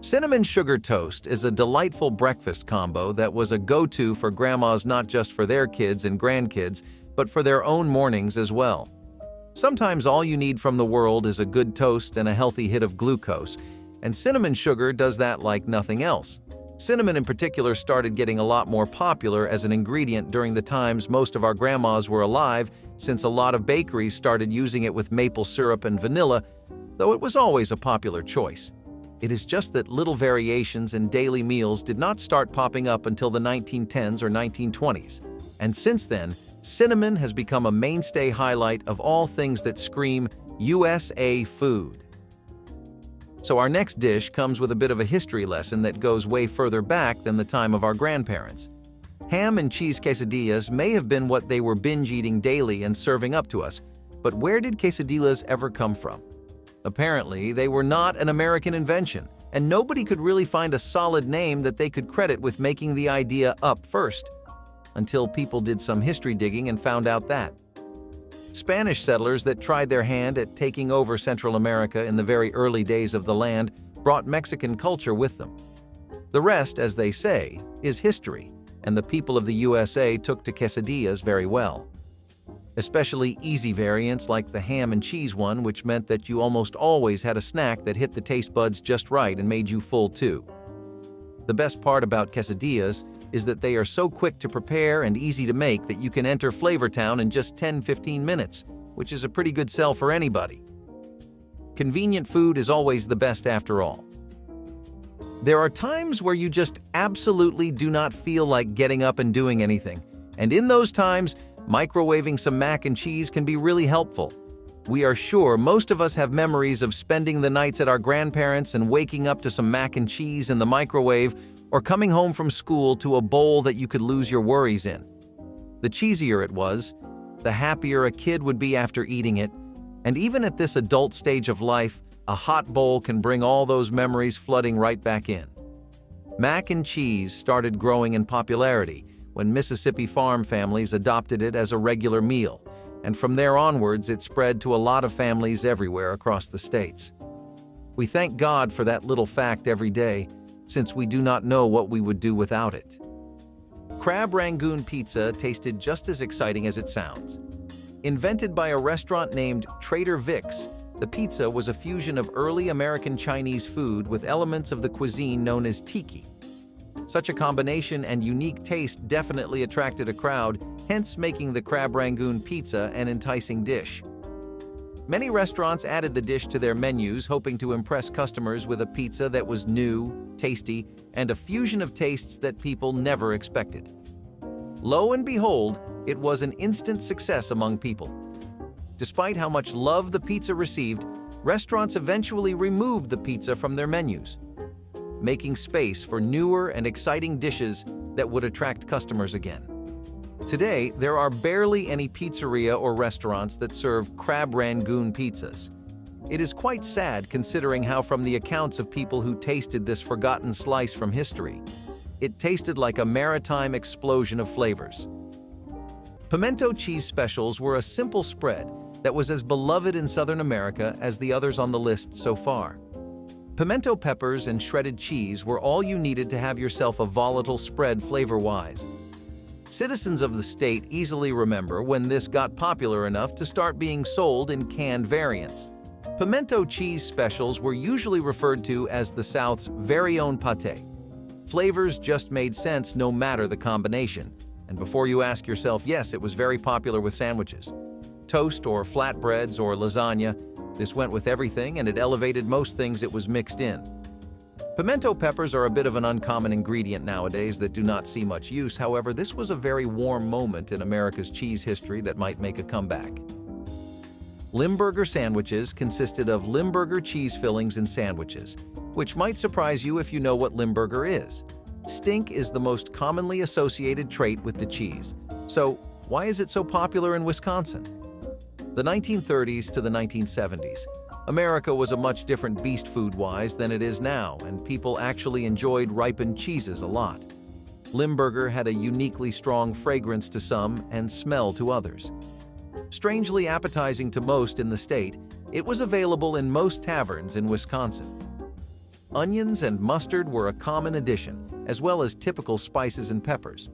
Cinnamon sugar toast is a delightful breakfast combo that was a go-to for grandmas not just for their kids and grandkids, but for their own mornings as well. Sometimes all you need from the world is a good toast and a healthy hit of glucose, and cinnamon sugar does that like nothing else. Cinnamon in particular started getting a lot more popular as an ingredient during the times most of our grandmas were alive, since a lot of bakeries started using it with maple syrup and vanilla, though it was always a popular choice. It is just that little variations in daily meals did not start popping up until the 1910s or 1920s, and since then, cinnamon has become a mainstay highlight of all things that scream USA food. So our next dish comes with a bit of a history lesson that goes way further back than the time of our grandparents. Ham and cheese quesadillas may have been what they were binge-eating daily and serving up to us, but where did quesadillas ever come from? Apparently, they were not an American invention, and nobody could really find a solid name that they could credit with making the idea up first, until people did some history digging and found out that Spanish settlers that tried their hand at taking over Central America in the very early days of the land brought Mexican culture with them. The rest, as they say, is history, and the people of the USA took to quesadillas very well. Especially easy variants like the ham and cheese one, which meant that you almost always had a snack that hit the taste buds just right and made you full too. The best part about quesadillas is that they are so quick to prepare and easy to make that you can enter Flavor Town in just 10-15 minutes, which is a pretty good sell for anybody. Convenient food is always the best after all. There are times where you just absolutely do not feel like getting up and doing anything, and in those times, microwaving some mac and cheese can be really helpful. We are sure most of us have memories of spending the nights at our grandparents' and waking up to some mac and cheese in the microwave, or coming home from school to a bowl that you could lose your worries in. The cheesier it was, the happier a kid would be after eating it, and even at this adult stage of life, a hot bowl can bring all those memories flooding right back in. Mac and cheese started growing in popularity when Mississippi farm families adopted it as a regular meal, and from there onwards it spread to a lot of families everywhere across the states. We thank God for that little fact every day, since we do not know what we would do without it. Crab Rangoon pizza tasted just as exciting as it sounds. Invented by a restaurant named Trader Vic's, the pizza was a fusion of early American Chinese food with elements of the cuisine known as tiki. Such a combination and unique taste definitely attracted a crowd, hence making the Crab Rangoon pizza an enticing dish. Many restaurants added the dish to their menus, hoping to impress customers with a pizza that was new, tasty, and a fusion of tastes that people never expected. Lo and behold, it was an instant success among people. Despite how much love the pizza received, restaurants eventually removed the pizza from their menus, making space for newer and exciting dishes that would attract customers again. Today, there are barely any pizzeria or restaurants that serve Crab Rangoon pizzas. It is quite sad considering how, from the accounts of people who tasted this forgotten slice from history, it tasted like a maritime explosion of flavors. Pimento cheese specials were a simple spread that was as beloved in Southern America as the others on the list so far. Pimento peppers and shredded cheese were all you needed to have yourself a volatile spread flavor-wise. Citizens of the state easily remember when this got popular enough to start being sold in canned variants. Pimento cheese specials were usually referred to as the South's very own pâté. Flavors just made sense no matter the combination. And before you ask yourself, yes, it was very popular with sandwiches. Toast or flatbreads or lasagna, this went with everything and it elevated most things it was mixed in. Pimento peppers are a bit of an uncommon ingredient nowadays that do not see much use. However, this was a very warm moment in America's cheese history that might make a comeback. Limburger sandwiches consisted of Limburger cheese fillings and sandwiches, which might surprise you if you know what Limburger is. Stink is the most commonly associated trait with the cheese. So, why is it so popular in Wisconsin? The 1930s to the 1970s. America was a much different beast food-wise than it is now, and people actually enjoyed ripened cheeses a lot. Limburger had a uniquely strong fragrance to some and smell to others. Strangely appetizing to most in the state, it was available in most taverns in Wisconsin. Onions and mustard were a common addition, as well as typical spices and peppers.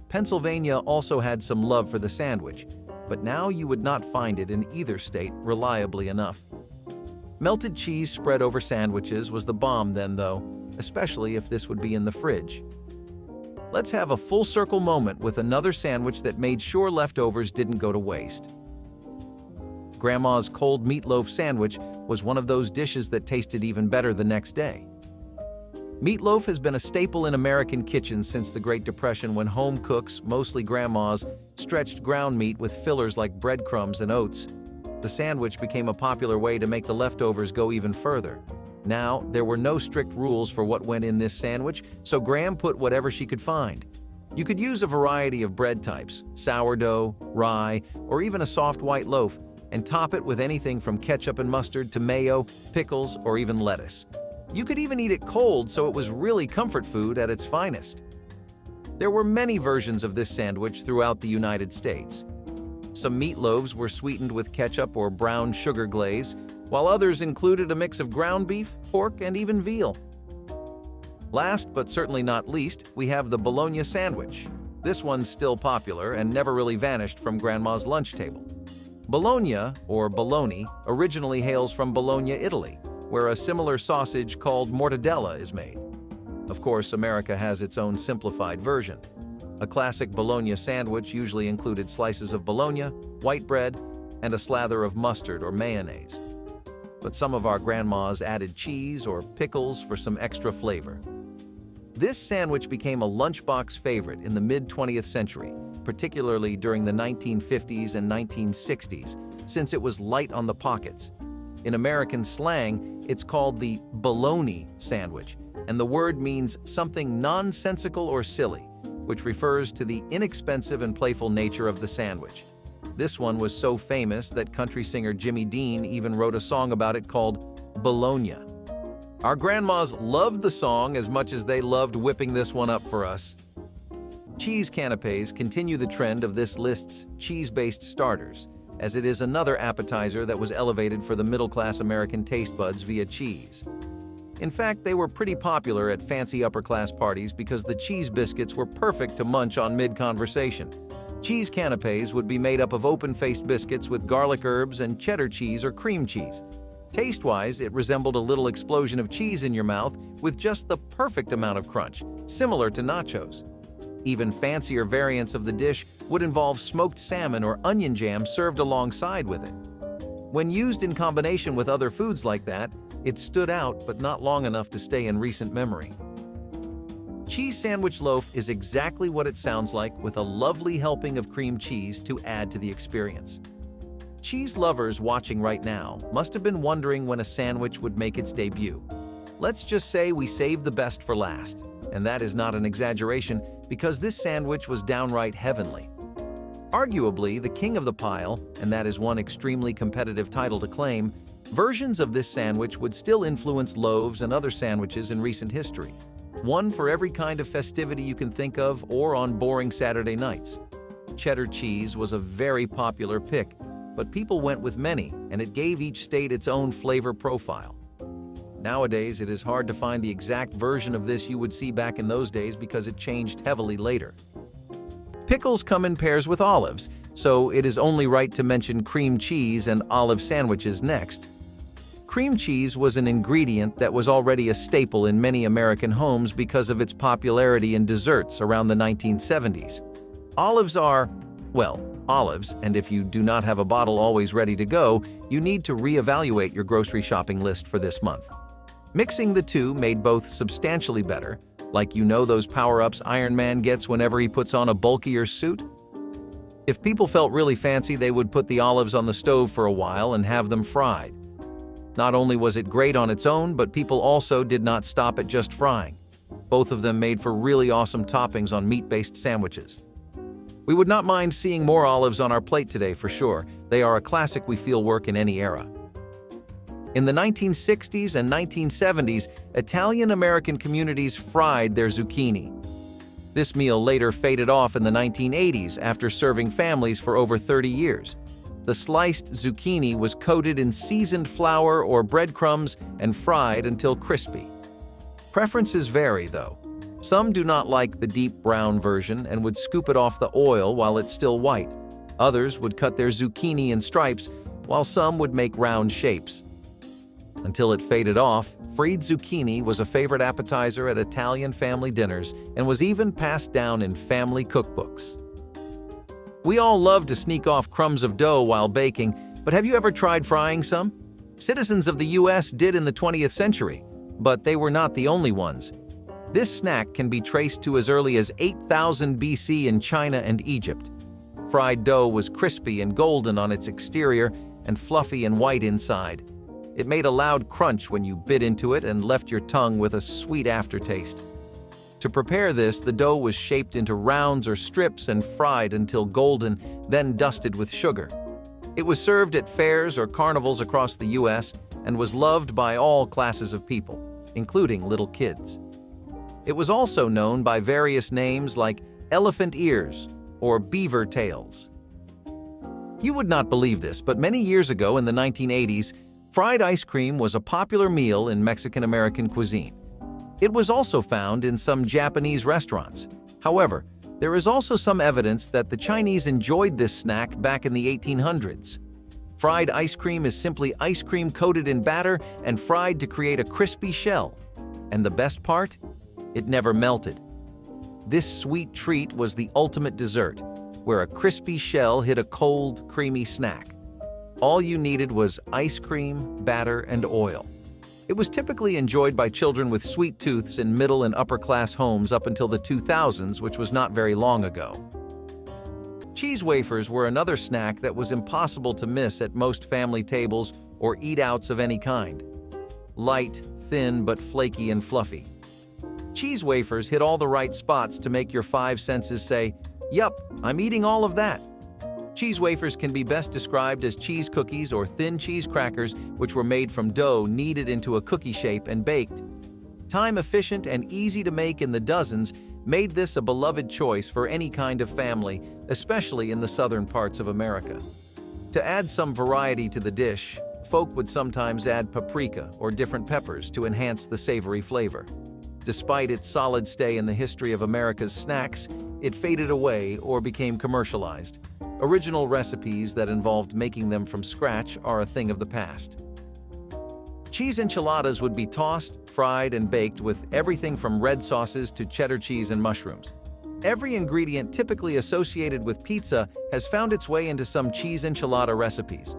Pennsylvania also had some love for the sandwich, but now you would not find it in either state reliably enough. Melted cheese spread over sandwiches was the bomb then, though, especially if this would be in the fridge. Let's have a full circle moment with another sandwich that made sure leftovers didn't go to waste. Grandma's cold meatloaf sandwich was one of those dishes that tasted even better the next day. Meatloaf has been a staple in American kitchens since the Great Depression, when home cooks, mostly grandmas, stretched ground meat with fillers like breadcrumbs and oats. The sandwich became a popular way to make the leftovers go even further. Now, there were no strict rules for what went in this sandwich, so Gram put whatever she could find. You could use a variety of bread types, sourdough, rye, or even a soft white loaf, and top it with anything from ketchup and mustard to mayo, pickles, or even lettuce. You could even eat it cold, so it was really comfort food at its finest. There were many versions of this sandwich throughout the United States. Some meatloaves were sweetened with ketchup or brown sugar glaze, while others included a mix of ground beef, pork, and even veal. Last but certainly not least, we have the Bolognia sandwich. This one's still popular and never really vanished from Grandma's lunch table. Bologna, or bologna, originally hails from Bologna, Italy, where a similar sausage called mortadella is made. Of course, America has its own simplified version. A classic Bologna sandwich usually included slices of bologna, white bread, and a slather of mustard or mayonnaise. But some of our grandmas added cheese or pickles for some extra flavor. This sandwich became a lunchbox favorite in the mid-20th century, particularly during the 1950s and 1960s, since it was light on the pockets. In American slang, it's called the bologna sandwich, and the word means something nonsensical or silly, which refers to the inexpensive and playful nature of the sandwich. This one was so famous that country singer Jimmy Dean even wrote a song about it called Bologna. Our grandmas loved the song as much as they loved whipping this one up for us. Cheese canapes continue the trend of this list's cheese-based starters. as it is another appetizer that was elevated for the middle-class American taste buds via cheese. In fact, they were pretty popular at fancy upper-class parties because the cheese biscuits were perfect to munch on mid-conversation. Cheese canapes would be made up of open-faced biscuits with garlic herbs and cheddar cheese or cream cheese. Taste-wise, it resembled a little explosion of cheese in your mouth with just the perfect amount of crunch, similar to nachos. Even fancier variants of the dish would involve smoked salmon or onion jam served alongside with it. When used in combination with other foods like that, it stood out but not long enough to stay in recent memory. Cheese sandwich loaf is exactly what it sounds like, with a lovely helping of cream cheese to add to the experience. Cheese lovers watching right now must have been wondering when a sandwich would make its debut. Let's just say we saved the best for last, and that is not an exaggeration because this sandwich was downright heavenly. Arguably the king of the pile, and that is one extremely competitive title to claim, versions of this sandwich would still influence loaves and other sandwiches in recent history. One for every kind of festivity you can think of or on boring Saturday nights. Cheddar cheese was a very popular pick, but people went with many, and it gave each state its own flavor profile. Nowadays, it is hard to find the exact version of this you would see back in those days because it changed heavily later. Pickles come in pairs with olives, so it is only right to mention cream cheese and olive sandwiches next. Cream cheese was an ingredient that was already a staple in many American homes because of its popularity in desserts around the 1970s. Olives are, well, olives, and if you do not have a bottle always ready to go, you need to reevaluate your grocery shopping list for this month. Mixing the two made both substantially better, like those power-ups Iron Man gets whenever he puts on a bulkier suit. If people felt really fancy, they would put the olives on the stove for a while and have them fried. Not only was it great on its own, but people also did not stop at just frying. Both of them made for really awesome toppings on meat-based sandwiches. We would not mind seeing more olives on our plate today for sure. They are a classic we feel work in any era. In the 1960s and 1970s, Italian-American communities fried their zucchini. This meal later faded off in the 1980s after serving families for over 30 years. The sliced zucchini was coated in seasoned flour or breadcrumbs and fried until crispy. Preferences vary, though. Some do not like the deep brown version and would scoop it off the oil while it's still white. Others would cut their zucchini in stripes, while some would make round shapes. Until it faded off, fried zucchini was a favorite appetizer at Italian family dinners and was even passed down in family cookbooks. We all love to sneak off crumbs of dough while baking, but have you ever tried frying some? Citizens of the US did in the 20th century, but they were not the only ones. This snack can be traced to as early as 8000 BC in China and Egypt. Fried dough was crispy and golden on its exterior and fluffy and white inside. It made a loud crunch when you bit into it and left your tongue with a sweet aftertaste. To prepare this, the dough was shaped into rounds or strips and fried until golden, then dusted with sugar. It was served at fairs or carnivals across the US and was loved by all classes of people, including little kids. It was also known by various names like elephant ears or beaver tails. You would not believe this, but many years ago in the 1980s, fried ice cream was a popular meal in Mexican-American cuisine. It was also found in some Japanese restaurants. However, there is also some evidence that the Chinese enjoyed this snack back in the 1800s. Fried ice cream is simply ice cream coated in batter and fried to create a crispy shell. And the best part? It never melted. This sweet treat was the ultimate dessert, where a crispy shell hit a cold, creamy snack. All you needed was ice cream, batter, and oil. It was typically enjoyed by children with sweet tooths in middle and upper-class homes up until the 2000s, which was not very long ago. Cheese wafers were another snack that was impossible to miss at most family tables or eat-outs of any kind. Light, thin, but flaky and fluffy. Cheese wafers hit all the right spots to make your five senses say, "Yup, I'm eating all of that." Cheese wafers can be best described as cheese cookies or thin cheese crackers which were made from dough kneaded into a cookie shape and baked. Time-efficient and easy to make in the dozens made this a beloved choice for any kind of family, especially in the southern parts of America. To add some variety to the dish, folk would sometimes add paprika or different peppers to enhance the savory flavor. Despite its solid stay in the history of America's snacks, it faded away or became commercialized. Original recipes that involved making them from scratch are a thing of the past. Cheese enchiladas would be tossed, fried, and baked with everything from red sauces to cheddar cheese and mushrooms. Every ingredient typically associated with pizza has found its way into some cheese enchilada recipes.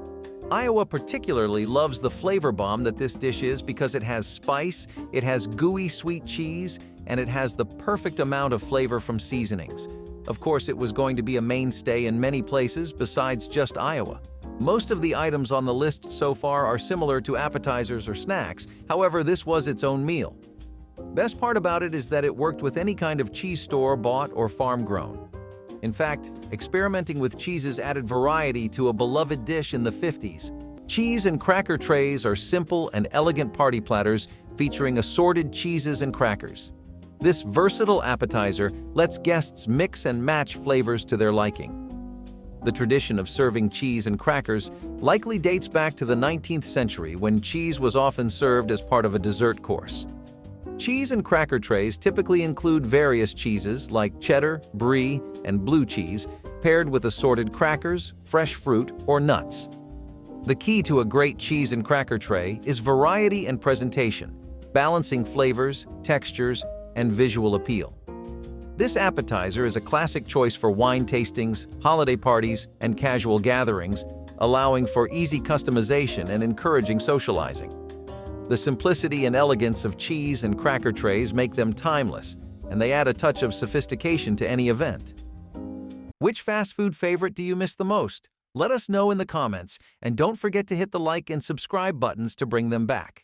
Iowa particularly loves the flavor bomb that this dish is because it has spice, it has gooey sweet cheese, and it has the perfect amount of flavor from seasonings. Of course, it was going to be a mainstay in many places besides just Iowa. Most of the items on the list so far are similar to appetizers or snacks, however, this was its own meal. Best part about it is that it worked with any kind of cheese store-bought or farm-grown. In fact, experimenting with cheeses added variety to a beloved dish in the 50s. Cheese and cracker trays are simple and elegant party platters featuring assorted cheeses and crackers. This versatile appetizer lets guests mix and match flavors to their liking. The tradition of serving cheese and crackers likely dates back to the 19th century when cheese was often served as part of a dessert course. Cheese and cracker trays typically include various cheeses like cheddar, brie, and blue cheese, paired with assorted crackers, fresh fruit, or nuts. The key to a great cheese and cracker tray is variety and presentation, balancing flavors, textures, and visual appeal. This appetizer is a classic choice for wine tastings, holiday parties, and casual gatherings, allowing for easy customization and encouraging socializing. The simplicity and elegance of cheese and cracker trays make them timeless, and they add a touch of sophistication to any event. Which fast food favorite do you miss the most? Let us know in the comments, and don't forget to hit the like and subscribe buttons to bring them back.